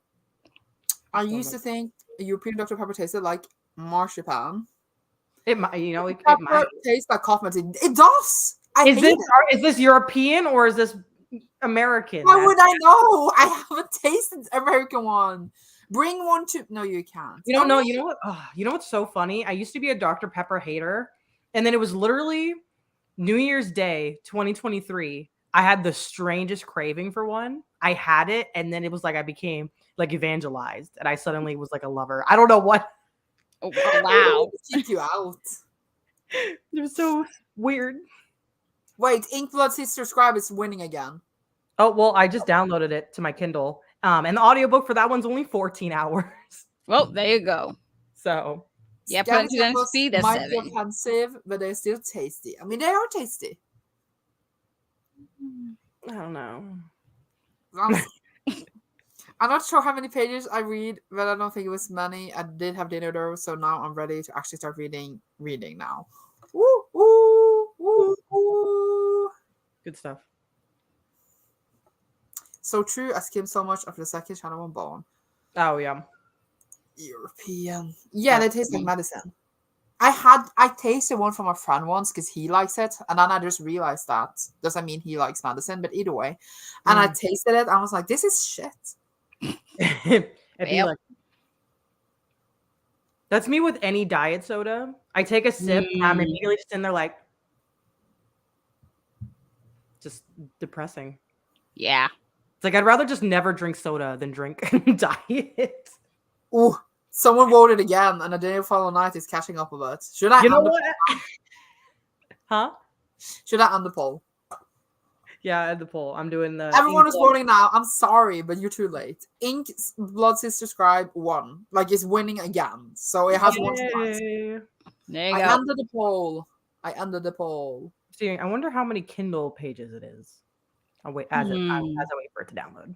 I used to think European Dr. Pepper tasted like marzipan. It might, it might taste like coffee. It does. Is this European or is this American? How would I know? I haven't tasted American one. Bring one to. No, you can't. You don't know. You know what? You know what's so funny? I used to be a Dr. Pepper hater, and then it was literally New Year's Day, 2023. I had the strangest craving for one. I had it, and then it was like I became like evangelized, and I suddenly was like a lover. I don't know what. Oh, wow. Kick you out. They're so weird. Wait, Ink Blood Sister Scribe is winning again. Oh, well, I just downloaded it to my Kindle. And the audiobook for that one's only 14 hours. Well, there you go. So Yeah, put Scammy it to temples speed. That's might be 7. offensive, but they're still tasty. I mean, they are tasty. I don't know. I'm not sure how many pages I read, but I don't think it was many. I did have dinner though, so now I'm ready to actually start reading now. Woo, woo, woo, woo. Good stuff. So true. I skimmed so much of the second Shadow and Bone. Oh yeah. European. Yeah, they taste like medicine. I tasted one from a friend once because he likes it, and then I just realized that doesn't mean he likes medicine, but either way. And I tasted it, and I was like, this is shit. It'd be like, that's me with any diet soda. I take a sip and I'm immediately just in there like just depressing. Yeah. It's like I'd rather just never drink soda than drink diet. Ooh, someone voted again, and a day of Follow Night is catching up with it. Should I? You know what? Huh? Should I end the poll? Yeah, at the poll. I'm doing the. Everyone is voting now. I'm sorry, but you're too late. Ink Blood Sister Scribe won. Like, it's winning again. So it has one spot. There you I go. ended the poll. See, I wonder how many Kindle pages it is. I'll wait as I wait for it to download.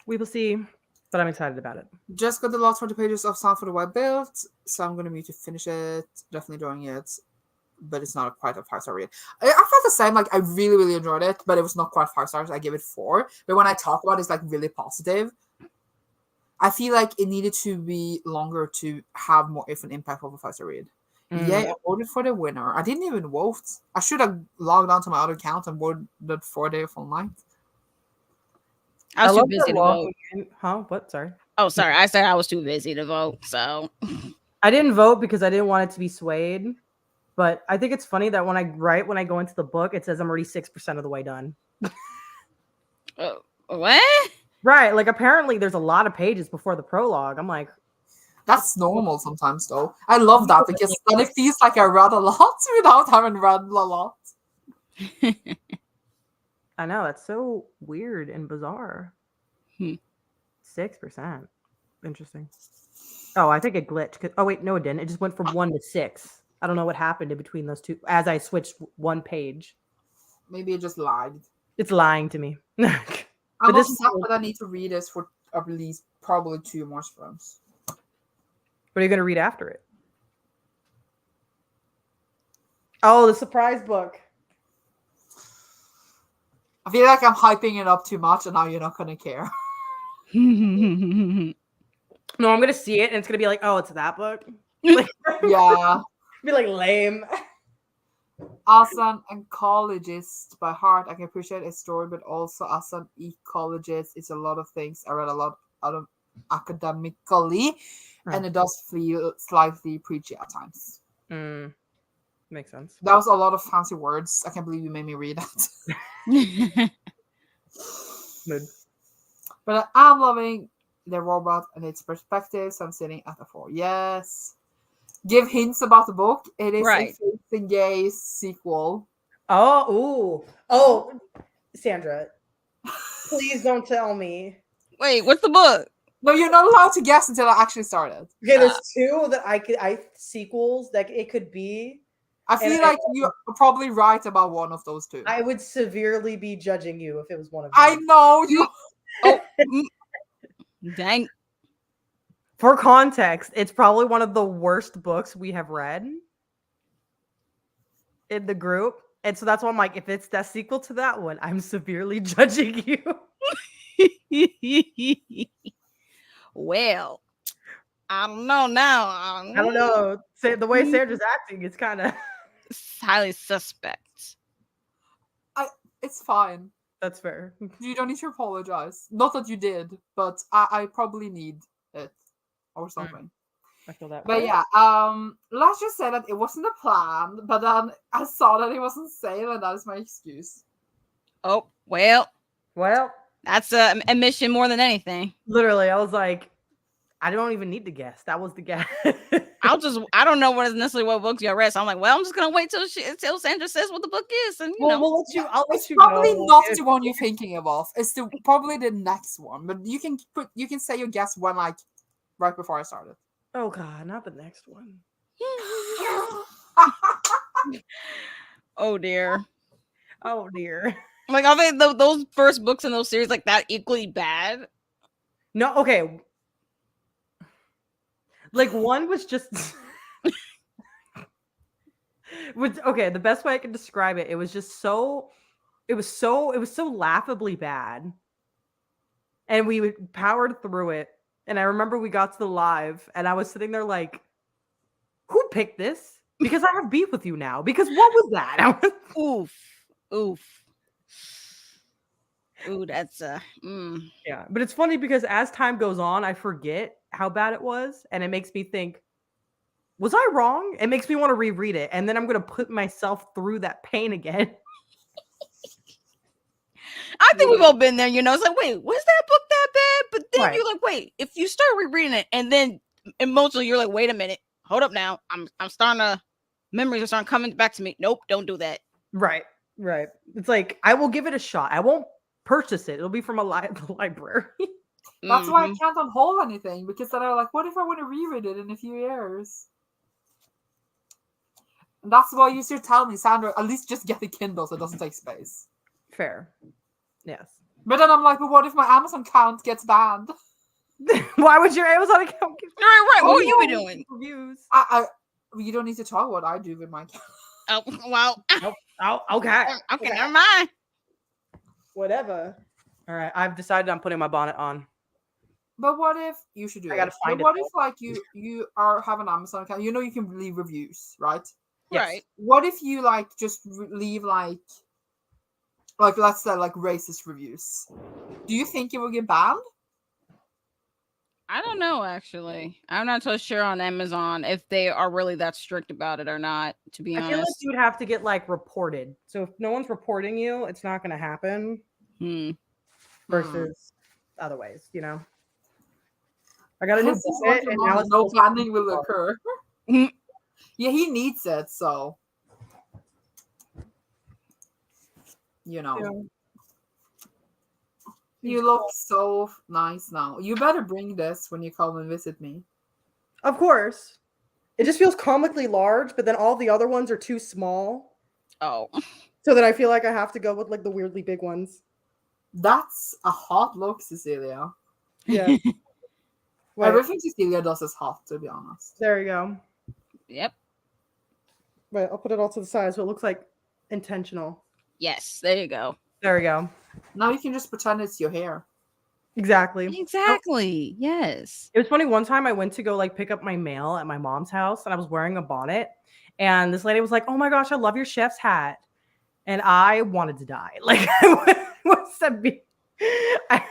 We will see, but I'm excited about it. Just got the last 20 pages of Sound for the Web built, so I'm gonna need to finish it. Definitely enjoying it, but it's not quite a 5-star read. I felt the same. Like, I really, really enjoyed it, but it was not quite 5 stars. I give it 4. But when I talk about it, it's like really positive. I feel like it needed to be longer to have more of an impact of a 5-star read. Yeah, I voted for the winner. I didn't even vote. I should have logged on to my other account and voted for Day of Full Night. I was too busy to vote. Huh? What? Sorry. Oh, sorry. I said I was too busy to vote. So I didn't vote because I didn't want it to be swayed. But I think it's funny that when I go into the book, it says I'm already 6% of the way done. What? Right. Like, apparently there's a lot of pages before the prologue. I'm like, that's normal sometimes, though. I love that because then it feels like I read a lot without having read a lot. I know, that's so weird and bizarre. 6%. Interesting. Oh, I think it glitched. Oh, wait, no, it didn't. It just went from 1 to 6. I don't know what happened in between those two as I switched one page. Maybe it just lied. It's lying to me. I'm not that I need to read this for at least probably 2 more sprints. What are you going to read after it? Oh, the surprise book. I feel like I'm hyping it up too much, and now you're not going to care. No, I'm going to see it, and it's going to be like, oh, it's that book? Like, yeah. Be like, lame. As an ecologist by heart, I can appreciate a story, but also as an ecologist, it's a lot of things. I read a lot out of academically, and it does feel slightly preachy at times. Makes sense. That was a lot of fancy words. I can't believe you made me read that. But I am loving the robot and its perspective, so I'm sitting at a 4. Yes. Give hints about the book. It is a Faes and Gays sequel. Oh, Sandra, please don't tell me. Wait, what's the book? No, you're not allowed to guess until I actually started. Okay, there's 2 that sequels that it could be. I feel like you're probably right about one of those 2. I would severely be judging you if it was one of them. I know you. Oh, dang. For context, it's probably one of the worst books we have read in the group. And so that's why I'm like, if it's that sequel to that one, I'm severely judging you. Well, I don't know now. I don't know. The way Sandra's acting, it's kind of highly suspect. It's fine. That's fair. You don't need to apologize. Not that you did, but I probably need it or something. I feel that. But yeah, let's just say that it wasn't a plan, but then I saw that it was on sale, and that is my excuse. Oh, well, that's a admission more than anything. Literally, I was like, I don't even need to guess. That was the guess. I don't know what is necessarily what books you read. So I'm like, well, I'm just gonna wait till Sandra says what the book is, and I'll let It's you probably know not if- the one you're thinking of. It's probably the next one, but you can say your guess one like right before I started. Oh God, not the next one. Oh dear. Oh dear. Like, are they those first books in those series like that equally bad? No, okay. Like one was just okay, the best way I can describe it, it was so laughably bad. And we powered through it. And I remember we got to the live and I was sitting there like, who picked this? Because I have beef with you now. Because what was that? Oof. Ooh, that's Yeah, but it's funny because as time goes on, I forget how bad it was, and it makes me think, was I wrong? It makes me want to reread it, and then I'm gonna put myself through that pain again. I think we've all been there, It's like, wait, was that book that bad? But then Right. you're like, wait, if you start rereading it, and then emotionally you're like, wait a minute, hold up now. I'm starting to memories are starting coming back to me. Nope, don't do that. Right. It's like I will give it a shot. I won't purchase it. It'll be from the library. That's why I can't on hold anything, because then I'm like, what if I want to reread it in a few years? And that's why you should tell me, Sandra, at least just get the Kindle so it doesn't take space. Fair. Yes. But then I'm like, but what if my Amazon account gets banned? Why would your Amazon account get Right. What would you be doing? reviews? You don't need to talk what I do with my account. Oh, well. Oh, okay. Okay, never mind. Whatever. All right, I've decided I'm putting my bonnet on. But what if you should do I gotta it? find But it, what though. if like you have an Amazon account? You know you can leave reviews, right? Yes. Right. What if you like just leave like let's say like racist reviews? Do you think it will get banned? I don't know, actually. I'm not so sure on Amazon if they are really that strict about it or not, to be I honest. feel like you would have to get like reported. So if no one's reporting you, it's not going to happen. Versus other ways, I got a new bonnet, and now it's no banning will occur. Yeah, he needs it, so Yeah. You look so nice now. You better bring this when you come and visit me. Of course. It just feels comically large, but then all the other ones are too small. Oh. So that I feel like I have to go with like the weirdly big ones. That's a hot look, Cecilia. Yeah. Everything Cecilia does is hot, to be honest. There you go. Yep. Wait, I'll put it all to the side so it looks like intentional. Yes, there you go. There we go. Now you can just pretend it's your hair. Exactly. Yes. It was funny. One time I went to go like pick up my mail at my mom's house and I was wearing a bonnet. And this lady was like, "Oh my gosh, I love your chef's hat." And I wanted to die. Like, what's that be? I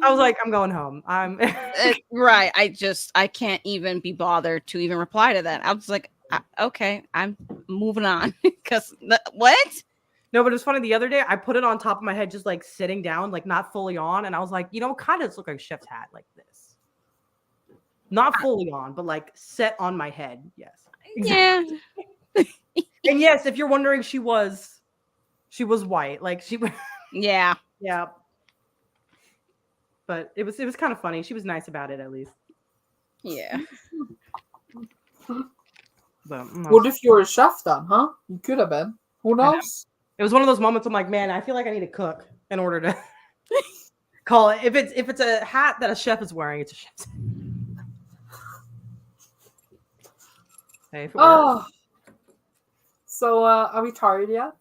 was like, I'm going home. Right. I can't even be bothered to even reply to that. I was like, okay, I'm moving on. Because what? No, but it's funny. The other day, I put it on top of my head, just like sitting down, like not fully on. And I was like, kind of look like a chef's hat like this. Not fully on, but like set on my head. Yes. Exactly. Yeah. And yes, if you're wondering, she was white. Like she Yeah. Yeah. But it was kind of funny. She was nice about it at least. Yeah. But, What if you're a chef then, huh? You could have been. Who knows? It was one of those moments I'm like, man, I feel like I need to cook in order to call it. If it's a hat that a chef is wearing, it's a chef's hat. Hey, if it works. So are we tired yet?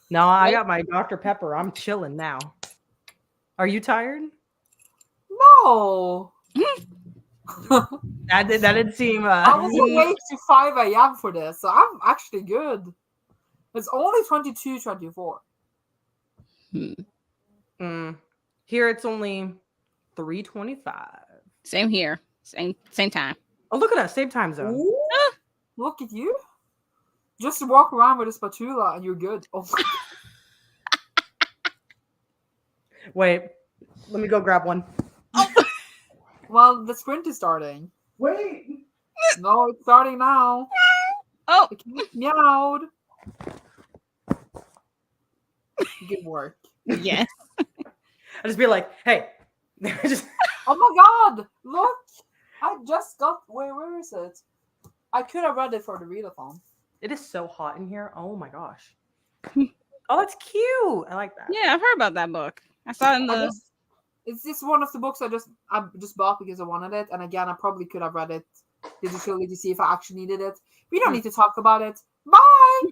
No, I got my Dr. Pepper. I'm chilling now. Are you tired? No. That didn't seem. I was awake to 5 a.m. for this, so I'm actually good. It's only 22:24. Here it's only 3:25. Same here. Same time. Oh, look at us. Same time zone. Ooh, look at you. Just walk around with a spatula and you're good. Oh. Wait, let me go grab one. Well, the sprint is starting. Wait. No, it's starting now. Oh, The cat meowed. Good work. yes. I just be like, hey, just Oh my god! Look! I just got. Where is it? I could have read it for the readathon. it is so hot in here. Oh my gosh. Oh, that's cute. I like that. Yeah, I've heard about that book. I saw it in the. It's just one of the books I just bought because I wanted it, and again, I probably could have read it digitally to see if I actually needed it. We don't need to talk about it. Bye.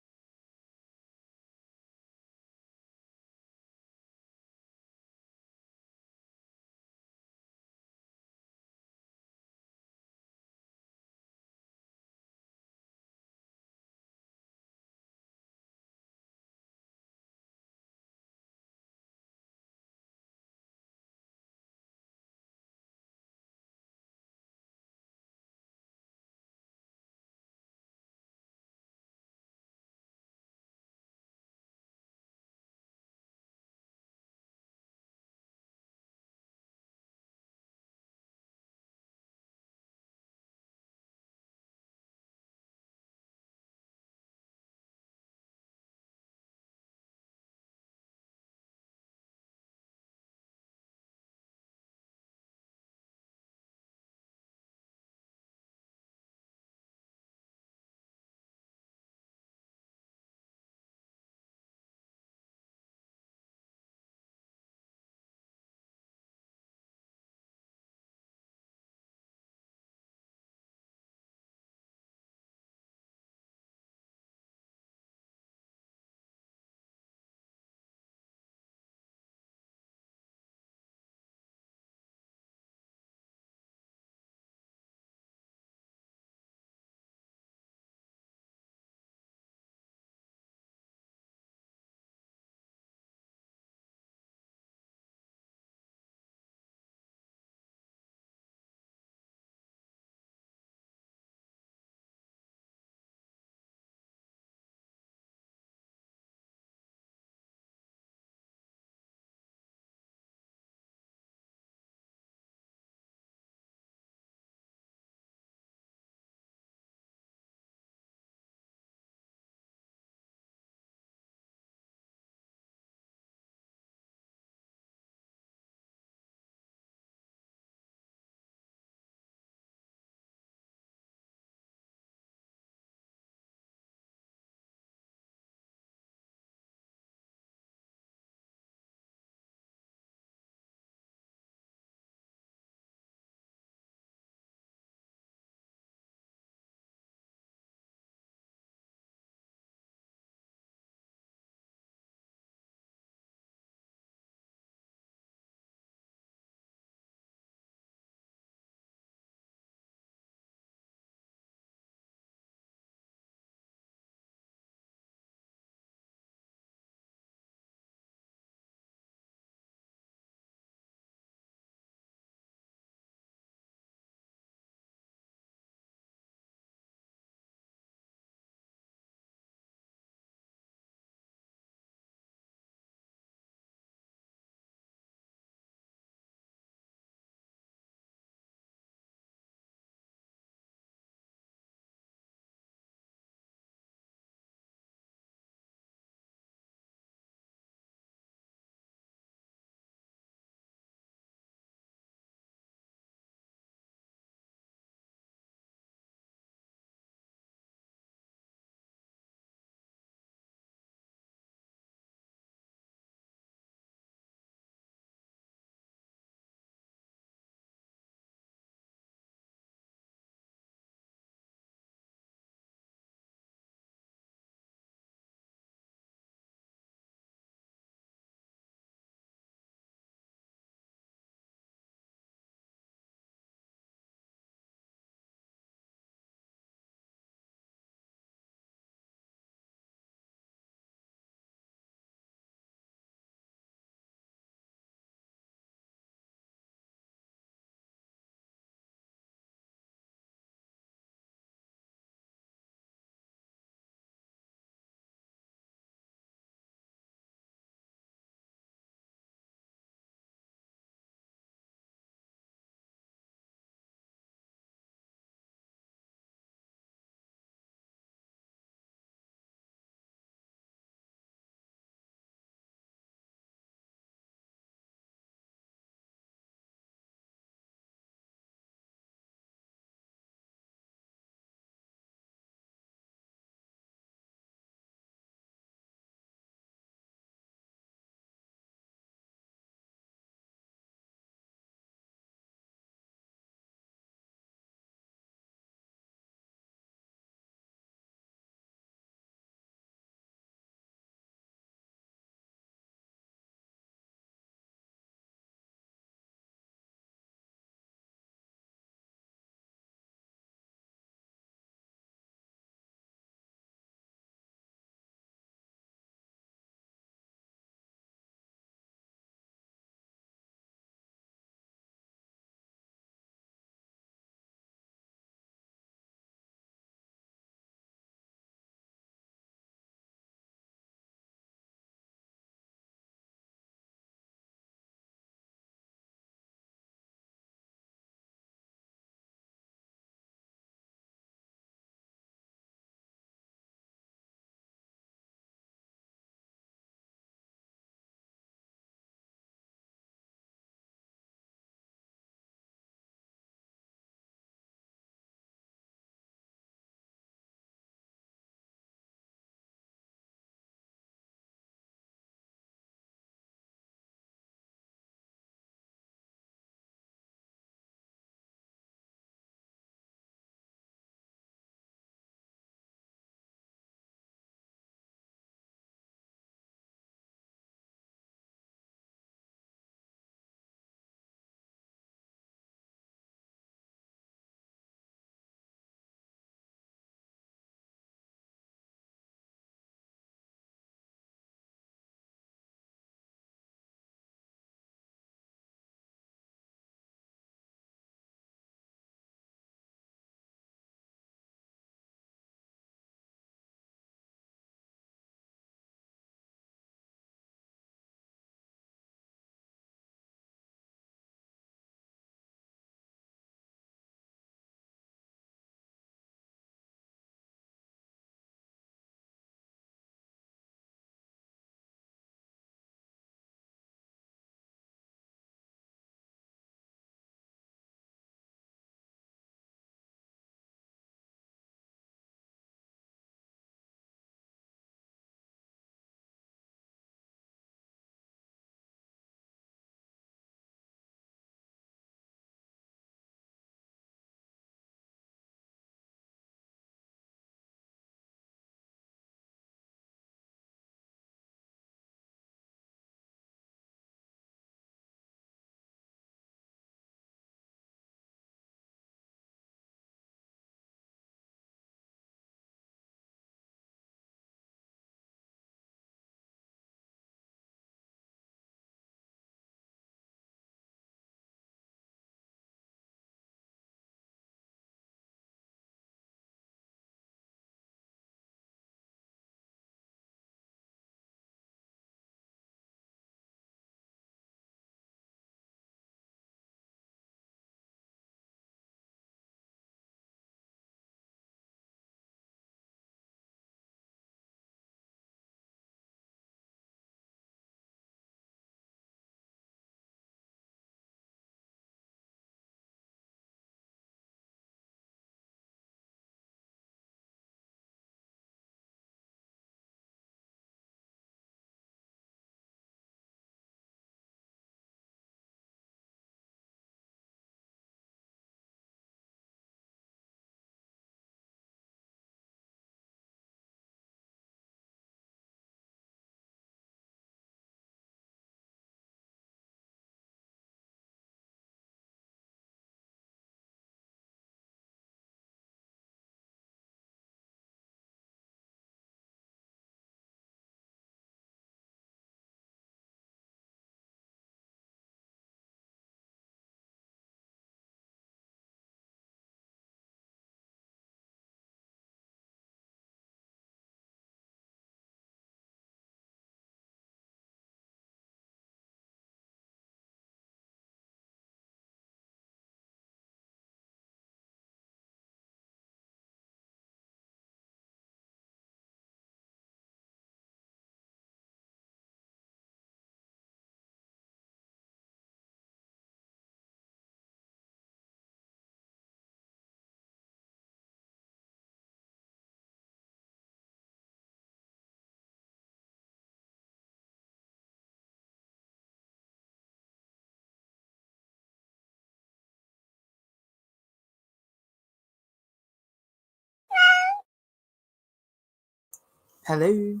Hello.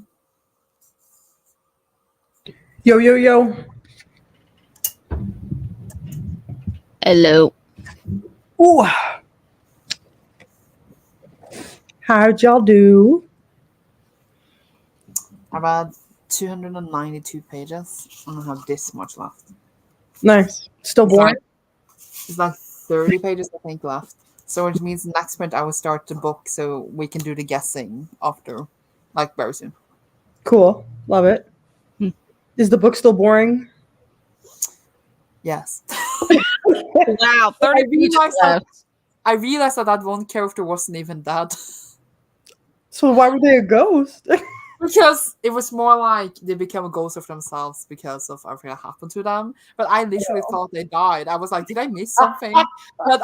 Yo, yo, yo. Hello. Ooh. How'd y'all do? I've had 292 pages and I have this much left. Nice. Still boring? It's like 30 pages, I think, left. So which means next sprint I will start the book so we can do the guessing after, like very soon. Cool. Love it. Is the book still boring? Yes. Wow, 30 pages left. I realized that one character wasn't even dead. So why were they a ghost? Because it was more like they became a ghost of themselves because of everything that happened to them. But I literally thought they died. I was like, did I miss something? But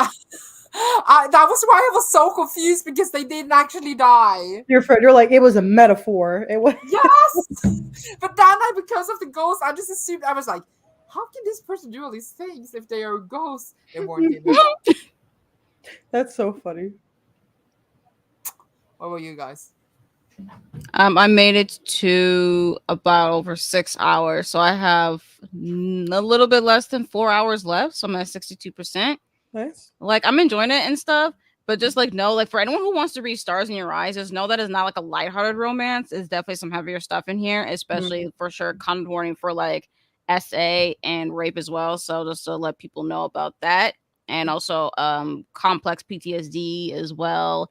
that was why I was so confused because they didn't actually die. You're like, it was a metaphor. It was. Yes! But then because of the ghost, I just assumed, I was like, how can this person do all these things if they are ghosts? They weren't even. That's so funny. What about you guys? I made it to about over 6 hours, so I have a little bit less than 4 hours left. So I'm at 62%. Nice. Like I'm enjoying it and stuff, but just like know, like for anyone who wants to read Stars in Your Eyes, just know that it's not like a lighthearted romance. It's definitely some heavier stuff in here, especially for sure. Content warning for like SA and rape as well. So just to let people know about that, and also complex PTSD as well.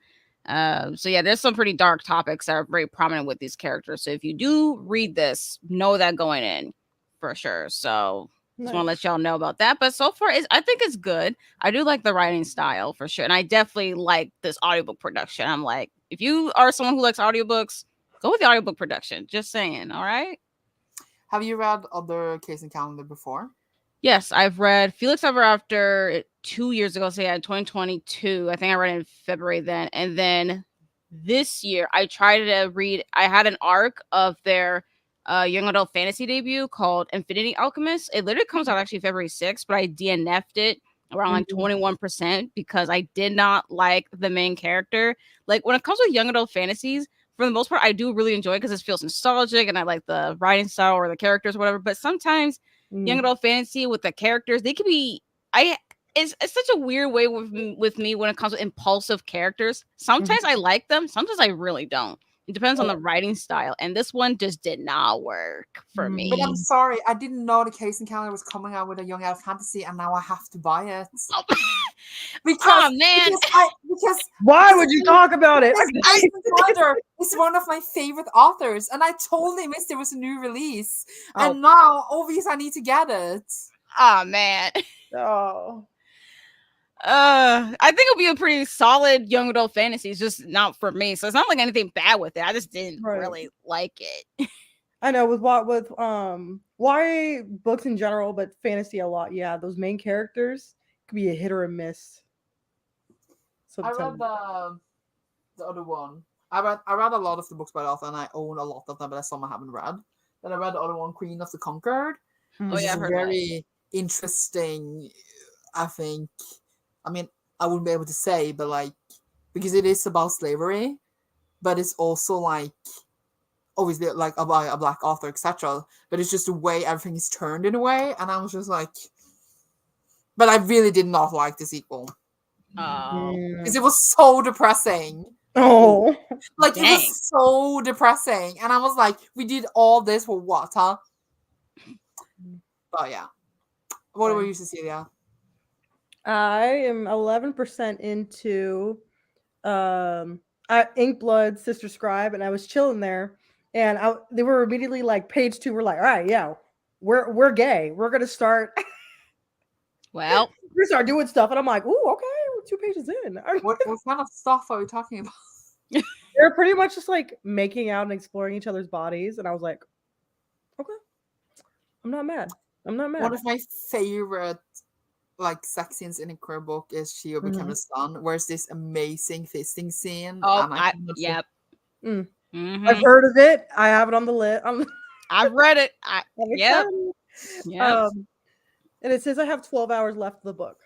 So yeah, there's some pretty dark topics that are very prominent with these characters. So if you do read this, know that going in for sure. So just want to let y'all know about that. But so far, I think it's good. I do like the writing style for sure. And I definitely like this audiobook production. I'm like, if you are someone who likes audiobooks, go with the audiobook production. Just saying. All right. Have you read other Case and Calendar before? Yes, I've read Felix Ever After 2 years ago. So yeah, 2022. I think I read it in February then. And then this year, I tried to read. I had an arc of their young adult fantasy debut called Infinity Alchemist. It literally comes out actually February 6th, but I DNF'd it around like 21% because I did not like the main character. Like when it comes with young adult fantasies, for the most part, I do really enjoy it because it feels nostalgic and I like the writing style or the characters or whatever. But sometimes young adult fantasy with the characters, they could be it's such a weird way with me when it comes to impulsive characters. Sometimes I like them, sometimes I really don't. It depends on the writing style, and this one just did not work for me. But I'm sorry, I didn't know the Case and Calendar was coming out with a young adult fantasy, and now I have to buy it. Because man, because why would you talk about it? Case and Calendar is one of my favorite authors, and I totally missed there was a new release, and now obviously I need to get it. Oh man. Oh. I think it'll be a pretty solid young adult fantasy. It's just not for me. So it's not like anything bad with it. I just didn't really like it. I know with YA books in general, but fantasy a lot. Yeah, those main characters could be a hit or a miss. I read the other one. I read a lot of the books by the author, and I own a lot of them, but some I haven't read. Then I read the other one, Queen of the Conquered, which is very interesting. I think. I mean, I wouldn't be able to say, but like, because it is about slavery, but it's also like, obviously, like about a black author, etc. But it's just the way everything is turned in a way, and I was just like, but I really did not like the sequel. Because it was so depressing. Oh, like it was so depressing, and I was like, we did all this for what, huh? But yeah, what about you, Cecilia? I am 11% into Inkblood Sister Scribe, and I was chilling there, and they were immediately like page 2. We're like, all right, yeah, we're gay. We're gonna start. Well, we start doing stuff, and I'm like, ooh, okay, we're 2 pages in. What kind of stuff are we talking about? They're pretty much just like making out and exploring each other's bodies, and I was like, okay, I'm not mad. One of my favorite like sex scenes in a queer book is Shio Became a Sun, where's this amazing fisting scene. Yep. I've heard of it. I have it on the list. I've read it. Yep. And it says I have 12 hours left of the book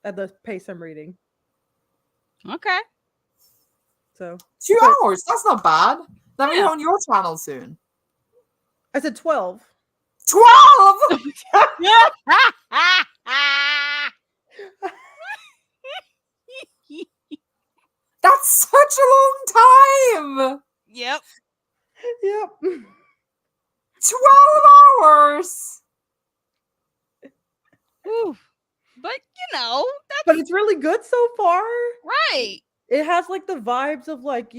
at the pace I'm reading. Okay. So 2 hours. That's not bad. That means on your channel soon. I said 12. 12! That's such a long time! Yep. Yep. 12 hours! Oof. But that's But it's really good so far. right. It has like the vibes of like,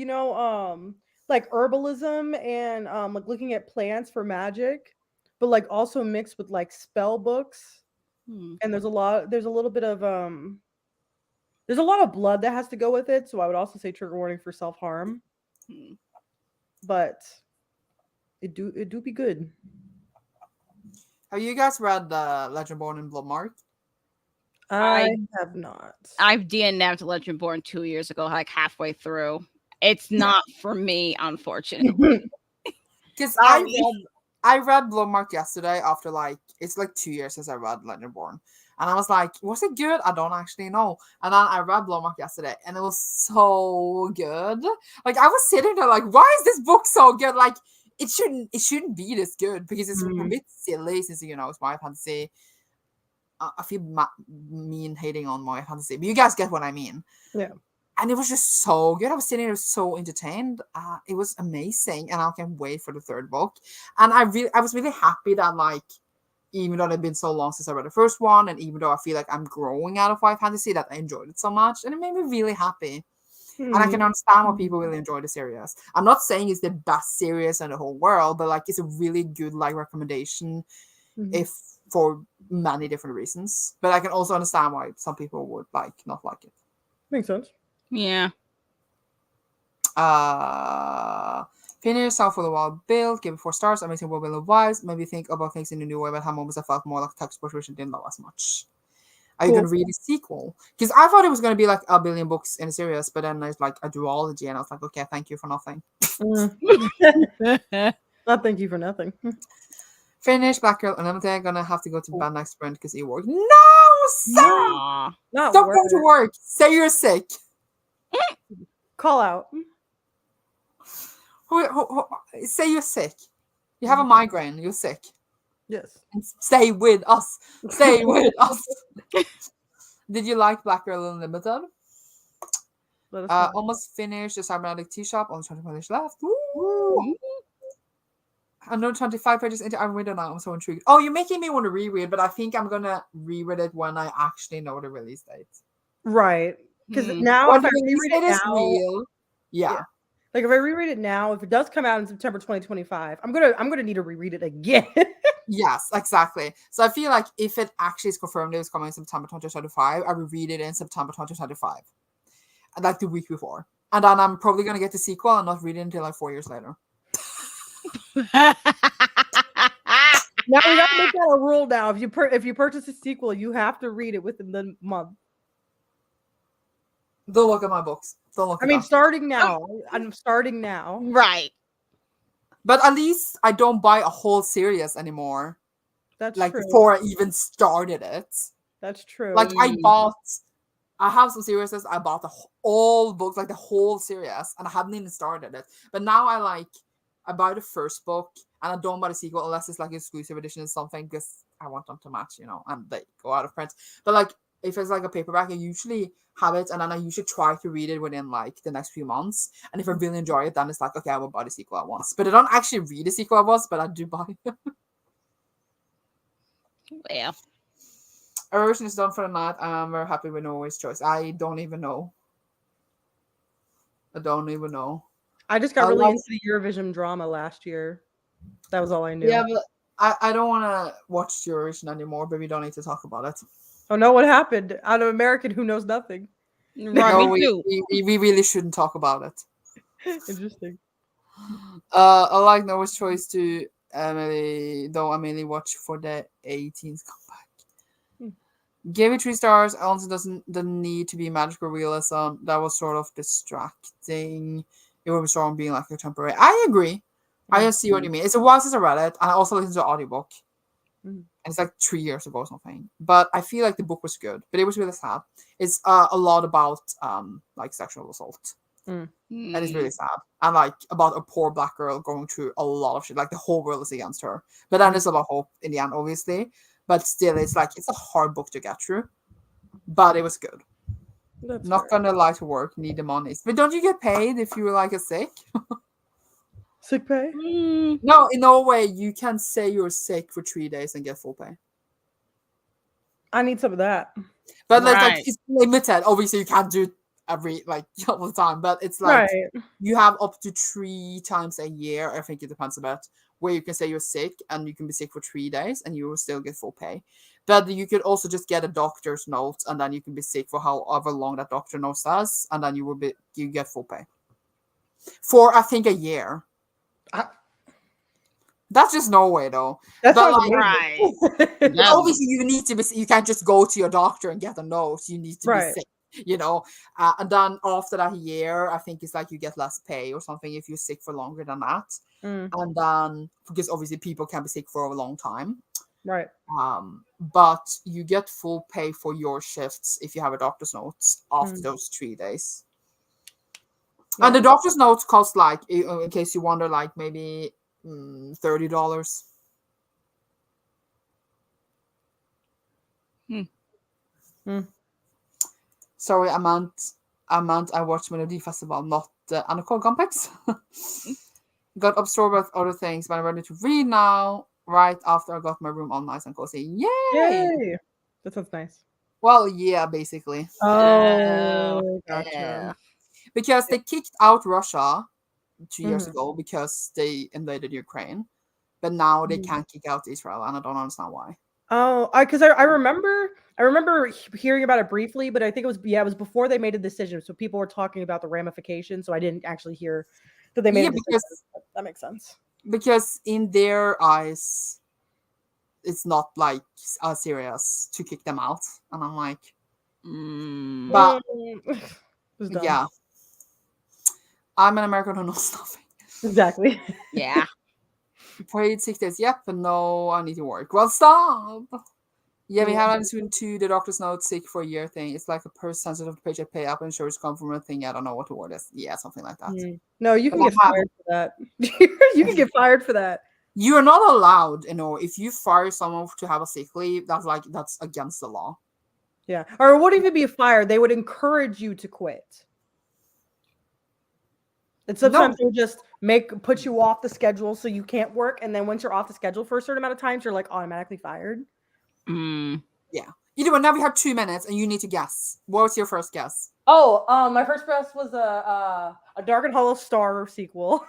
like herbalism and like looking at plants for magic, but like also mixed with like spell books. And there's a little bit of there's a lot of blood that has to go with it, so I would also say trigger warning for self-harm. But it do be good. Have you guys read Legendborn and Bloodmark? I have not. I've DNF'd Legendborn 2 years ago, like halfway through. It's not for me, unfortunately. Because I read Bloodmark yesterday after it's like 2 years since I read Legendborn. And I was like, was it good? I don't actually know. And then I read Bloodmark yesterday and it was so good. Like I was sitting there like, why is this book so good? Like it shouldn't be this good because it's a bit silly since it's my fantasy. I feel mean hating on my fantasy, but you guys get what I mean. Yeah. And it was just so good. I was sitting there so entertained. It was amazing, and I can't wait for the third book. And I was really happy that even though it's been so long since I read the first one, and even though I feel like I'm growing out of YA fantasy, that I enjoyed it so much, and it made me really happy. And I can understand why people really enjoy the series. I'm not saying it's the best series in the whole world, but it's a really good recommendation if for many different reasons. But I can also understand why some people would not like it. Makes sense. Yeah. Finish South for the Wild Build, give it 4 stars, amazing world building vibes, maybe think about things in a new way, but have moments I felt more like textbook which I didn't love as much. Are you going to read a sequel? Because I thought it was going to be like a billion books in a series, but then there's like a duology, and I was like, okay, thank you for nothing. Not thank you for nothing. Finish Black Girl Unlimited. Gonna have to go to band next sprint because you work. No, Nah. Not stop going to work. Say you're sick. Call out. Say you're sick. You have a migraine. You're sick. Yes. And stay with us. Stay with us. Did you like Black Girl Unlimited? Almost finished the Cybernetic Tea Shop. Only 20 pages left. Woo! Another 25 pages into I'm reading now. I'm so intrigued. Oh, you're making me want to reread, but I think I'm gonna reread it when I actually know the release date. Right. Because now if I reread it now, real. Yeah. Like if I reread it now, if it does come out in September 2025, I'm gonna need to reread it again. Yes, exactly. So I feel like if it actually is confirmed it was coming in September 2025, I will read it in September 2025. Like the week before. And then I'm probably gonna get the sequel and not read it until 4 years later. Now we gotta make that a rule now. If you purchase a sequel, you have to read it within the month. Don't look at my books. Don't look. Starting now. I'm starting now. Right. But at least I don't buy a whole series anymore. That's true. Before I even started it. That's true. I have some series. I bought the whole books, the whole series, and I haven't even started it. But now I buy the first book and I don't buy the sequel unless it's exclusive edition or something because I want them to match, and they go out of print. But if it's a paperback, I usually have it and then I usually try to read it within the next few months. And if I really enjoy it, then it's okay, I will buy the sequel at once. But I don't actually read the sequel at once, but I do buy it. Yeah. Our version is done for the night. We're happy with Norway's choice. I don't even know. I just got really into the Eurovision drama last year. That was all I knew. Yeah, but I don't want to watch Eurovision anymore, but we don't need to talk about it. Oh no, what happened? I'm an American who knows nothing. Right, no, we really shouldn't talk about it. Interesting. I like Noah's choice to Emily, though I mainly watch for the 18th comeback. Gave it 3 stars. Also doesn't need to be magical realism. That was sort of distracting. It was strong being a temporary. I agree. I just see what you mean. It's a while since I read it, and I also listened to the audiobook. And it's 3 years ago or something. But I feel the book was good, but it was really sad. It's a lot about sexual assault And it's really sad. And like about a poor black girl going through a lot of shit. Like the whole world is against her. But then there's a lot of hope in the end, obviously. But still, it's like it's a hard book to get through. But it was good. That's Not fair. gonna lie to work, need the money. But don't you get paid if you like a sick? Sick pay? No, in Norway you can say you're sick for 3 days and get full pay. I need some of that. But like Right. it's limited. Obviously, you can't do it every like all the time. But it's like Right. you have up to 3 times a year. I think it depends a bit where you can say you're sick and you can be sick for 3 days and you will still get full pay. But you could also just get a doctor's note and then you can be sick for however long that doctor note says, and then you get full pay for I think a year. That's just Norway though. That But sounds like, Right. amazing. obviously you need to be. You can't just go to your doctor and get a note. You need to be Right. sick, and then after that year, I think it's like you get less pay or something if you're sick for longer than that. And then because obviously people can be sick for a long time. Right. But you get full pay for your shifts if you have a doctor's note after those 3 days. And the doctor's notes cost like, in case you wonder, like maybe $30. Sorry, I meant I watched Melody Festival, not NRK Complex. Got absorbed with other things, but I'm ready to read now. Right after I got my room all nice and cozy. Yay! Yay! That sounds nice. Well, yeah, basically. Oh, gotcha. Yeah. Because they kicked out Russia 2 years ago because they invaded Ukraine. But now they can't kick out Israel, and I don't understand why. Oh, because I remember hearing about it briefly, but I think it was before they made a decision. So people were talking about the ramifications. So I didn't actually hear that they made a decision. That makes sense. Because in their eyes, it's not like serious to kick them out, and I'm like, but yeah, I'm an American who knows nothing. Exactly. Yeah. Prayed 6 days. Yep, but no, I need to work. Well, stop. Yeah, we have soon too. The doctor's note sick for a year thing. It's like a person sensitive to paycheck pay up insurance come from a thing. I don't know what the word is. Yeah, something like that. No, you can get fired for that. You can get fired for that. You are not allowed, if you fire someone to have a sick leave, that's against the law. Yeah. Or it wouldn't even be a fire. They would encourage you to quit. And sometimes they'll just put you off the schedule so you can't work. And then once you're off the schedule for a certain amount of times, you're like automatically fired. Yeah. Either way, now we have 2 minutes and you need to guess. What was your first guess? Oh, my first guess was a Dark and Hollow Star sequel.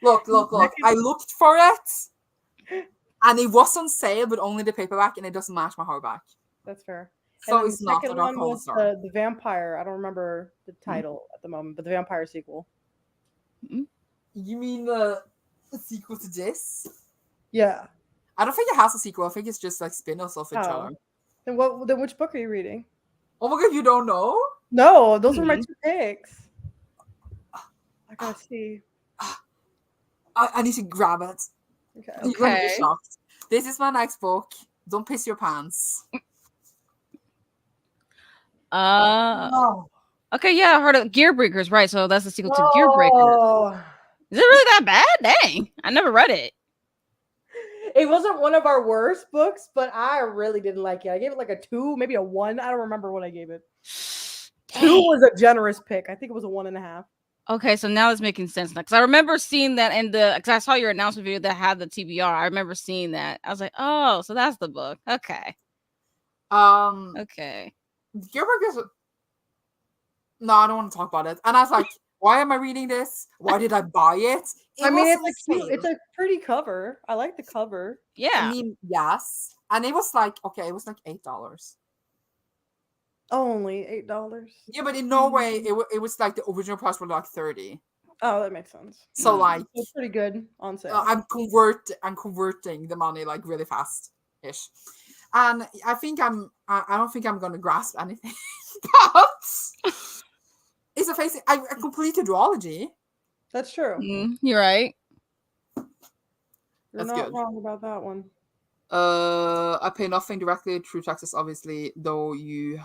Look. I looked for it and it was on sale, but only the paperback, and it doesn't match my hardback. That's fair. So it's not a Dark and Hollow Star. The vampire. I don't remember the title at the moment, but the vampire sequel. You mean the sequel to this? Yeah. I don't think it has a sequel. I think it's just like spin-offs of each other. Then which book are you reading? Oh my god, you don't know? No, those were my 2 picks. I gotta see. I need to grab it. Okay. You're gonna be shocked. This is my next book. Don't piss your pants. No. Okay, yeah, I heard of Gearbreakers, right? So that's the sequel to Gearbreakers. Is it really that bad? Dang, I never read it. It wasn't one of our worst books, but I really didn't like it. I gave it like a 2, maybe a 1. I don't remember what I gave it. Dang. 2 was a generous pick. I think it was a 1.5. Okay, so now it's making sense now. Because I remember seeing that because I saw your announcement video that had the TBR. I remember seeing that. I was like, oh, so that's the book. Okay. Okay. Gearbreakers. No, I don't want to talk about it. And I was like, why am I reading this? Why did I buy it? It's a pretty cover. I like the cover. Yeah. I mean, yes. And it was like, okay, it was like $8. Only $8. Yeah, but in Norway, it was like the original price was like 30. Oh, that makes sense. So like, it's pretty good on sale. I'm converting the money like really fast ish. And I don't think I'm gonna grasp anything. But it's a face. I completed duology. That's true. You're right. You're not wrong about that one. I pay nothing directly through taxes, obviously, though you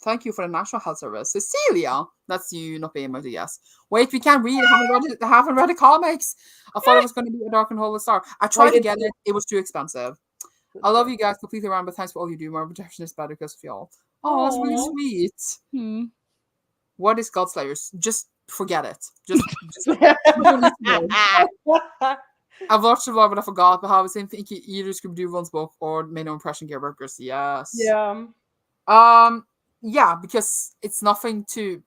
Thank you for the National Health Service. Cecilia, that's you not being able to guess. Wait, we can't read. I haven't read the comics. I thought it was going to be A Dark and Holy Star. I tried to get it. It was too expensive. I love you guys completely around, but thanks for all you do. My protection is better because of y'all. Oh, that's really sweet. Hmm. What is Godslayers? Just forget it. Just I've watched a lot, but I forgot. But I was thinking either Scooby-Doo one's book or made no impression Gear Burgers. Yes. Yeah. Yeah, because it's nothing to.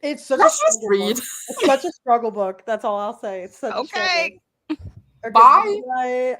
It's such Let's a just read. It's such a struggle book. That's all I'll say. It's such Okay. a struggle. Okay, Bye. bye.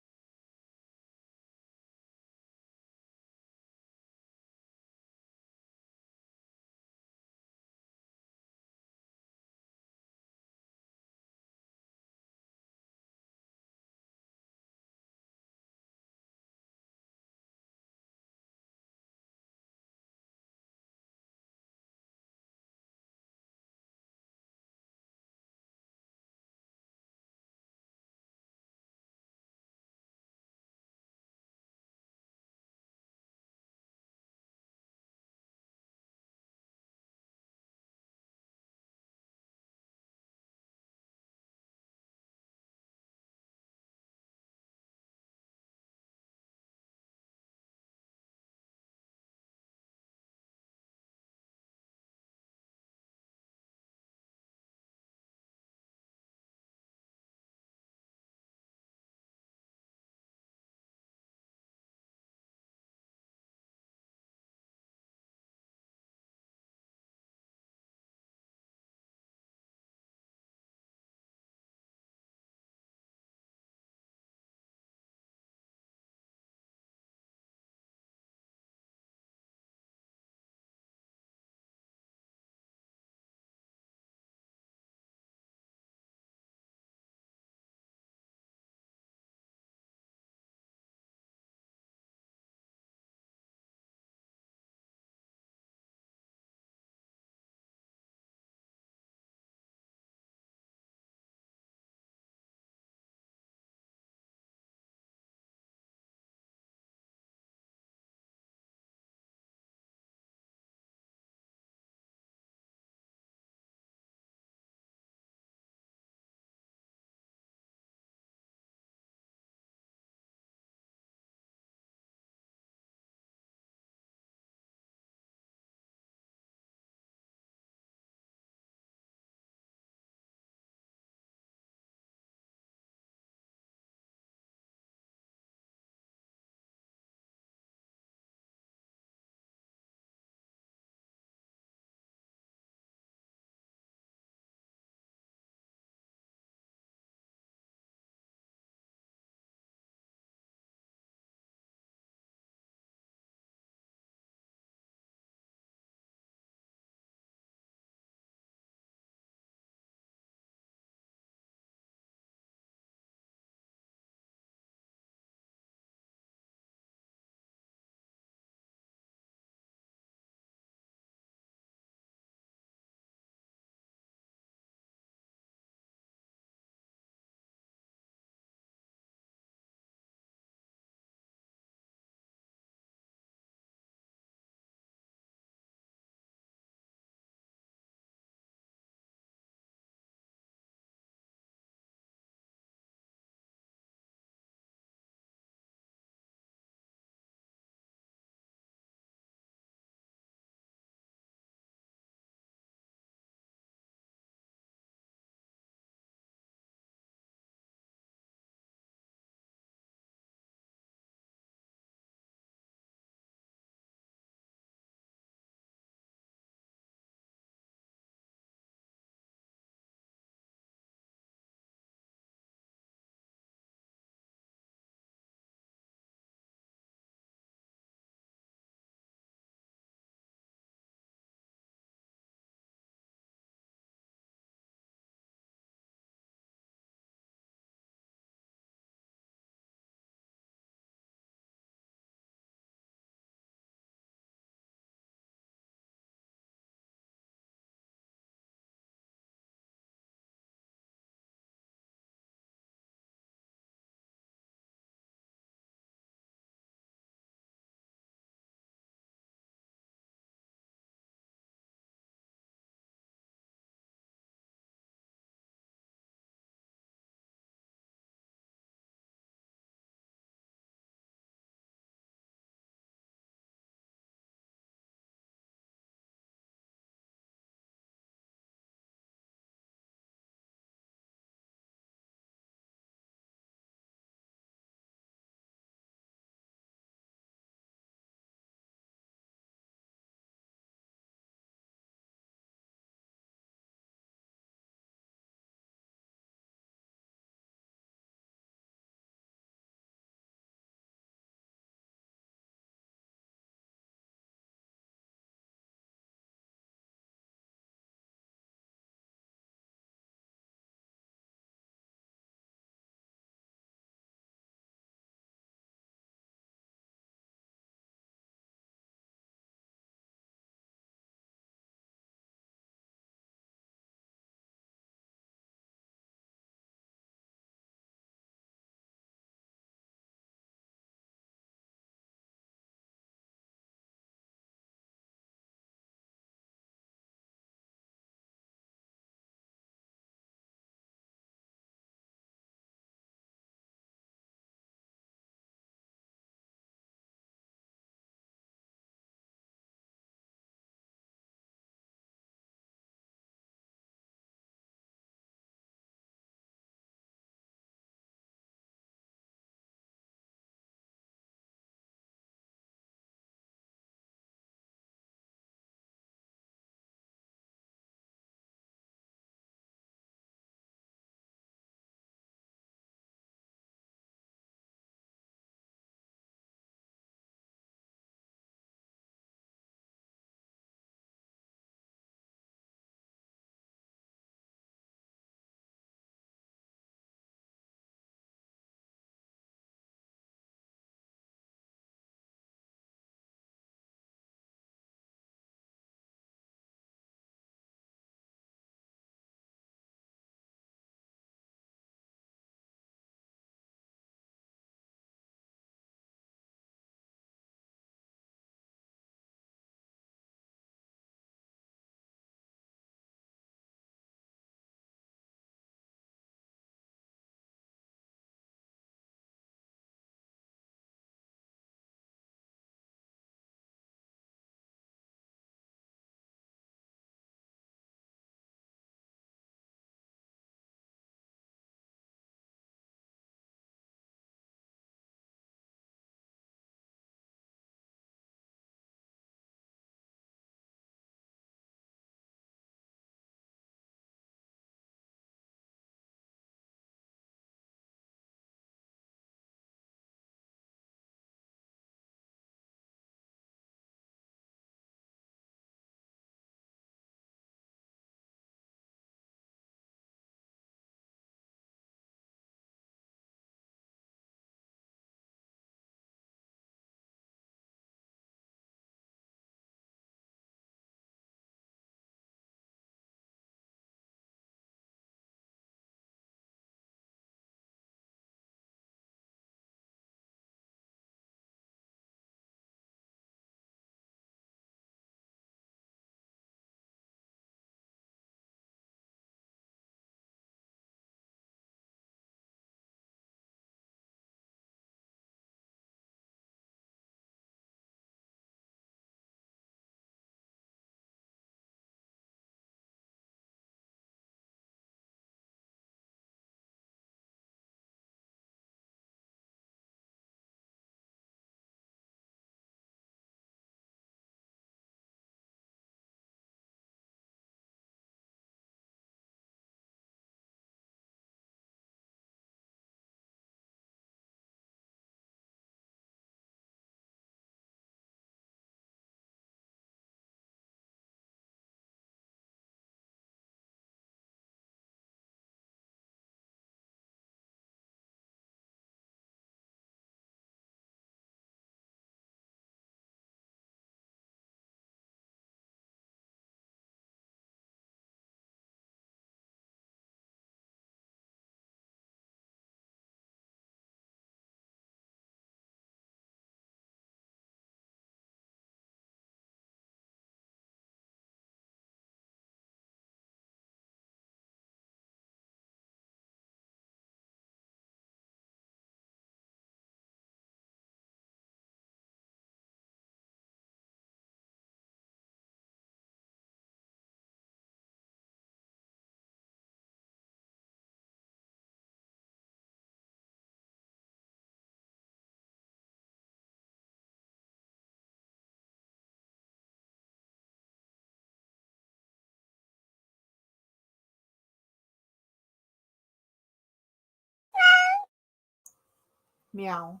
Meow.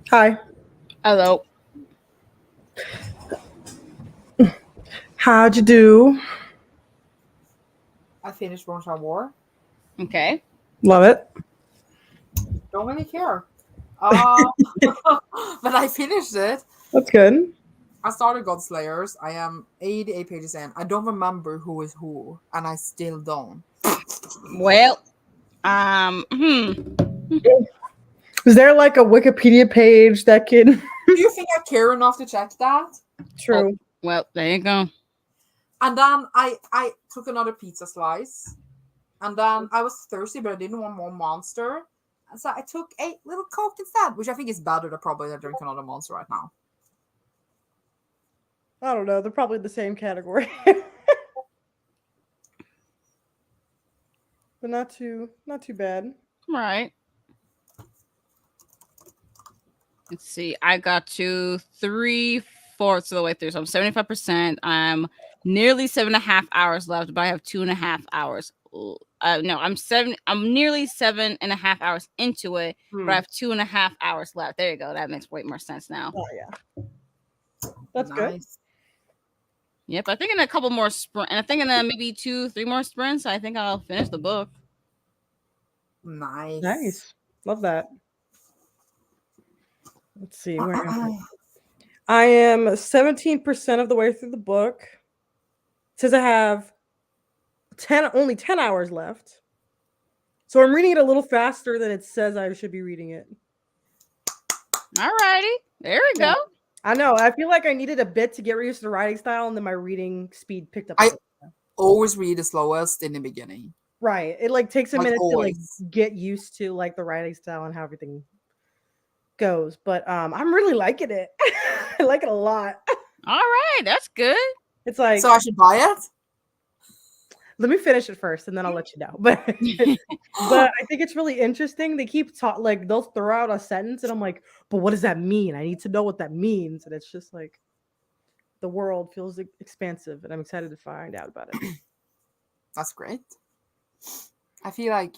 Hi. Hello. How'd you do? I finished One Shot War. Okay. Love it. Don't really care. But I finished it. That's good. I started Godslayers. I am 88 pages in. I don't remember who is who, and I still don't. Well, Is there like a Wikipedia page that can? Do you think I care enough to check that? True. Well, there you go. And then I took another pizza slice, and then I was thirsty, but I didn't want more Monster, and so I took a little Coke instead, which I think is better than probably than drink another Monster right now. I don't know. They're probably the same category. But not too bad. Right. Let's see. I got to 3/4 of the way through, so I'm 75%. I'm nearly 7.5 hours left, but I have 2.5 hours. No, I'm nearly 7.5 hours into it, but I have 2.5 hours left. There you go. That makes way more sense now. Oh yeah. That's good. Yep. I think in a couple more sprints, and I think in maybe 2-3 more sprints, I think I'll finish the book. Nice. Love that. Let's see. Where I am 17% of the way through the book. It says I have only 10 hours left. So I'm reading it a little faster than it says I should be reading it. All righty. There we go. I know. I feel like I needed a bit to get used to the writing style, and then my reading speed picked up. I always read the slowest in the beginning. Right. It like takes a minute always. to get used to like the writing style and how everything goes. But I'm really liking it. I like it a lot. All right. That's good. It's like, so I should buy it? Let me finish it first and then I'll let you know. But I think it's really interesting. They keep like they'll throw out a sentence and I'm like, but what does that mean? I need to know what that means. And it's just like the world feels expansive and I'm excited to find out about it. That's great. I feel like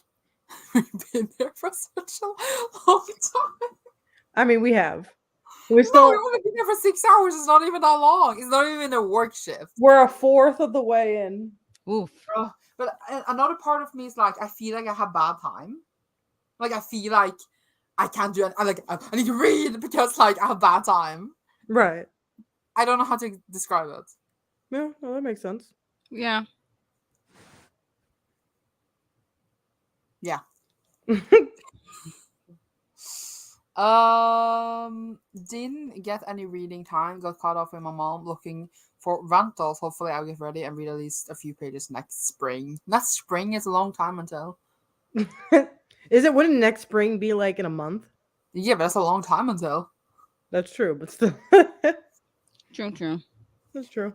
we've been there for such a long time. I mean, we have. We've only been there for 6 hours. It's not even that long. It's not even a work shift. We're a fourth of the way in. Oof. But another part of me is like, I feel like I have bad time. Like, I feel like I can't do it. I need to read because, like, I have bad time. Right. I don't know how to describe it. Yeah, well, that makes sense. Yeah. Yeah. Didn't get any reading time. Got caught up with my mom looking for rentals. Hopefully I'll get ready and read at least a few pages next spring. Next spring is a long time until. Wouldn't next spring be like in a month? Yeah, but that's a long time until. That's true, but still. True. That's true.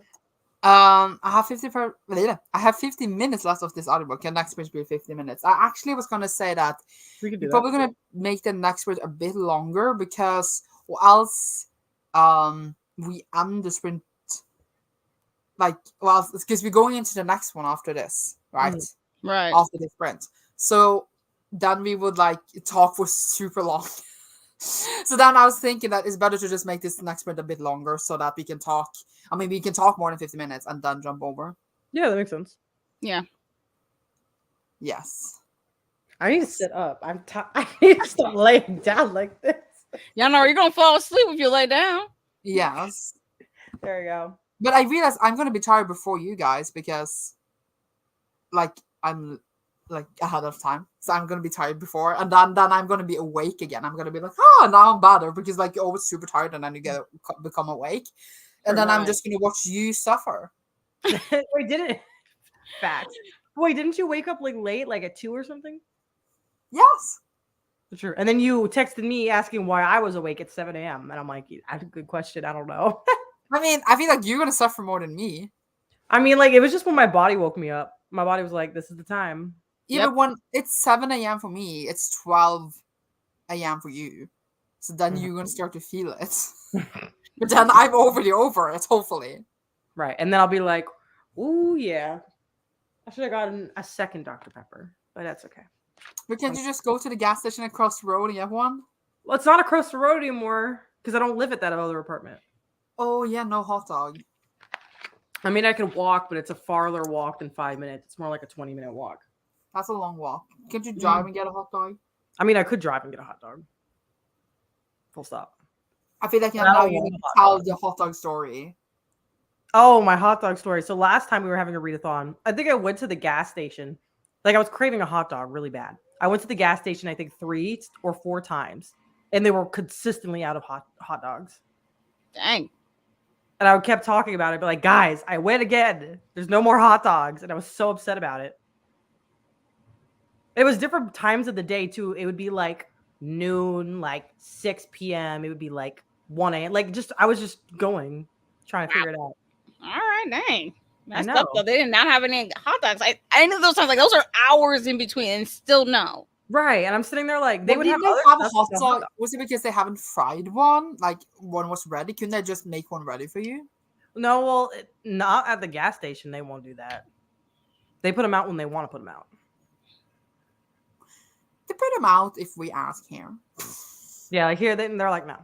I have 50 minutes left of this audiobook, and next sprint will be 50 minutes. I actually was gonna say that we could do probably gonna make the next sprint a bit longer because else we end the sprint because we're going into the next one after this, right? Right. After the sprint. So then we would talk for super long. So then I was thinking that it's better to just make this next sprint a bit longer so that we can talk. I mean, we can talk more than 50 minutes and then jump over. Yeah, that makes sense. Yeah. Yes. I need to sit up. I need to stop laying down like this. Y'all know you're gonna fall asleep if you lay down. Yes. There you go. But I realized I'm gonna be tired before you guys because I'm ahead of time. So I'm gonna be tired before and then I'm gonna be awake again. I'm gonna be like, now I'm better because you're always super tired and then you become awake. And then I'm just gonna watch you suffer. Wait, didn't facts. Wait, didn't you wake up late, at 2 or something? Yes. Sure. And then you texted me asking why I was awake at 7 a.m. And I'm like, that's a good question. I don't know. I mean, I feel like you're gonna suffer more than me. I mean, it was just when my body woke me up. My body was like, this is the time. Yeah, but when it's 7 a.m. for me, it's 12 a.m. for you. So then you're gonna start to feel it. But then I'm already over it, hopefully. Right. And then I'll be like, ooh, yeah. I should have gotten a second Dr. Pepper, but that's okay. But can't you just go to the gas station across the road and get one? Well, it's not across the road anymore because I don't live at that other apartment. Oh, yeah, no hot dog. I mean, I can walk, but it's a farther walk than 5 minutes. It's more like a 20-minute walk. That's a long walk. Can't you drive and get a hot dog? I mean, I could drive and get a hot dog. Full stop. I feel like now you need to tell the hot dog story. Oh, my hot dog story. So last time we were having a readathon, I think I went to the gas station. Like I was craving a hot dog really bad. I went to the gas station, I think 3 or 4 times, and they were consistently out of hot dogs. Dang. And I kept talking about it, but like, guys, I went again. There's no more hot dogs. And I was so upset about it. It was different times of the day too. It would be like noon, like 6 p.m. It would be like 1 a.m. Like I was just going, trying to figure it out. All right, dang. That's I know. up though. They did not have any hot dogs. I knew those times, like those are hours in between, and still no. Right, and I'm sitting there like they would didn't have they other have a hot dog. Was it because they haven't fried one? Like one was ready? Couldn't they just make one ready for you? No, well, not at the gas station. They won't do that. They put them out when they want to put them out. They put them out if we ask him. Yeah, like here they're like no.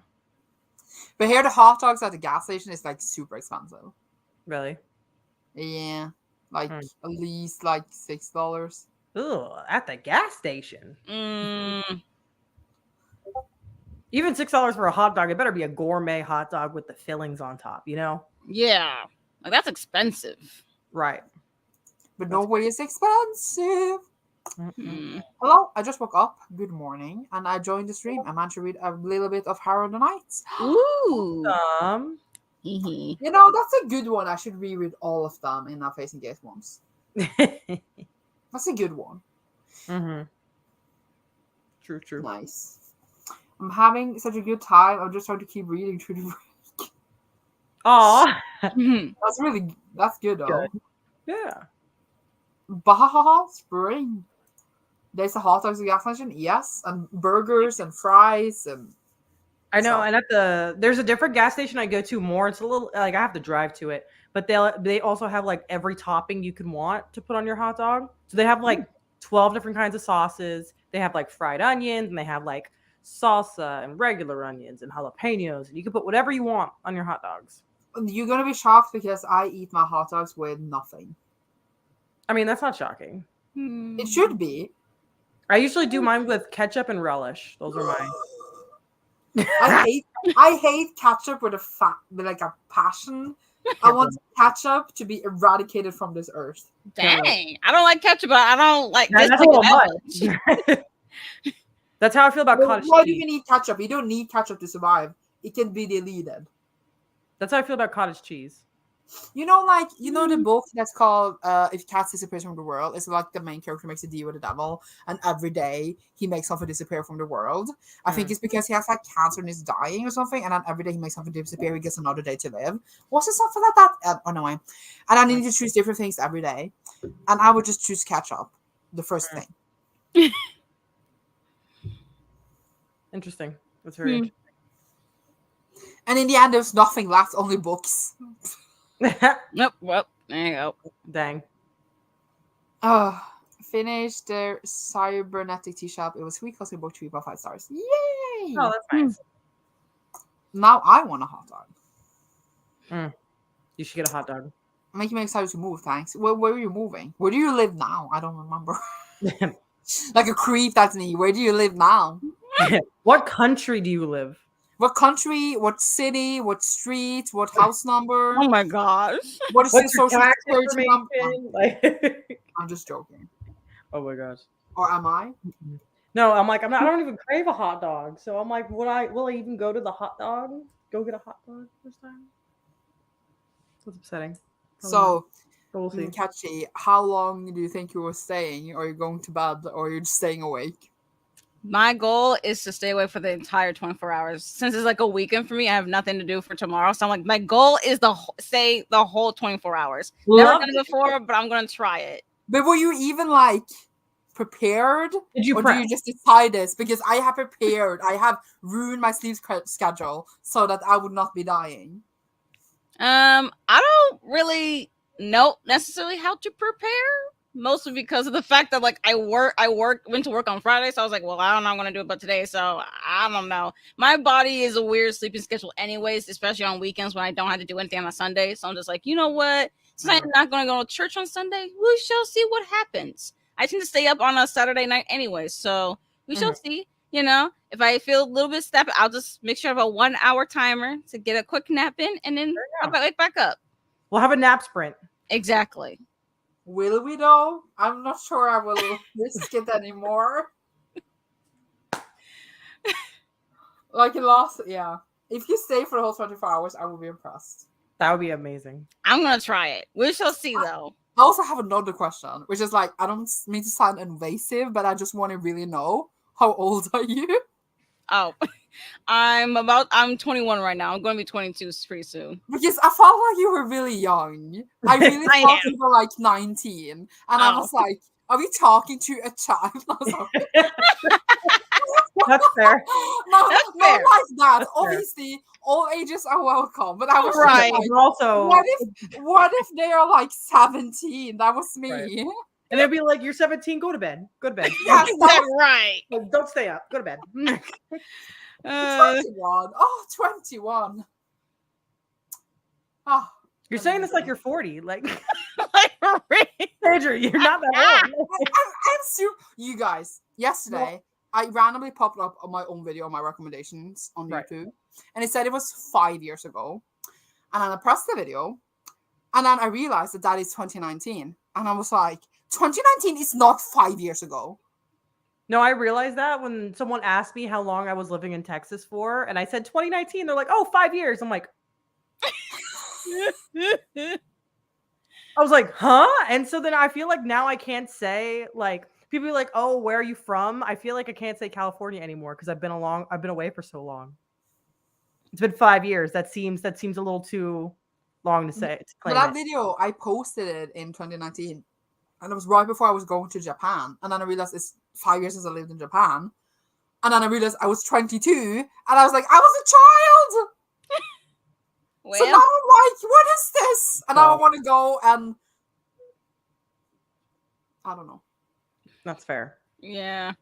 But here the hot dogs at the gas station is like super expensive. Really? Yeah, like at least like $6. Ugh, at the gas station. Mm. Even $6 for a hot dog. It better be a gourmet hot dog with the fillings on top, you know? Yeah, like that's expensive. Right. But no way it's expensive. Mm. Hello, I just woke up. Good morning, and I joined the stream. I managed to read a little bit of Harrow the Nights. Ooh. You know, that's a good one. I should reread all of them in our Faes and Gays once. That's a good one. Mm-hmm. True. Nice. I'm having such a good time. I'm just trying to keep reading through the break. Aw. That's good though. Good. Yeah. Bahaha Spring. There's a hot dogs at the gas station, yes, and burgers and fries and. I know, and there's a different gas station I go to more. It's a little like I have to drive to it, but they also have like every topping you can want to put on your hot dog. So they have like 12 different kinds of sauces. They have like fried onions, and they have like salsa and regular onions and jalapenos, and you can put whatever you want on your hot dogs. You're gonna be shocked because I eat my hot dogs with nothing. I mean, that's not shocking. It should be. I usually do mine with ketchup and relish. Those are mine. I hate ketchup with a passion. I want ketchup to be eradicated from this earth. Dang, I don't like ketchup, but I don't like. That's a little much. That's how I feel about cottage cheese. Why do you need ketchup? You don't need ketchup to survive. It can be deleted. That's how I feel about cottage cheese. You know the book that's called If Cats Disappears from the World? It's like the main character makes a deal with the devil, and every day he makes something disappear from the world. I think it's because he has like cancer and is dying or something, and then every day he makes something disappear, he gets another day to live. Was it something like that? Anyway. And I need to choose different things every day. And I would just choose ketchup, the first thing. Interesting. That's very interesting. And in the end, there's nothing left, only books. Nope. Well, there you go. Dang. Finished the cybernetic tea shop. It was sweet because we booked 3.5 stars. Yay! Oh, that's nice. Now I want a hot dog. You should get a hot dog. Making me excited to move, thanks. Where are you moving? Where do you live now? I don't remember. Like a creep, that's me. Where do you live now? What country do you live? What country? What city? What street? What house number? Oh my gosh. What is What's your social tax security number? information? I'm just joking. Oh my gosh. Or am I? No, I'm like, I don't even crave a hot dog. So I'm like, will I even go to the hot dog? Go get a hot dog this time? That's upsetting. So, we'll see. Catchy, how long do you think you were staying? Are you going to bed or are you just staying awake? My goal is to stay awake for the entire 24 hours. Since it's like a weekend for me, I have nothing to do for tomorrow. So I'm like, my goal is to stay the whole 24 hours. Never done it before, but I'm going to try it. But were you even like prepared? Did you or prep? do you just decide this? Because I have prepared. I have ruined my sleep schedule so that I would not be dying. I don't really know necessarily how to prepare. Mostly because of the fact that like I went to work on Friday, so I was like, well, I don't know what I'm gonna do about today, so I don't know. My body is a weird sleeping schedule, anyways, especially on weekends when I don't have to do anything on a Sunday. So I'm just like, you know what? Since I'm not gonna go to church on Sunday, we shall see what happens. I tend to stay up on a Saturday night anyway, so we shall see. You know, if I feel a little bit stepped, I'll just make sure I have a 1 hour timer to get a quick nap in, and then I'll wake back up. We'll have a nap sprint. Exactly. Will we though? I'm not sure I will risk it anymore. Like yeah. If you stay for the whole 24 hours, I will be impressed. That would be amazing. I'm gonna try it. We shall see though. I also have another question, which is like, I don't mean to sound invasive, but I just want to really know, how old are you? Oh, I'm 21 right now. I'm going to be 22 pretty soon. Because I felt like you were really young. I really thought you were like 19. And I was like, are we talking to a child? That's fair. Not like that. That's obviously, fair. All ages are welcome. But I was right. Like, also, what if they are like 17? That was me. Right. And they'd be like, "You're 17. Go to bed. Go to bed." Yes, that's right. Don't stay up. Go to bed. 21. Oh, 21. Oh, you're saying this like you're 40. Like, like Sandra, you're not that old. I'm super. You guys, yesterday, I randomly popped up on my own video, my recommendations on YouTube, and it said it was 5 years ago. And then I pressed the video, and then I realized that is 2019. And I was like, 2019 is not 5 years ago. No, I realized that when someone asked me how long I was living in Texas for, and I said 2019, they're like, "Oh, 5 years." I'm like, I was like, huh? And so then I feel like now I can't say, like, people are like, "Oh, where are you from?" I feel like I can't say California anymore because I've been away for so long. It's been 5 years. That seems a little too long to say. But that video, I posted it in 2019. And it was right before I was going to Japan. And then I realized it's 5 years since I lived in Japan. And then I realized I was 22. And I was like, I was a child! Well, so now I'm like, what is this? And now I want to go and... I don't know. That's fair. Yeah.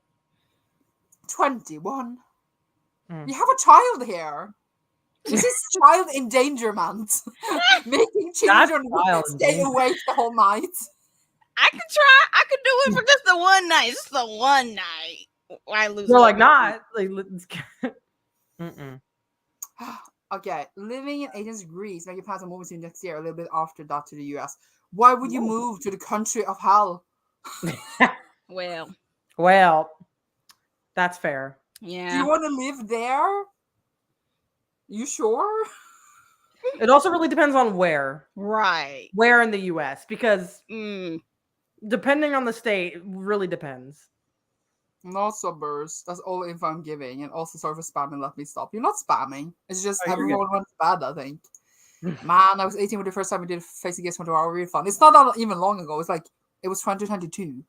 21. You have a child here. This is child endangerment. Making children stay awake the whole night. I could try. I could do it for just the one night. Just the one night. I lose. They're like, not. Like, okay. Living in Athens, Greece, making plans to move to next year, a little bit after that to the US. Why would you move to the country of hell? Well, that's fair. Yeah. Do you want to live there? You sure? It also really depends on where. Right. Where in the US, because depending on the state, it really depends. No suburbs. That's all info I'm giving. And also, sorry for spamming. Let me stop. You're not spamming. It's just everyone went bad, I think. Man, I was 18 when the first time we did Faes and Gays 24 hour refund. It's not that even long ago. It's like, it was 2022.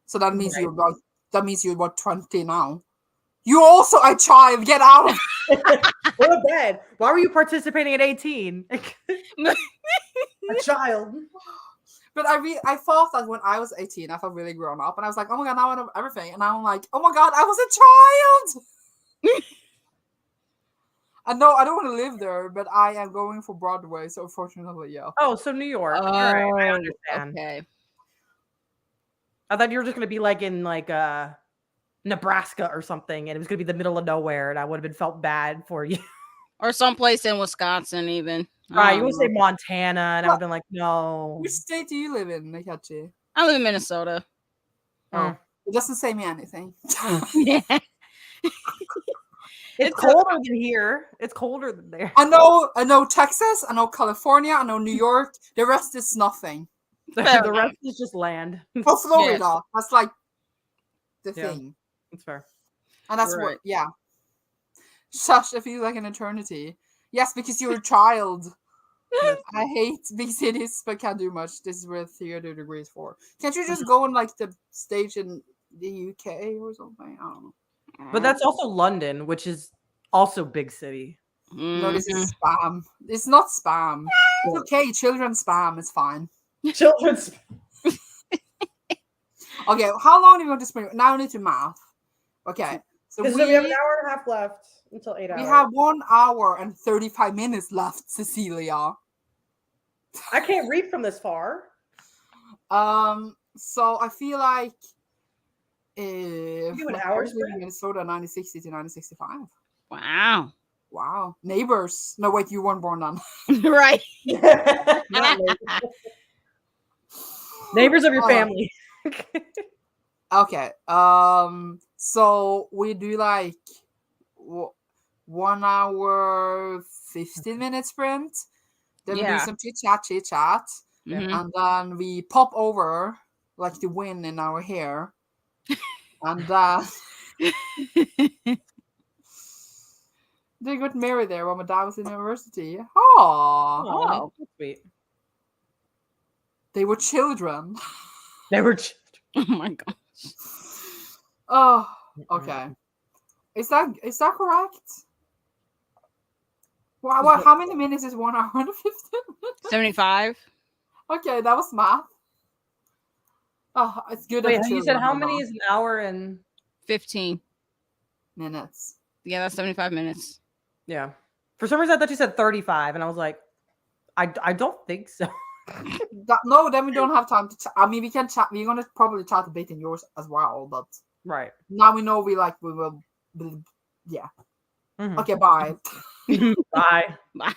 So that means you're about, 20 now. You're also a child. Get out of Go to bed. Why were you participating at 18? A child. But I thought that when I was 18, I felt really grown up. And I was like, oh my God, now I know everything. And now I'm like, oh my God, I was a child. And no, I don't want to live there, but I am going for Broadway. So unfortunately, yeah. Oh, so New York. All right, I understand. Okay. I thought you were just going to be like in like Nebraska or something, and it was going to be the middle of nowhere, and I would have been felt bad for you. Or someplace in Wisconsin, even. Right, you would say Montana, and I would have been like, no. Which state do you live in, Nikachi? I live in Minnesota. Oh, it doesn't say me anything. Yeah. It's colder than here. It's colder than there. I know Texas. I know California. I know New York. The rest is nothing. The rest is just land. Oh, Florida. That's like the thing. That's fair. And that's what, Shush, it feels like an eternity. Yes, because you're a child. I hate big cities, but can't do much. This is where theater degree is for. Can't you just go on like the stage in the UK or something? I don't know. But that's also London, which is also big city. No, this Mhm. is spam. It's not spam. It's okay. Children spam. It's fine. Children's. Okay, how long do you want to spend? Now I need to math. Okay, so We have an hour and a half left until 8 hours. we have 1 hour and 35 minutes left, Cecilia. I can't read from this far. So I feel like Do an my hour parents live sprint? in Minnesota, 1960 to 1965. Wow. Wow, neighbors. No, wait, you weren't born then. Right. Not neighbors of your family. Okay. So we do like 1 hour 15-minute sprint. Then we do Yeah. some chit chat, Mhm. and then we pop over like the wind in our hair, and they got married there when my dad was in university. Aww. Oh. That's sweet. They were children. They were. Oh my god. Oh, okay. Is that correct? Well, how many minutes is 1 hour and 15 minutes? 75. Okay, that was math. Oh, it's good. Wait, at you said children how are many math. is an hour and 15. Minutes? Yeah, that's 75 minutes. yeah. For some reason I thought you said 35 and I was like, I don't think so. No, then we don't have time to chat. I mean, we can chat. We're gonna probably chat a bit in yours as well, but Right. now we know we will. Yeah. Mhm. Okay. Bye. Bye. Bye.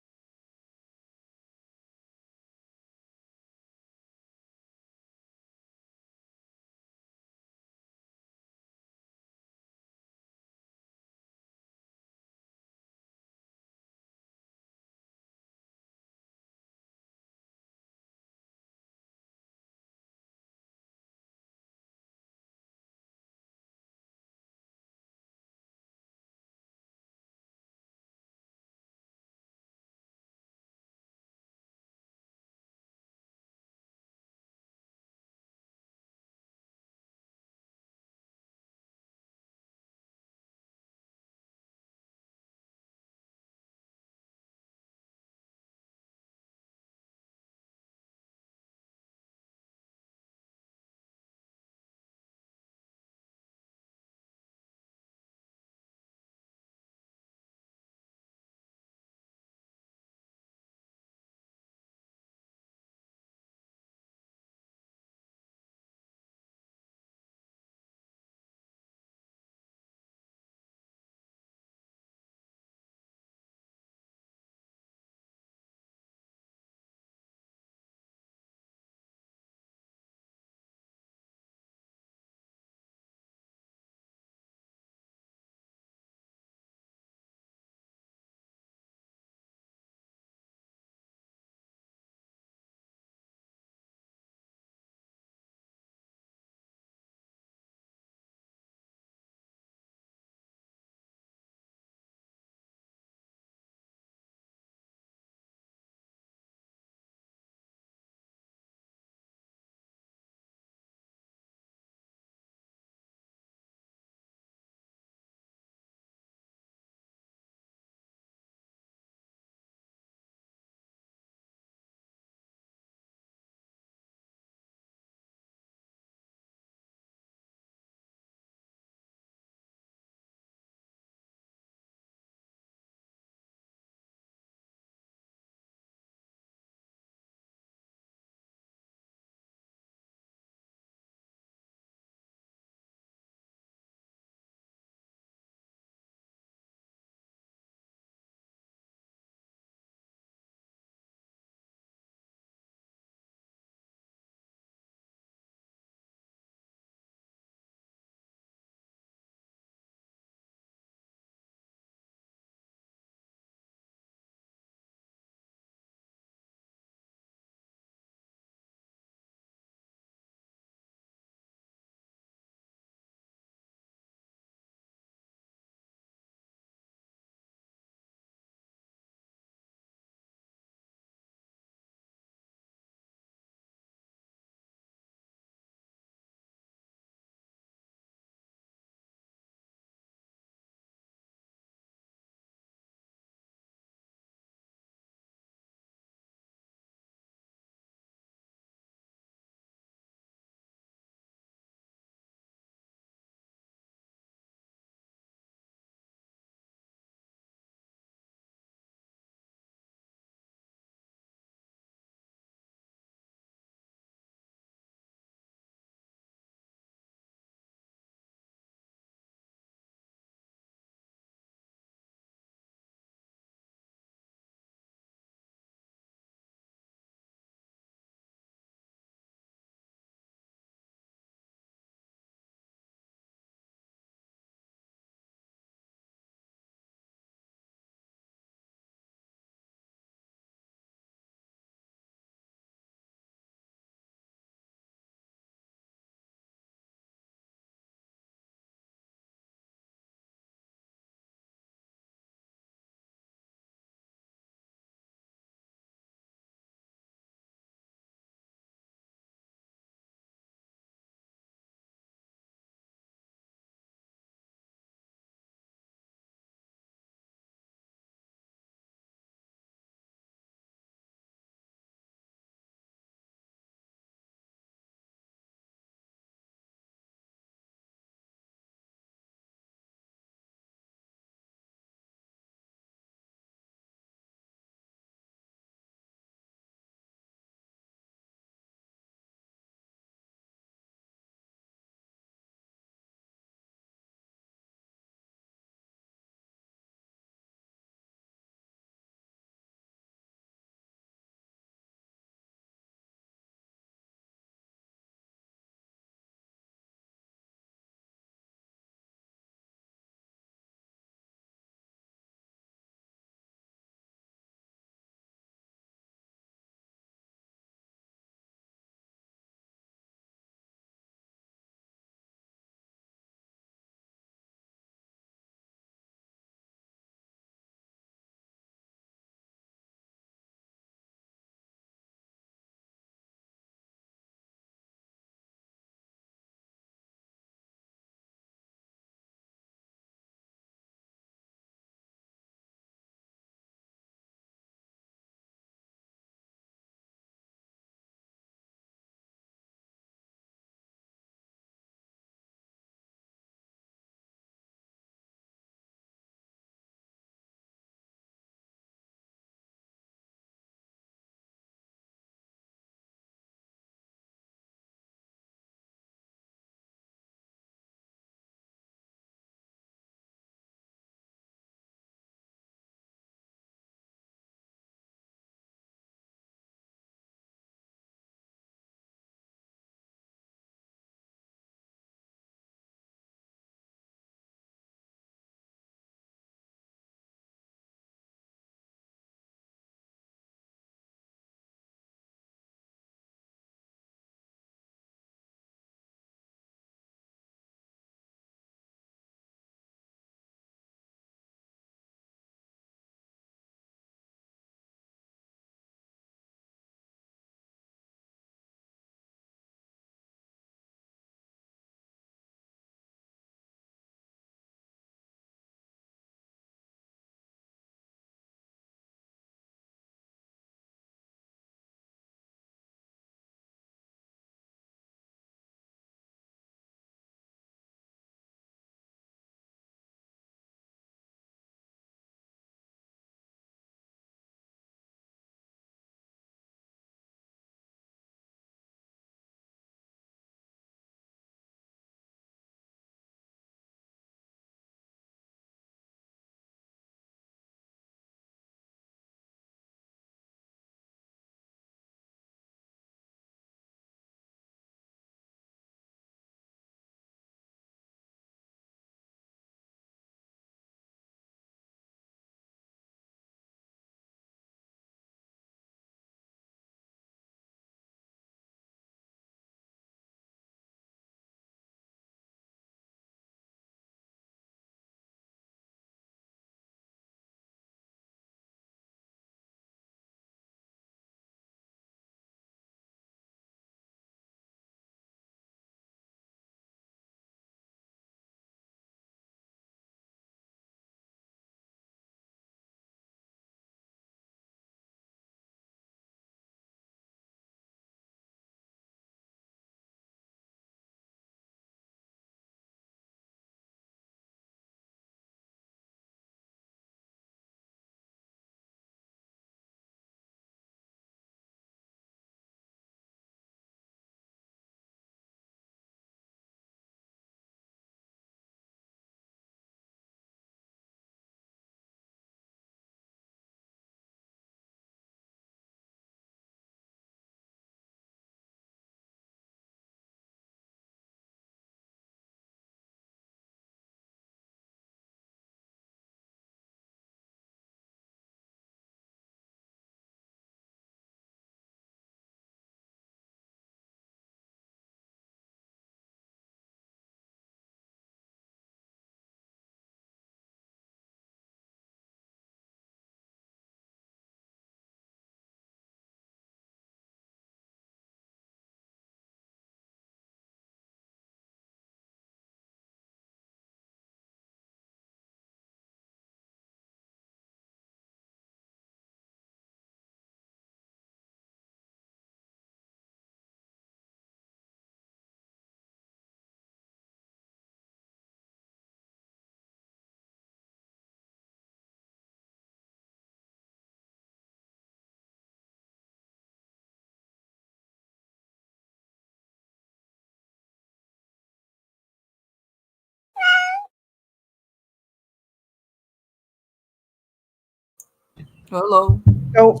Hello. Oh,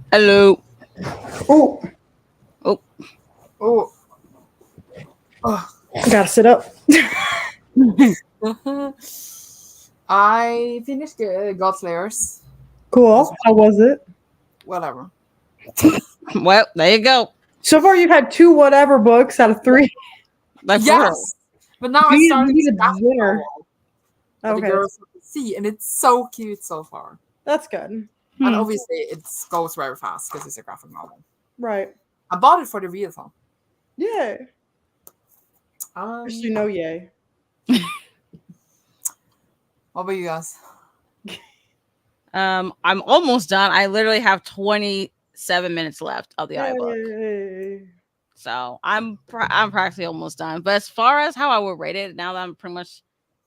Hello. oh, Oh. Oh. gotta sit up. I finished Godslayers. Cool. How was it? Whatever. Well, there you go. So far, you've had 2 whatever books out of 3. Like for real. Yes, but now I You started need this a graphic winner. novel that the Okay, girls can see, and it's so cute so far. that's good. And obviously, it goes very fast because it's a graphic novel. Right. I bought it for the readathon. Yay. Just you know, yay. What about you guys? I'm almost done. I literally have 27 minutes left of the audiobook. Yay. So I'm practically almost done. But as far as how I would rate it, now that I'm pretty much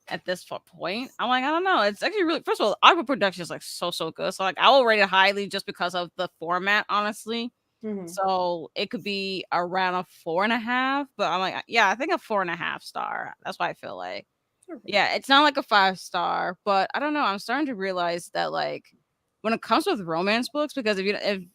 at this point, I'm like, I don't know. It's actually really, first of all, audiobook production is like so good. So like I will rate it highly just because of the format, honestly. Mm-hmm. So it could be around a 4.5, but I'm like, yeah, I think a 4.5 star. That's what I feel like. Yeah, it's not like a 5 star, but I don't know. I'm starting to realize that like when it comes with romance books, because if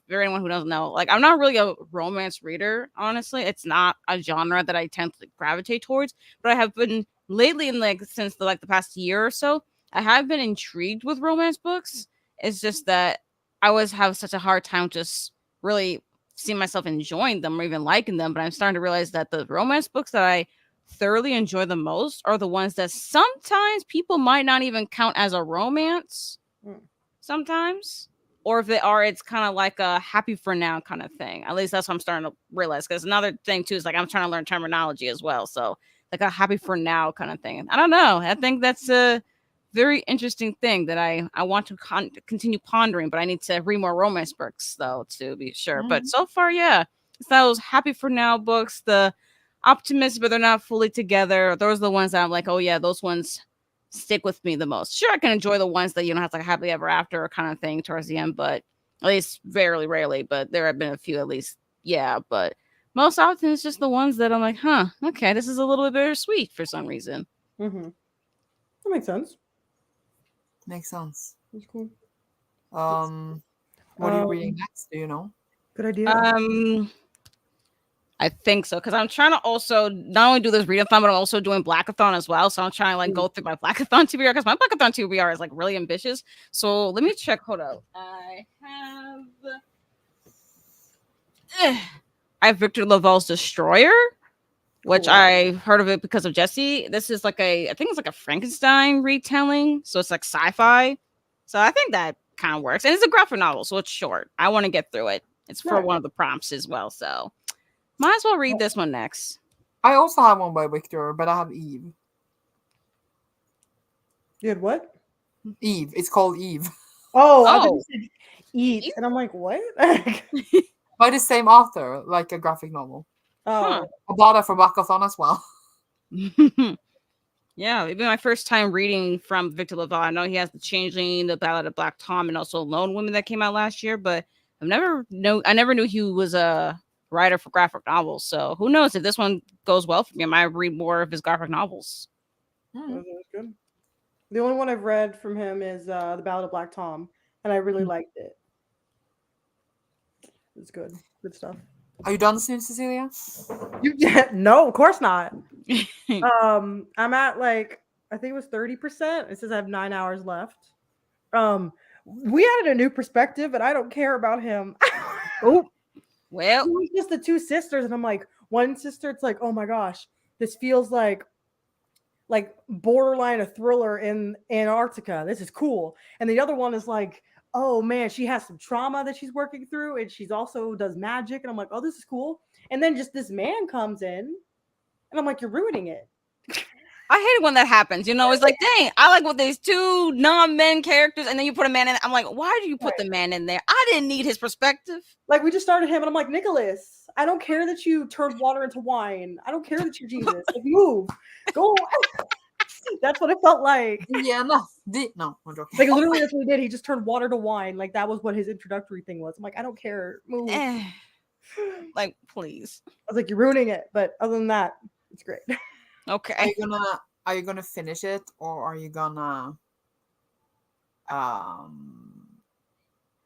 you're anyone who doesn't know, like I'm not really a romance reader, honestly. It's not a genre that I tend to gravitate towards, but I have been lately in like since the past year or so, I have been intrigued with romance books. It's just that I always have such a hard time just really seeing myself enjoying them or even liking them, but I'm starting to realize that the romance books that I thoroughly enjoy the most are the ones that sometimes people might not even count as a romance sometimes, or if they are, it's kind of like a happy for now kind of thing. At least that's what I'm starting to realize, because another thing too is like I'm trying to learn terminology as well, so like a happy for now kind of thing. I don't know, I think that's a very interesting thing that I want to continue pondering, but I need to read more romance books though to be sure. But so far, yeah, it's those happy for now books, the optimistic, but they're not fully together. Those are the ones that I'm like, oh yeah, those ones stick with me the most. Sure, I can enjoy the ones that you don't have like a happily ever after kind of thing towards the end, but at least very rarely. But there have been a few at least, yeah. But most often it's just the ones that I'm like, huh, okay, this is a little bit bittersweet for some reason. Mm-hmm. That makes sense. Makes sense. That's cool. What are you reading next? Do you know? Good idea. I think so, because I'm trying to also not only do this readathon, but I'm also doing blackathon as well. So I'm trying to like go through my blackathon TBR, because my blackathon TBR is like really ambitious. So let me check. Hold up. I have Victor Laval's Destroyer, which I've heard of it because of Jesse. This is like I think it's like a Frankenstein retelling. So it's like sci-fi. So I think that kind of works. And it's a graphic novel, so it's short. I want to get through it. It's for one of the prompts as well. So might as well read this one next. I also have one by Victor, but I have Eve. You had what? Eve. It's called Eve. Oh, I thought you said eat. And I'm like, what? By the same author, like a graphic novel. Oh. I bought it for Blackathon as well. Yeah, it'd be my first time reading from Victor Laval. I know he has The Changeling, The Ballad of Black Tom, and also Lone Women that came out last year, but I never knew he was a writer for graphic novels. So who knows if this one goes well for me? I might read more of his graphic novels. That's good. The only one I've read from him is The Ballad of Black Tom, and I really liked it. It's good. Good stuff. Are you done soon, Cecilia? No, of course not. I'm at like, I think it was 30%. It says I have 9 hours left. We added a new perspective, and I don't care about him. Oh, well, it was just the 2 sisters, and I'm like, one sister, it's like, oh my gosh, this feels like borderline a thriller in Antarctica. This is cool. And the other one is like, oh man, she has some trauma that she's working through, and she's also does magic. And I'm like, oh, this is cool. And then just this man comes in, and I'm like, you're ruining it. I hate it when that happens. You know, it's like, dang, I like with these 2 non-men characters, and then you put a man in. I'm like, why do you put the man in there? I didn't need his perspective. Like, we just started him, and I'm like, Nicholas, I don't care that you turned water into wine. I don't care that you're Jesus. Like, move, go. That's what it felt like. Yeah, no, I'm joking. Like, literally, that's what he did. He just turned water to wine. Like, that was what his introductory thing was. I'm like, I don't care. Move. Like, please. I was like, you're ruining it. But other than that, it's great. Okay. Are you gonna finish it, or are you gonna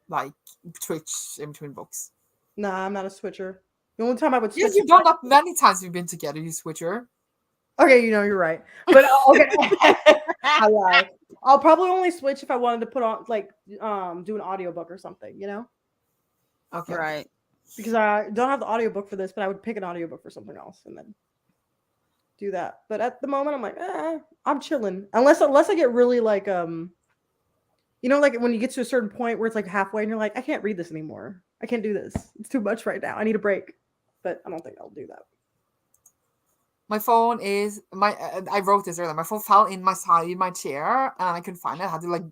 like twitch in between books. Nah, I'm not a switcher. The only time I would switch. Yes, you've done that many times we've been together, you switcher. Okay, you're right. But okay, I lie. I'll probably only switch if I wanted to put on like do an audiobook or something, Okay. Right. Because I don't have the audiobook for this, but I would pick an audiobook for something else and then do that. But at the moment I'm like, I'm chilling. Unless I get really like like when you get to a certain point where it's like halfway and you're like, I can't read this anymore. I can't do this. It's too much right now. I need a break. But I don't think I'll do that. My phone is I wrote this earlier. My phone fell in my chair and I couldn't find it. I had to like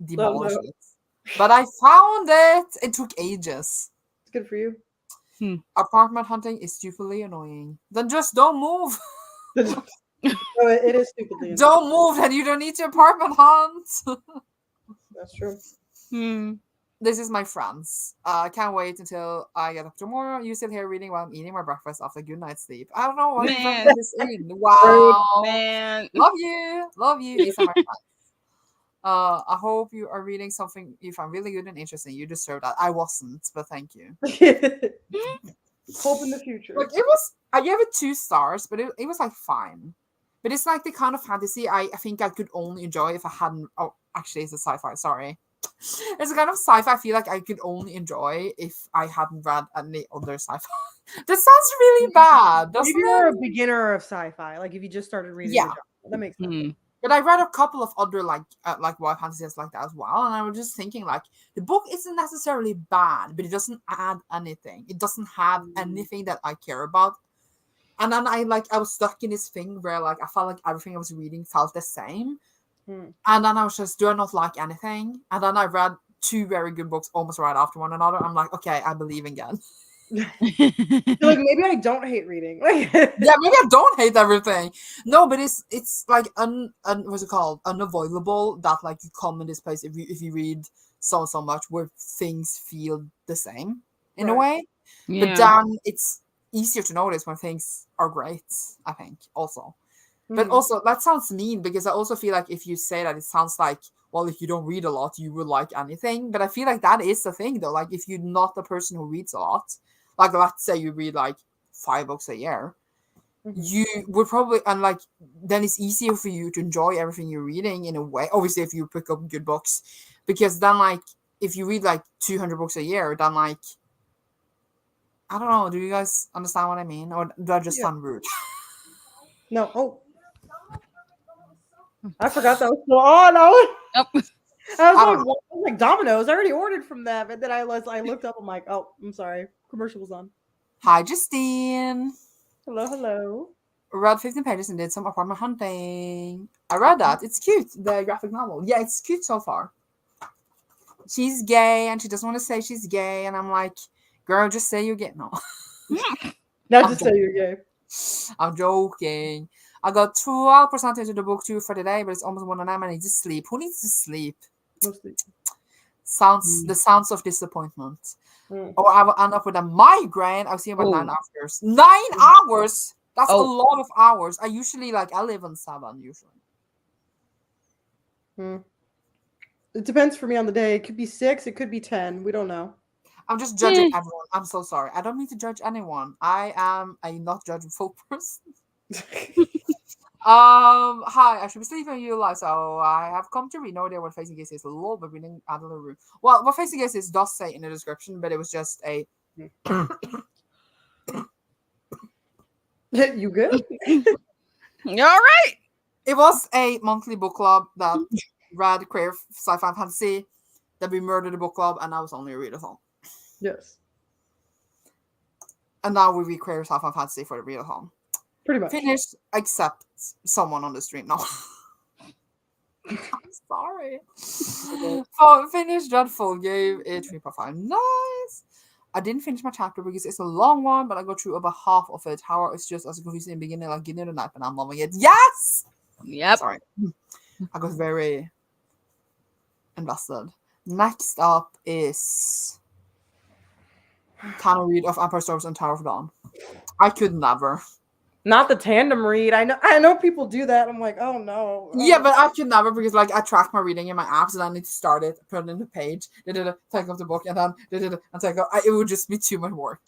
demolish it. But I found it. It took ages. It's good for you. Apartment hunting is stupidly annoying. Then just don't move. It is stupidly annoying. Don't move and you don't need to apartment hunt. That's true. This is my friends. Can't wait until I get up tomorrow. You still here reading while I'm eating my breakfast after a good night's sleep. I don't know why you put this in. Wow. Man. Love you. These are my friends. I hope you are reading something you find really good and interesting. You deserve that. I wasn't, but thank you. Hope in the future. Like I gave it 2 stars, but it was like fine. But it's like the kind of fantasy I think I could only enjoy if I hadn't. Oh, actually, it's a sci-fi. Sorry. It's a kind of sci-fi I feel like I could only enjoy if I hadn't read any other sci-fi. That sounds really bad, doesn't Maybe you're a beginner of sci-fi, like if you just started reading. Yeah, that makes sense. But I read a couple of other like YA fantasies like that as well, and I was just thinking like the book isn't necessarily bad, but it doesn't add anything. It doesn't have anything that I care about. And then I was stuck in this thing where like I felt like everything I was reading felt the same. And then I was just, do I not like anything? And then I read 2 very good books almost right after one another. I'm like, okay, I believe again. Like maybe I don't hate reading. Yeah, maybe I don't hate everything. No, but it's like what's it called? Unavoidable that like you come in this place if you read so much where things feel the same in a way. Yeah. But then it's easier to notice when things are great, I think, also. But also, that sounds mean because I also feel like if you say that, it sounds like, well, if you don't read a lot, you would like anything. But I feel like that is the thing, though. Like, if you're not a person who reads a lot, like, let's say you read, like, 5 books a year, you would probably, and, like, then it's easier for you to enjoy everything you're reading in a way. Obviously, if you pick up good books. Because then, like, if you read, like, 200 books a year, then, like, I don't know. Do you guys understand what I mean? Or do I just sound rude? No. Oh. I forgot that was still on. I was like Domino's. I already ordered from them, and then I looked up. I'm like, oh, I'm sorry. Commercial was on. Hi, Justine. Hello. Read 15 pages and did some apartment hunting. I read that. It's cute. The graphic novel. Yeah, it's cute so far. She's gay, and she doesn't want to say she's gay, and I'm like, girl, just say you're gay. No. Not just say you're gay. I'm joking. I got 12% into the book 2 for today, but it's almost 1 and I need to sleep. Who needs to sleep? No sleep. The sounds of disappointment. Or I will end up with a migraine. I'll see about 9 hours. 9 hours? That's a lot of hours. I usually I live on 7 usually. It depends for me on the day. It could be 6. It could be 10. We don't know. I'm just judging everyone. I'm so sorry. I don't need to judge anyone. I am a not judgmental person. Hi, I should be sleeping you live, so I have come to read. No idea what Faes and Gays is. A little bit reading out of the room. Well, what Faes and Gays is does say in the description, but it was just a. You good? You all right? It was a monthly book club that read queer sci-fi and fantasy. That we murdered the book club, and that was only a readathon. Yes. And now we read queer sci-fi and fantasy for the readathon. Pretty much. Finished, except someone on the stream. No. I'm sorry. Finished Dreadful. Gave it 3.5. Nice. I didn't finish my chapter because it's a long one, but I got through about half of it. However, it's just as confusing in the beginning, like Gideon the Knife, and I'm loving it. Yes! Yep. Sorry. I got very invested. Next up is Can I read of Empire Storms and Tower of Dawn? I could never. Not the tandem read. I know people do that. I'm like, oh no. Yeah, but I could never because like I track my reading in my apps and I need to start it, put it in the page, take off the book, and then and take off. It would just be too much work.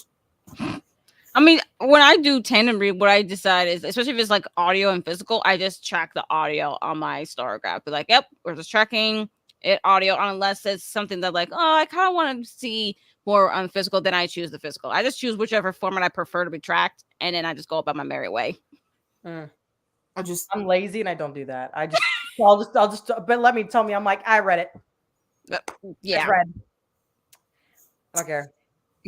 I mean, when I do tandem read, what I decide is, especially if it's like audio and physical, I just track the audio on my Star Graph. Be like, yep, we're just tracking it audio, unless it's something that like, oh, I kind of want to see more on physical, then I choose the physical. I just choose whichever format I prefer to be tracked, and then I just go about my merry way. Mm. I'm lazy and I don't do that. I'll just but let me tell me, I'm like, I read it. Yeah. It's read. I don't care.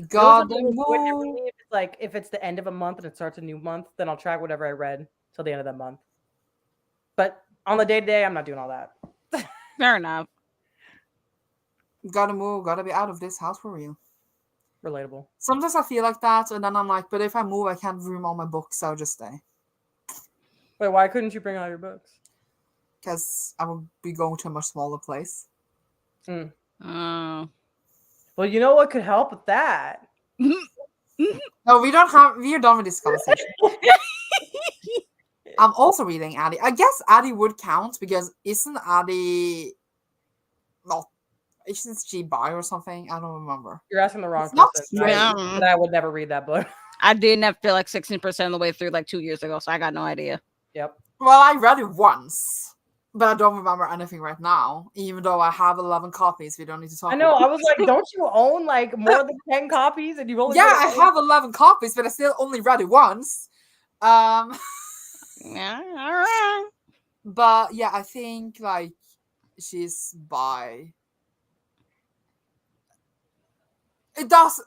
God, it's like if it's the end of a month and it starts a new month, then I'll track whatever I read till the end of that month. But on the day-to-day, I'm not doing all that. Fair enough. Gotta move, gotta be out of this house for real. Relatable. Sometimes I feel like that, and then I'm like, but if I move, I can't room all my books, so I'll just stay. Wait, why couldn't you bring all your books? Because I would be going to a much smaller place. Mm. Oh. Well, you know what could help with that? No, we're done with this conversation. I'm also reading Addie. I guess Addie would count because isn't Addie isn't she bi or something? I don't remember. You're asking the wrong person. But I would never read that book. I didn't have to feel like 16% of the way through like 2 years ago, so I got no idea. Yep. Well, I read it once, but I don't remember anything right now, even though I have 11 copies. We don't need to talk I know. about I was like, don't you own like more than 10 copies? And you've only I have 11 copies, but I still only read it once. Yeah, all right. But yeah, I think like she's bi. It does.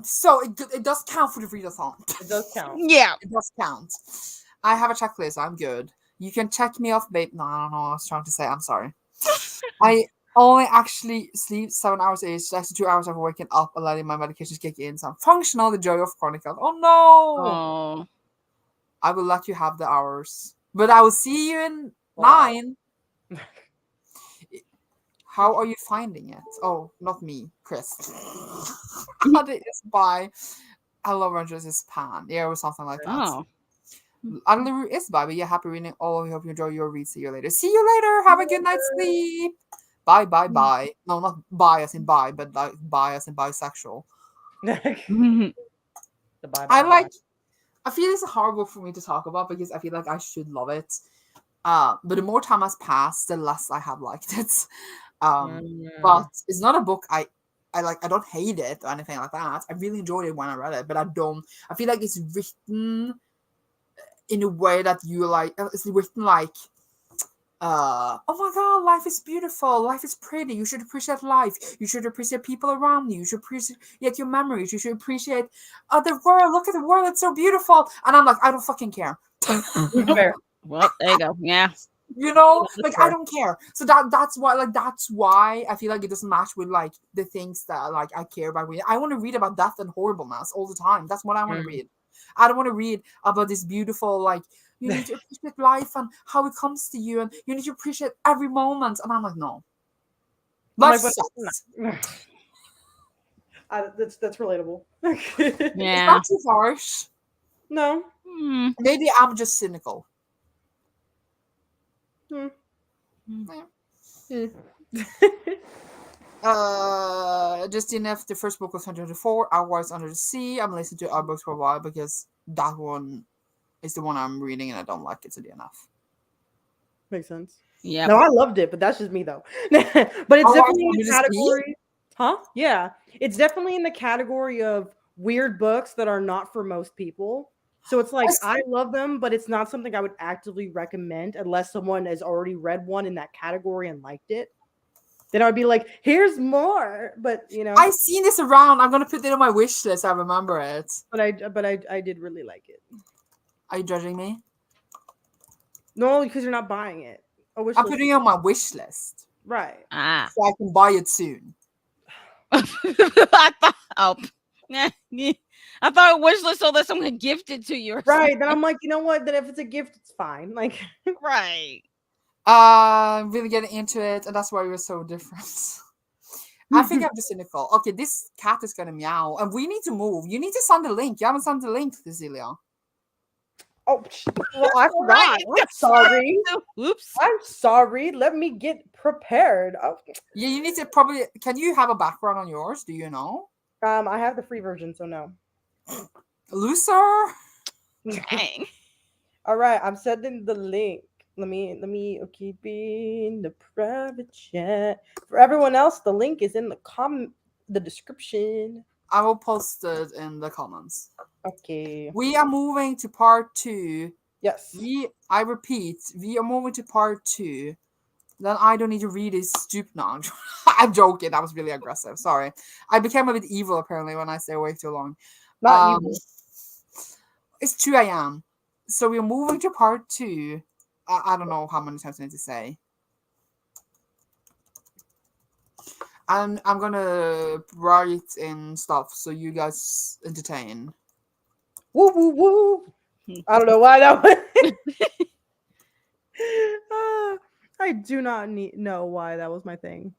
So it does count for the readathon. It does count. Yeah, it does count. I have a checklist. I'm good. You can check me off, babe. No, I don't know what I was trying to say. I'm sorry. I only actually sleep 7 hours each. That's 2 hours of waking up and letting my medications kick in. So I'm functional. The joy of Chronicle. Oh no! Oh. I will let you have the hours, but I will see you in 9. How are you finding it? Oh, not me, Chris. Addie is bi. Hello, Rangers is pan. Yeah, or something like that. Oh. Adelie is bi, but yeah, happy reading. Oh, I hope you enjoy your read. See you later. See you later. Have a good night's sleep. Bye, bye, bye. No, not bi as in bi, but like bi as in bisexual. I feel it's a hard book for me to talk about because I feel like I should love it. But the more time has passed, the less I have liked it. But it's not a book I like. I don't hate it or anything like that. I really enjoyed it when I read it, but I feel like it's written in a way that you like. It's written like, oh my god, life is beautiful, life is pretty. You should appreciate life. You should appreciate people around you. You should appreciate your memories. You should appreciate the world. Look at the world; it's so beautiful. And I'm like, I don't fucking care. Well, there you go. Yeah. You know, like I don't care. So that's why I feel like it doesn't match with like the things that like I care about reading. I want to read about death and horribleness all the time. That's what I want to read. I don't want to read about this beautiful like you need to appreciate life and how it comes to you and you need to appreciate every moment. And I'm like, no. Life sucks. That's relatable. Yeah. It's not too harsh. No. Maybe I'm just cynical. Just enough. The first book was 104. Hours Under the Sea. I'm listening to our books for a while because that one is the one I'm reading and I don't like it, so DNF. Makes sense. Yeah. No, I loved it, but that's just me though. But it's definitely in the category. Huh? Yeah. It's definitely in the category of weird books that are not for most people. So it's like I love them, but it's not something I would actively recommend unless someone has already read one in that category and liked it. Then I would be like, here's more. But you know, I've seen this around. I'm gonna put it on my wish list. I remember it. But I did really like it. Are you judging me? No, because you're not buying it. I'm putting it on my wish list. Right. So I can buy it soon. I thought wish list so that someone could gift it to you. Right. Then I'm like, you know what? Then if it's a gift, it's fine. Like, right. I'm really getting into it, and that's why we're so different. I think I'm just cynical. Okay, this cat is gonna meow, and we need to move. You need to send the link. You haven't sent the link, Cecilia. Oh, well, I forgot. Right. I'm sorry. Whoops. I'm sorry. Let me get prepared. Oh, Yeah, you need to probably. Can you have a background on yours? Do you know? I have the free version, so no. Loser. Dang. All right, I'm sending the link. Let me keep in the private chat. For everyone else, the link is in the description. I will post it in the comments. Okay. We are moving to part 2. Yes. I repeat, we are moving to part 2. Then I don't need to read this stupid. No, I'm joking. That was really aggressive. Sorry. I became a bit evil apparently when I stay awake too long. Not evil. It's 2 a.m. So we're moving to part 2. I don't know how many times I need to say. And I'm gonna write in stuff so you guys entertain. Woo woo woo. I don't know why that was. I do not know why that was my thing.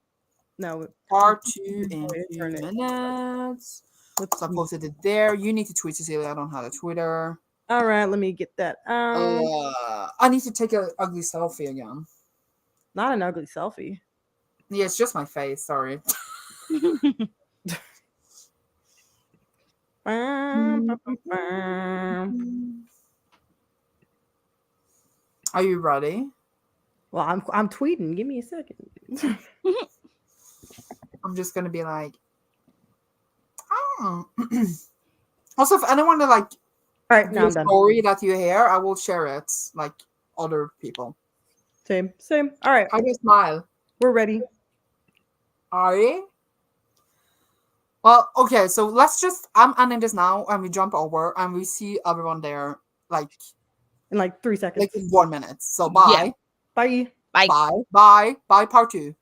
No. Part 2 in 2 minutes. Let's So I posted it there. You need to tweet Cecilia. I don't have a Twitter. All right, let me get that. I need to take an ugly selfie again. Not an ugly selfie. Yeah, it's just my face. Sorry. Are you ready? Well, I'm tweeting. Give me a second. I'm just gonna be like, oh. Also, if anyone to like All right, now I'm a done. story that you hear, I will share it like other people. Same. All right, I just smile. we're ready. Are you? Well, okay, so let's just I'm ending this now and we jump over and we see everyone there like In like 3 seconds. like in 1 minute. So bye. Bye. Bye. Bye. Bye. Bye part 2.